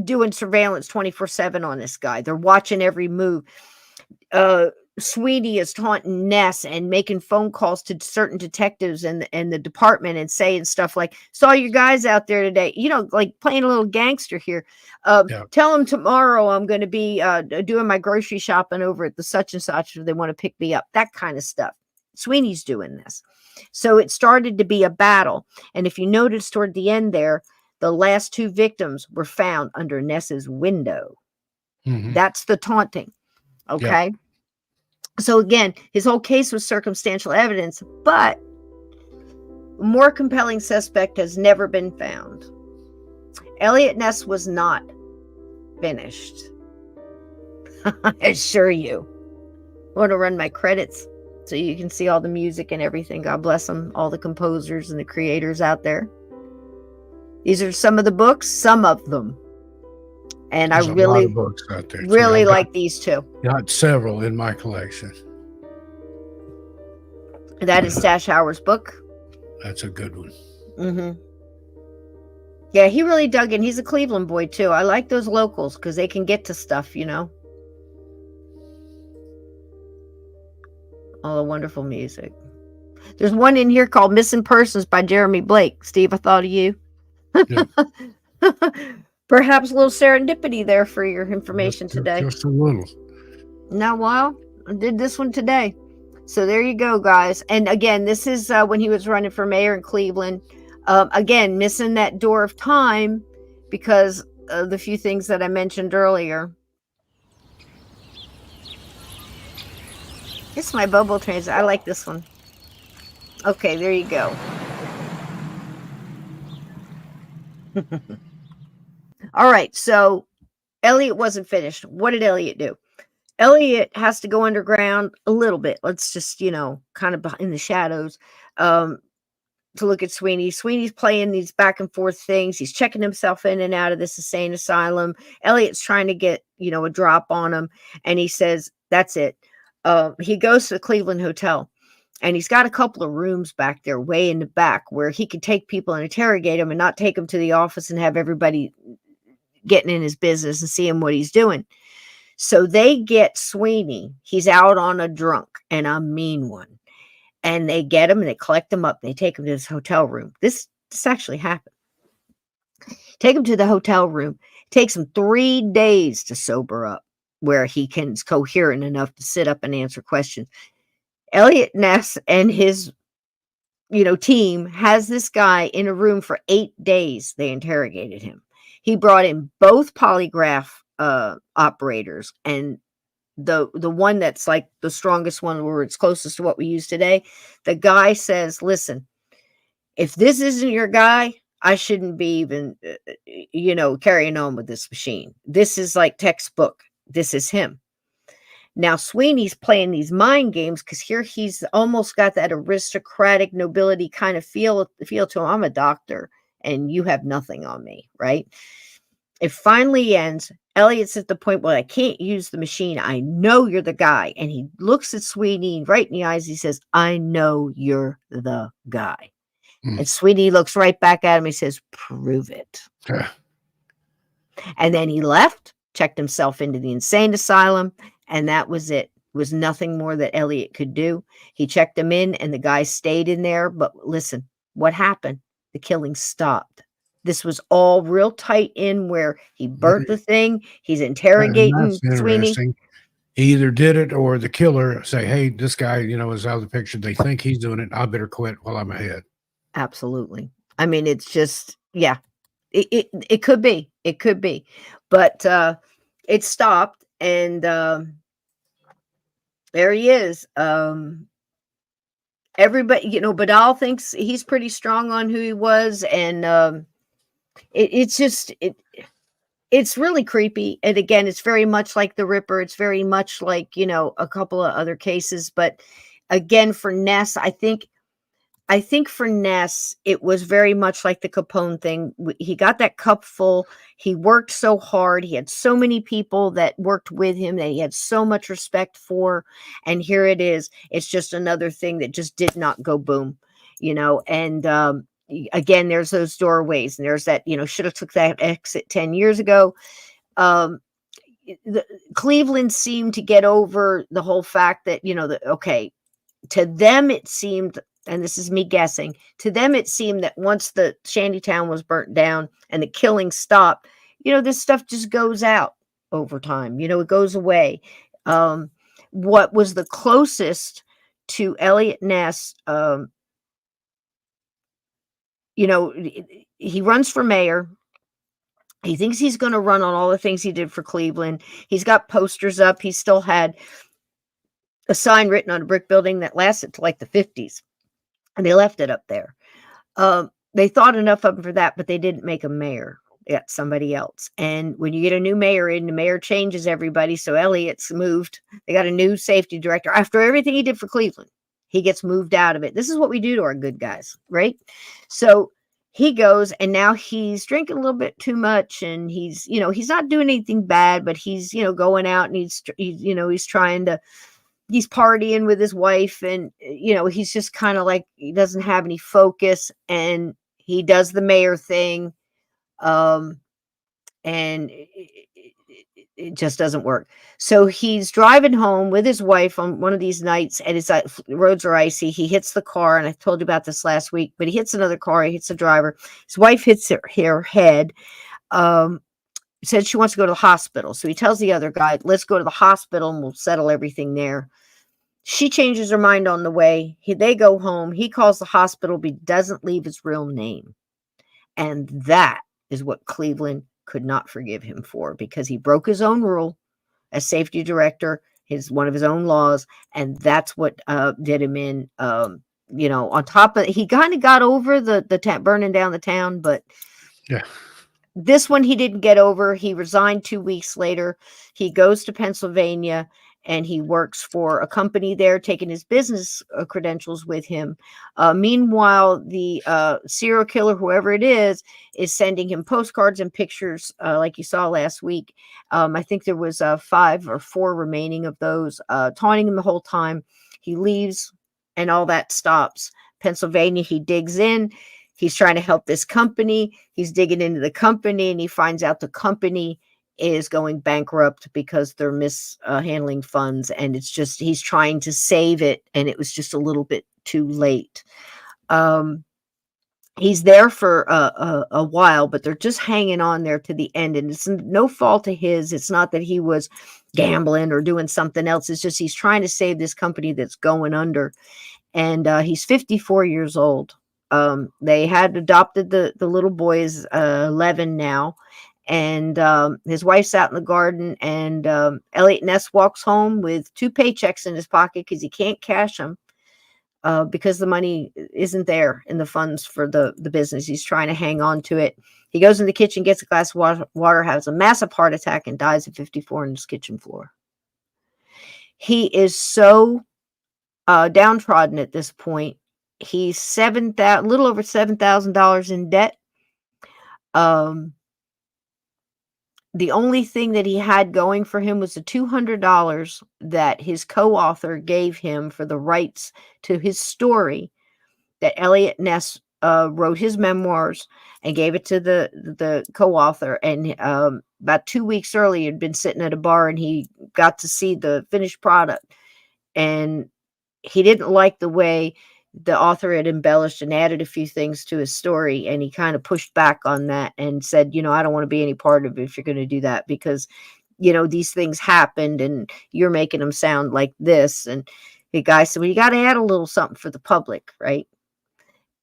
doing surveillance 24/7 on this guy. They're watching every move. Sweeney is taunting Ness and making phone calls to certain detectives and the department and saying stuff like, saw your guys out there today, like playing a little gangster here. Tell them tomorrow I'm going to be doing my grocery shopping over at the such and such if they want to pick me up, that kind of stuff. Sweeney's doing this. So it started to be a battle. And if you notice toward the end there, the last two victims were found under Ness's window. Mm-hmm. That's the taunting. Okay. Yep. So again, his whole case was circumstantial evidence, but a more compelling suspect has never been found. Eliot Ness was not finished. I assure you. I want to run my credits so you can see all the music and everything. God bless them, all the composers and the creators out there. These are some of the books, some of them. And there's I really, books out there really like these two. Got several in my collection. That is Stash Howard's book. That's a good one. Mm-hmm. Yeah, he really dug in. He's a Cleveland boy too. I like those locals because they can get to stuff, All the wonderful music. There's one in here called Missing Persons by Jeremy Blake. Steve, I thought of you. Yeah. Perhaps a little serendipity there for your information today. Just a little. Now, well, I did this one today. So there you go, guys. And again, this is when he was running for mayor in Cleveland. Again, missing that door of time because of the few things that I mentioned earlier. It's my bubble transit. I like this one. Okay, there you go. All right, so Eliot wasn't finished. What did Eliot do? Eliot has to go underground a little bit. Let's just, kind of in the shadows, to look at Sweeney. Sweeney's playing these back and forth things. He's checking himself in and out of this insane asylum. Eliot's trying to get, a drop on him. And he says, that's it. He goes to the Cleveland Hotel. And he's got a couple of rooms back there, way in the back, where he could take people and interrogate them and not take them to the office and have everybody getting in his business and seeing what he's doing. So they get Sweeney. He's out on a drunk and a mean one. And they get him and they collect him up. They take him to this hotel room. This actually happened. Take him to the hotel room. It takes him 3 days to sober up, where he can is coherent enough to sit up and answer questions. Eliot Ness and his, team has this guy in a room for 8 days. They interrogated him. He brought in both polygraph operators, and the one that's like the strongest one, where it's closest to what we use today. The guy says, listen, if this isn't your guy, I shouldn't be even, carrying on with this machine. This is like textbook. This is him. Now, Sweeney's playing these mind games because here he's almost got that aristocratic nobility kind of feel to him. I'm a doctor and you have nothing on me, right? It finally ends. Eliot's at the point where I can't use the machine. I know you're the guy. And he looks at Sweeney right in the eyes. He says, I know you're the guy. And Sweeney looks right back at him. He says, prove it. And then he left, checked himself into the insane asylum. And that was it. Was nothing more that Eliot could do. He checked him in and the guy stayed in there. But listen, what happened? The killing stopped. This was all real tight in where he burnt the thing. He's interrogating Sweeney. He either did it or the killer say, hey, this guy, is out of the picture. They think he's doing it. I better quit while I'm ahead. Absolutely. I mean, it's just, yeah, it could be. It could be. But it stopped. And there he is. Everybody, Badal thinks he's pretty strong on who he was. And it's really creepy. And again, it's very much like the Ripper. It's very much like, a couple of other cases. But again, for Ness, I think for Ness, it was very much like the Capone thing. He got that cup full. He worked so hard. He had so many people that worked with him that he had so much respect for. And here it is. It's just another thing that just did not go boom, and again, there's those doorways and there's that, should have took that exit 10 years ago. Cleveland seemed to get over the whole fact that, to them it seemed, and this is me guessing, to them it seemed that once the shantytown was burnt down and the killing stopped, this stuff just goes out over time. It goes away. What was the closest to Eliot Ness, he runs for mayor. He thinks he's going to run on all the things he did for Cleveland. He's got posters up. He still had a sign written on a brick building that lasted to like the 50s. And they left it up there. They thought enough of him for that, but they didn't make him mayor. They got somebody else. And when you get a new mayor in, the mayor changes everybody. So Eliot's moved. They got a new safety director. After everything he did for Cleveland, he gets moved out of it. This is what we do to our good guys, right? So he goes, and now he's drinking a little bit too much, and he's not doing anything bad, but he's, going out and he's trying to, he's partying with his wife, and, he's just kind of like, he doesn't have any focus, and he does the mayor thing. And it just doesn't work. So he's driving home with his wife on one of these nights, and it's roads are icy. He hits the car, and I told you about this last week, but he hits another car. He hits the driver. His wife hits her head. Said she wants to go to the hospital. So he tells the other guy, let's go to the hospital and we'll settle everything there. She changes her mind on the way. They go home. He calls the hospital, but he doesn't leave his real name. And that is what Cleveland could not forgive him for, because he broke his own rule as safety director. one of his own laws, and that's what did him in. On top of, he kind of got over the burning down the town, but Yeah. this one he didn't get over. He resigned 2 weeks later. He goes to Pennsylvania and he works for a company there, taking his business credentials with him. Meanwhile, the serial killer, whoever it is sending him postcards and pictures, like you saw last week. I think there was 5 or 4 remaining of those, taunting him the whole time. He leaves and all that stops. Pennsylvania, he digs in. He's trying to help this company. He's digging into the company and he finds out the company is going bankrupt because they're mishandling funds. And it's just, he's trying to save it. And it was just a little bit too late. He's there for a while, but they're just hanging on there to the end. And it's no fault of his. It's not that he was gambling or doing something else. It's just, he's trying to save this company that's going under. And he's 54 years old. They had adopted the little boy, is 11 now, and his wife's out in the garden, and Eliot Ness walks home with 2 paychecks in his pocket because he can't cash them because the money isn't there in the funds for the business. He's trying to hang on to it. He goes in the kitchen, gets a glass of water, has a massive heart attack, and dies at 54 on his kitchen floor. He is so downtrodden at this point. He's a little over $7,000 in debt. The only thing that he had going for him was the $200 that his co-author gave him for the rights to his story. That Eliot Ness wrote his memoirs and gave it to the co-author. And about 2 weeks earlier, he'd been sitting at a bar and he got to see the finished product. And he didn't like the way the author had embellished and added a few things to his story. And he kind of pushed back on that and said, I don't want to be any part of it if you're going to do that, because, these things happened and you're making them sound like this. And the guy said, well, you got to add a little something for the public, right?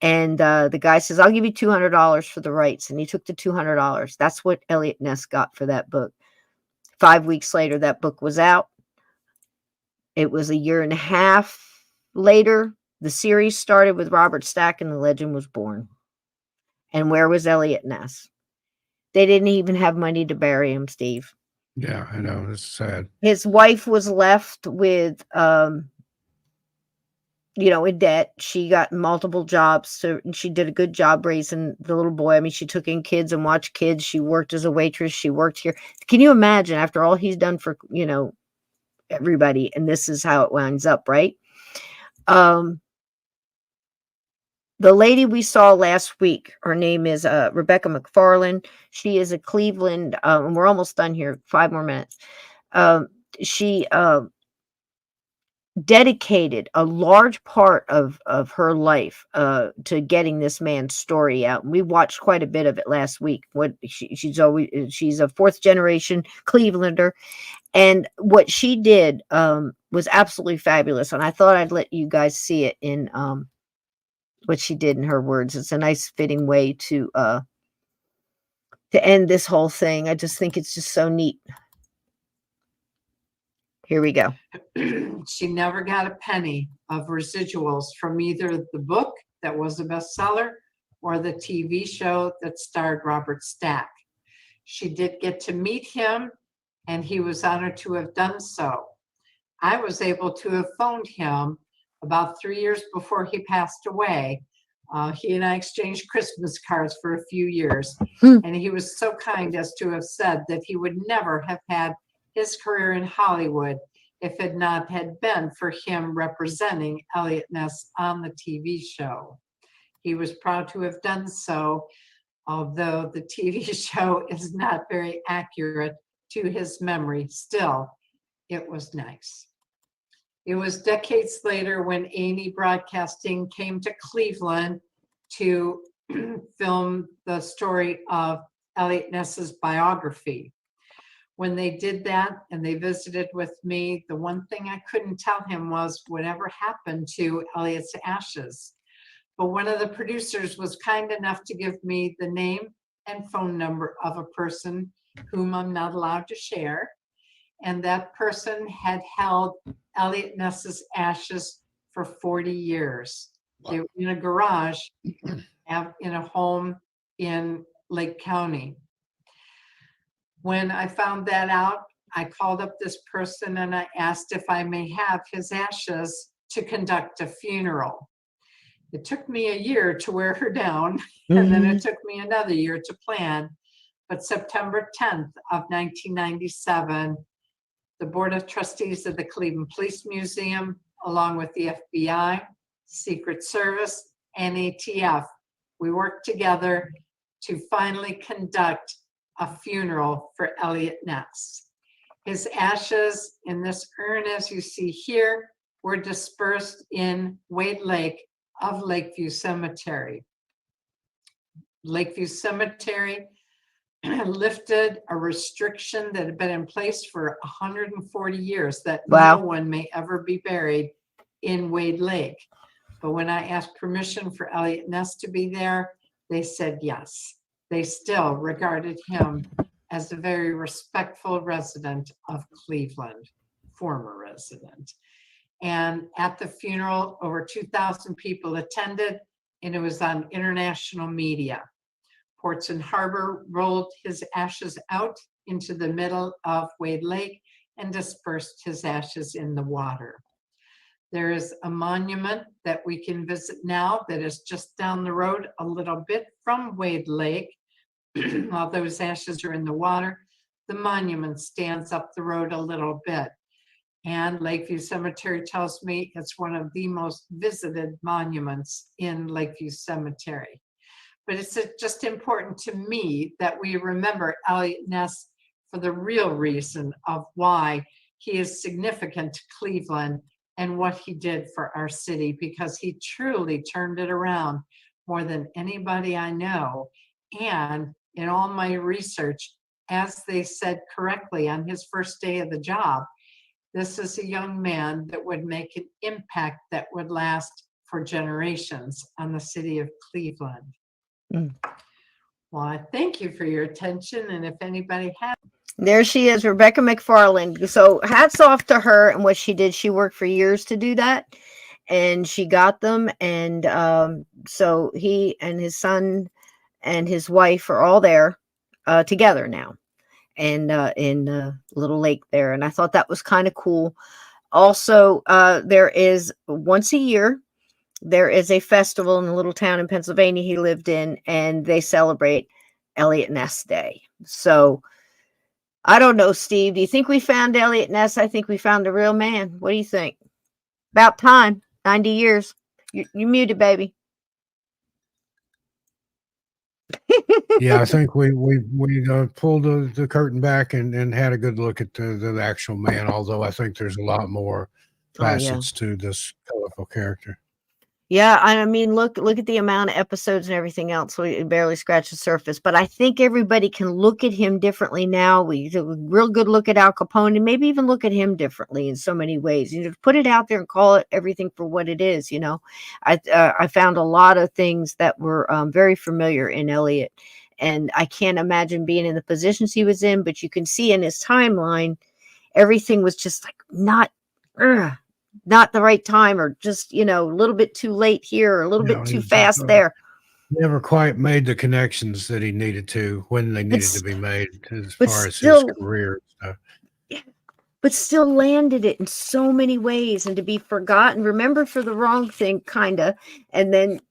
And the guy says, I'll give you $200 for the rights. And he took the $200. That's what Eliot Ness got for that book. 5 weeks later, that book was out. It was a year and a half later, the series started with Robert Stack and the legend was born. And where was Eliot Ness? They didn't even have money to bury him, Steve. Yeah, I know. It's sad. His wife was left with, in debt. She got multiple jobs. And she did a good job raising the little boy. I mean, she took in kids and watched kids. She worked as a waitress. She worked here. Can you imagine, after all he's done for, everybody, and this is how it winds up, right? The lady we saw last week, her name is Rebecca McFarland. She is a Cleveland, and we're almost done here, 5 more minutes. She dedicated a large part of her life to getting this man's story out. And we watched quite a bit of it last week. She's a 4th generation Clevelander. And what she did was absolutely fabulous. And I thought I'd let you guys see it in what she did in her words. It's a nice fitting way to end this whole thing. I just think it's just so neat. Here we go. She never got a penny of residuals from either the book that was a bestseller or the TV show that starred Robert Stack. She did get to meet him, and he was honored to have done so. I was able to have phoned him about 3 years before he passed away. He and I exchanged Christmas cards for a few years, and he was so kind as to have said that he would never have had his career in Hollywood if it not had been for him representing Eliot Ness on the TV show. He was proud to have done so, although the TV show is not very accurate to his memory. Still, it was nice. It was decades later when A&E Broadcasting came to Cleveland to film the story of Eliot Ness's biography. When they did that and they visited with me, the one thing I couldn't tell him was whatever happened to Eliot's ashes. But one of the producers was kind enough to give me the name and phone number of a person whom I'm not allowed to share. and that person had held Eliot Ness's ashes for 40 years. They were in a garage in a home in Lake County. When I found that out, I called up this person and I asked if I may have his ashes to conduct a funeral. It took me a year to wear her down, and then it took me another year to plan. But September 10th of 1997, the Board of Trustees of the Cleveland Police Museum, along with the FBI, Secret Service, and ATF, we worked together to finally conduct a funeral for Eliot Ness. His ashes in this urn, as you see here, were dispersed in Wade Lake of Lakeview Cemetery. Lakeview Cemetery lifted a restriction that had been in place for 140 years that no one may ever be buried in Wade Lake. But when I asked permission for Eliot Ness to be there, they said yes. They still regarded him as a very respectful resident of Cleveland, former resident. And at the funeral, over 2,000 people attended, and it was on international media. Ports and Harbor rolled his ashes out into the middle of Wade Lake and dispersed his ashes in the water. There is a monument that we can visit now that is just down the road a little bit from Wade Lake. While those ashes are in the water, the monument stands up the road a little bit. And Lakeview Cemetery tells me it's one of the most visited monuments in Lakeview Cemetery. But it's just important to me that we remember Eliot Ness for the real reason of why he is significant to Cleveland and what he did for our city, because he truly turned it around more than anybody I know. And in all my research, as they said correctly on his first day of the job, this is a young man that would make an impact that would last for generations on the city of Cleveland. Well, I thank you for your attention. And if anybody has. There she is, Rebecca McFarland. So hats off to her and what she did. She worked for years to do that, and she got them. And so he and his son and his wife are all there together now, and in Little Lake there. And I thought that was kind of cool. Also, there is once a year, there is a festival in a little town in Pennsylvania he lived in, and they celebrate Eliot Ness Day. So I don't know, Steve. Do you think we found Eliot Ness? I think we found the real man. What do you think? About time. 90 years. You muted, baby. Yeah, I think we pulled the curtain back and had a good look at the actual man, although I think there's a lot more facets to this colorful character. Yeah, I mean, look at the amount of episodes and everything else. We barely scratched the surface, but I think everybody can look at him differently now. We took a real good look at Al Capone, and maybe even look at him differently in so many ways. You know, put it out there and call it everything for what it is. You know, I found a lot of things that were very familiar in Eliot, and I can't imagine being in the positions he was in. But you can see in his timeline, everything was just like not the right time, or just, you know, a little bit too late here, or a little bit too fast there. Never quite made the connections that he needed to when they needed to be made as far as still, his career. But still landed it in so many ways, and to be forgotten, remembered for the wrong thing, kind of, and then,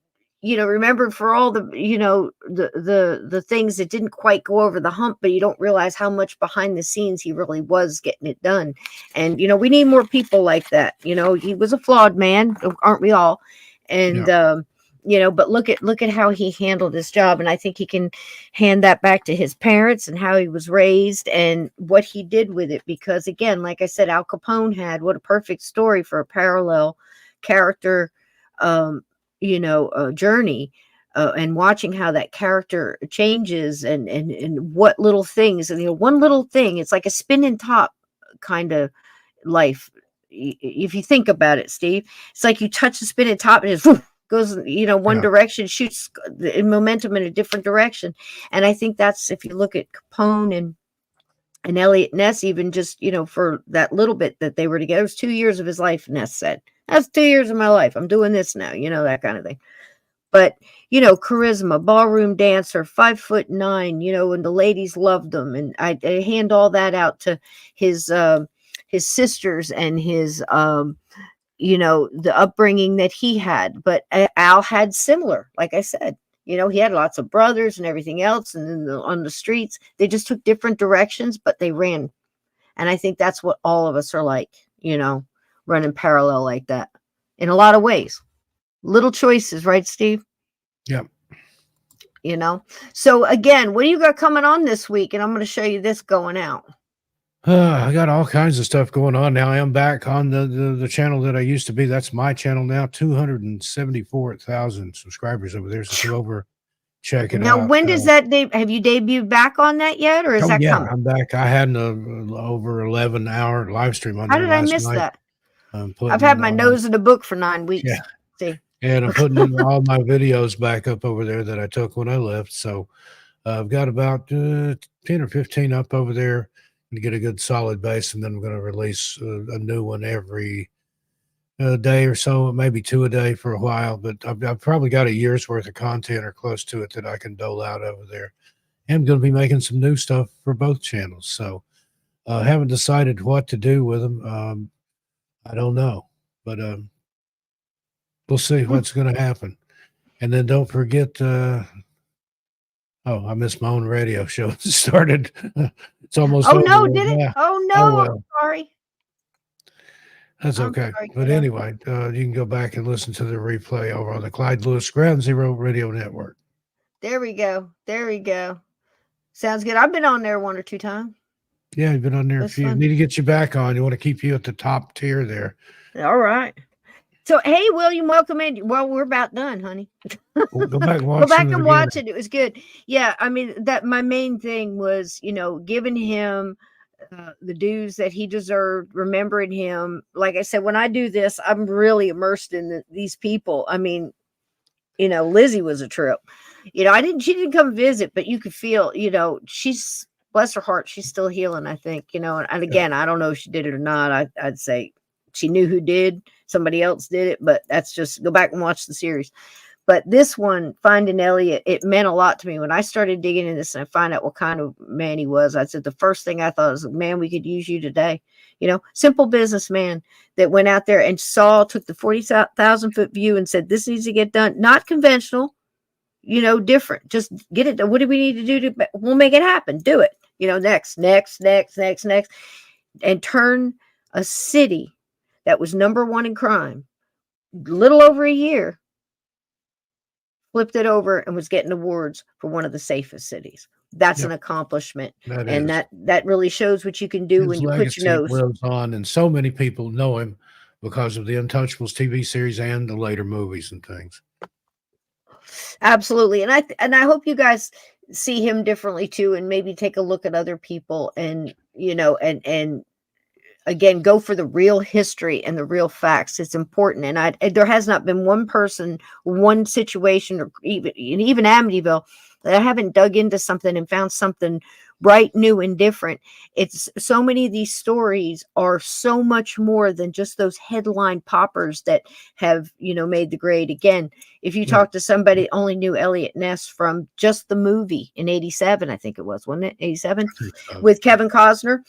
you know, remembered for all the, you know, the things that didn't quite go over the hump, but you don't realize how much behind the scenes he really was getting it done. And, you know, we need more people like that. You know, he was a flawed man, aren't we all? And, you know, but look at how he handled his job. And I think he can hand that back to his parents and how he was raised and what he did with it. Because again, like I said, Al Capone had what a perfect story for a parallel character, you know, journey, and watching how that character changes and what little things, and, you know, one little thing, it's like a spinning top kind of life. If you think about it, Steve, it's like you touch the spinning top and it goes, you know, one direction, shoots the momentum in a different direction. And I think that's, if you look at Capone and And Eliot Ness, even just, for that little bit that they were together, it was 2 years of his life, Ness said. That's 2 years of my life. I'm doing this now, that kind of thing. But, charisma, ballroom dancer, 5'9", and the ladies loved him. And I hand all that out to his sisters and his, the upbringing that he had. But Al had similar, like I said. He had lots of brothers and everything else. And then on the streets, they just took different directions, but they ran. And I think that's what all of us are like, running parallel like that in a lot of ways. Little choices, right, Steve? Yep. So again, what do you got coming on this week? And I'm going to show you this going out. I got all kinds of stuff going on now. I am back on the channel that I used to be. That's my channel now. 274,000 subscribers over there. So go over, check it out. Now, when does that have you debuted back on that yet, or is that coming? I'm back. I had an over 11-hour live stream on How there did I last miss night. that? I've I've had my nose in the book for 9 weeks. Yeah. See, and I'm putting in all my videos back up over there that I took when I left. So I've got about 10 or 15 up over there to get a good solid base, and then I'm going to release a new one every day or so, maybe 2 a day for a while. But I've probably got a year's worth of content or close to it that I can dole out over there. And I'm going to be making some new stuff for both channels. So I haven't decided what to do with them. I don't know, but we'll see what's going to happen. And then don't forget, I missed my own radio show. It started. It's almost oh over. no, did it? Yeah. Oh no, well. I'm sorry. That's I'm okay. sorry, But kiddo. anyway, you can go back and listen to the replay over on the Clyde Lewis Ground Zero Radio Network. There we go. Sounds good. I've been on there 1 or 2 times. Yeah, you've been on there That's a few. fun. Need to get you back on. You want to keep you at the top tier there. All right. So, hey, William, welcome in. Well, we're about done, honey. We'll go back and watch. Go back some and of watch it. It was good. Yeah, I mean, that my main thing was, giving him the dues that he deserved, remembering him. Like I said, when I do this, I'm really immersed in these people. I mean, Lizzie was a trip. She didn't come visit, but you could feel, she's, bless her heart, she's still healing, I think, and again, I don't know if she did it or not. I'd say she knew who did. Somebody else did it, but that's just, go back and watch the series. But this one, Finding Eliot, it meant a lot to me. When I started digging into this and I find out what kind of man he was, I said, the first thing I thought was, man, we could use you today. Simple businessman that went out there and took the 40,000 foot view and said, this needs to get done. Not conventional, different. Just get it. What do we need to do we'll make it happen. Do it. Next. And turn a city that was #1 in crime, little over a year, flipped it over and was getting awards for one of the safest cities. That's an accomplishment. That really shows what you can do when you put your nose. Lives on, and so many people know him because of the Untouchables TV series and the later movies and things. Absolutely. And I hope you guys see him differently too, and maybe take a look at other people and, and again, go for the real history and the real facts. It's important. And there has not been one person, one situation, or even Amityville, that I haven't dug into something and found something bright, new, and different. It's so many of these stories are so much more than just those headline poppers that have, made the grade. Again, if you talk to somebody that only knew Eliot Ness from just the movie in 87, I think it was, wasn't it? 87 with Kevin Costner.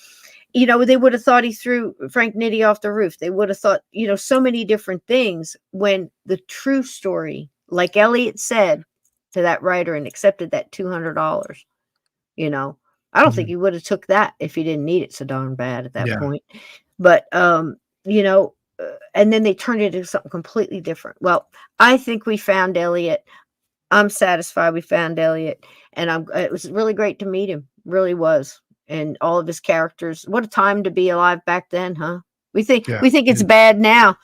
They would have thought he threw Frank Nitti off the roof. They would have thought, so many different things, when the true story, like Eliot said to that writer and accepted that $200, I don't think he would have took that if he didn't need it so darn bad at that point. But, and then they turned it into something completely different. Well, I think we found Eliot. I'm satisfied we found Eliot, and it was really great to meet him. Really was. And all of his characters. What a time to be alive back then, huh? We think it's bad now.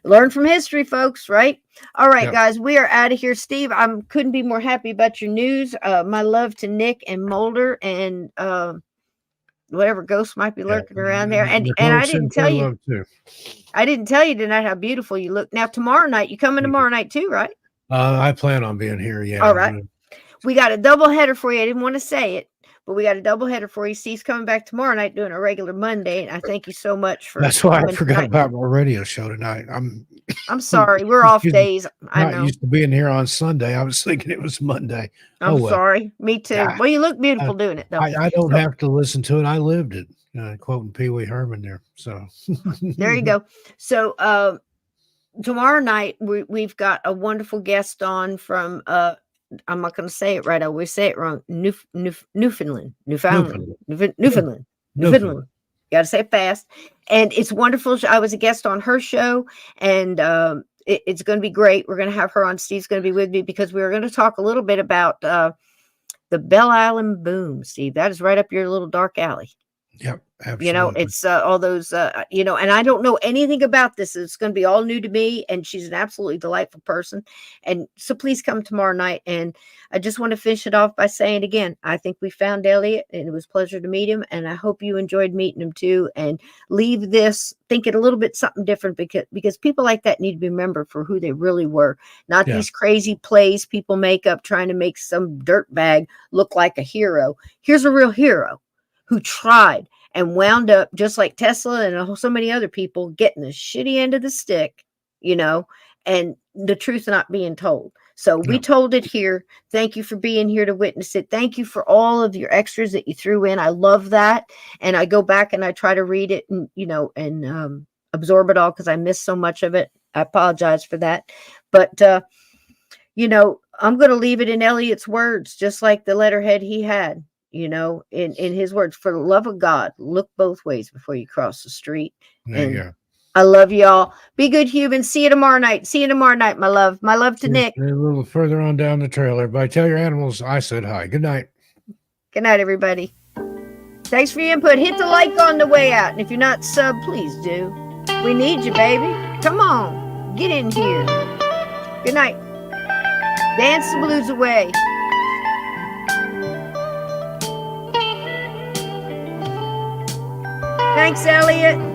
Learn from history, folks, right? All right, guys, we are out of here. Steve, I couldn't be more happy about your news. My love to Nick and Mulder and whatever ghost might be lurking around there. And I didn't tell you. I didn't tell you tonight how beautiful you look. Now, tomorrow night, you coming tomorrow night too, right? I plan on being here, yeah. All right. We got a double header for you. I didn't want to say it, but we got a doubleheader for you. Steve's coming back tomorrow night doing a regular Monday. And I thank you so much for That's why I coming forgot tonight. about my radio show tonight. I'm sorry. We're off Excuse me. days. I Not know. used to being here on Sunday. I was thinking it was Monday. I'm Oh, well. sorry. Me too. Yeah. Well, you look beautiful doing it, though. I don't So- have to listen to it. I lived it. Quoting Pee Wee Herman there. So There you go. So tomorrow night we've got a wonderful guest on from I'm not going to say it right. I always say it wrong. Newfoundland. Newfoundland. Got to say it fast. And it's wonderful. I was a guest on her show, and it's going to be great. We're going to have her on. Steve's going to be with me because we're going to talk a little bit about the Belle Island boom. Steve, that is right up your little dark alley. Yep, absolutely. You know, it's all those, you know, and I don't know anything about this. It's going to be all new to me. And she's an absolutely delightful person. And so please come tomorrow night. And I just want to finish it off by saying again, I think we found Eliot, and it was a pleasure to meet him. And I hope you enjoyed meeting him too. And leave this thinking a little bit something different, because people like that need to be remembered for who they really were. Not these crazy plays people make up trying to make some dirtbag look like a hero. Here's a real hero who tried and wound up just like Tesla and so many other people getting the shitty end of the stick, you know, and the truth not being told. So we told it here. Thank you for being here to witness it. Thank you for all of your extras that you threw in. I love that. And I go back and I try to read it and, you know, and absorb it all because I miss so much of it. I apologize for that. But, you know, I'm going to leave it in Eliot's words, just like the letterhead he had. You know, in his words, for the love of God, look both ways before you cross the street. There you go. I love y'all. Be good humans. See you tomorrow night. See you tomorrow night, my love. My love to Nick. A little further on down the trail, everybody. Tell your animals I said hi. Good night. Good night, everybody. Thanks for your input. Hit the like on the way out. And if you're not sub, please do. We need you, baby. Come on. Get in here. Good night. Dance the blues away. Thanks, Eliot.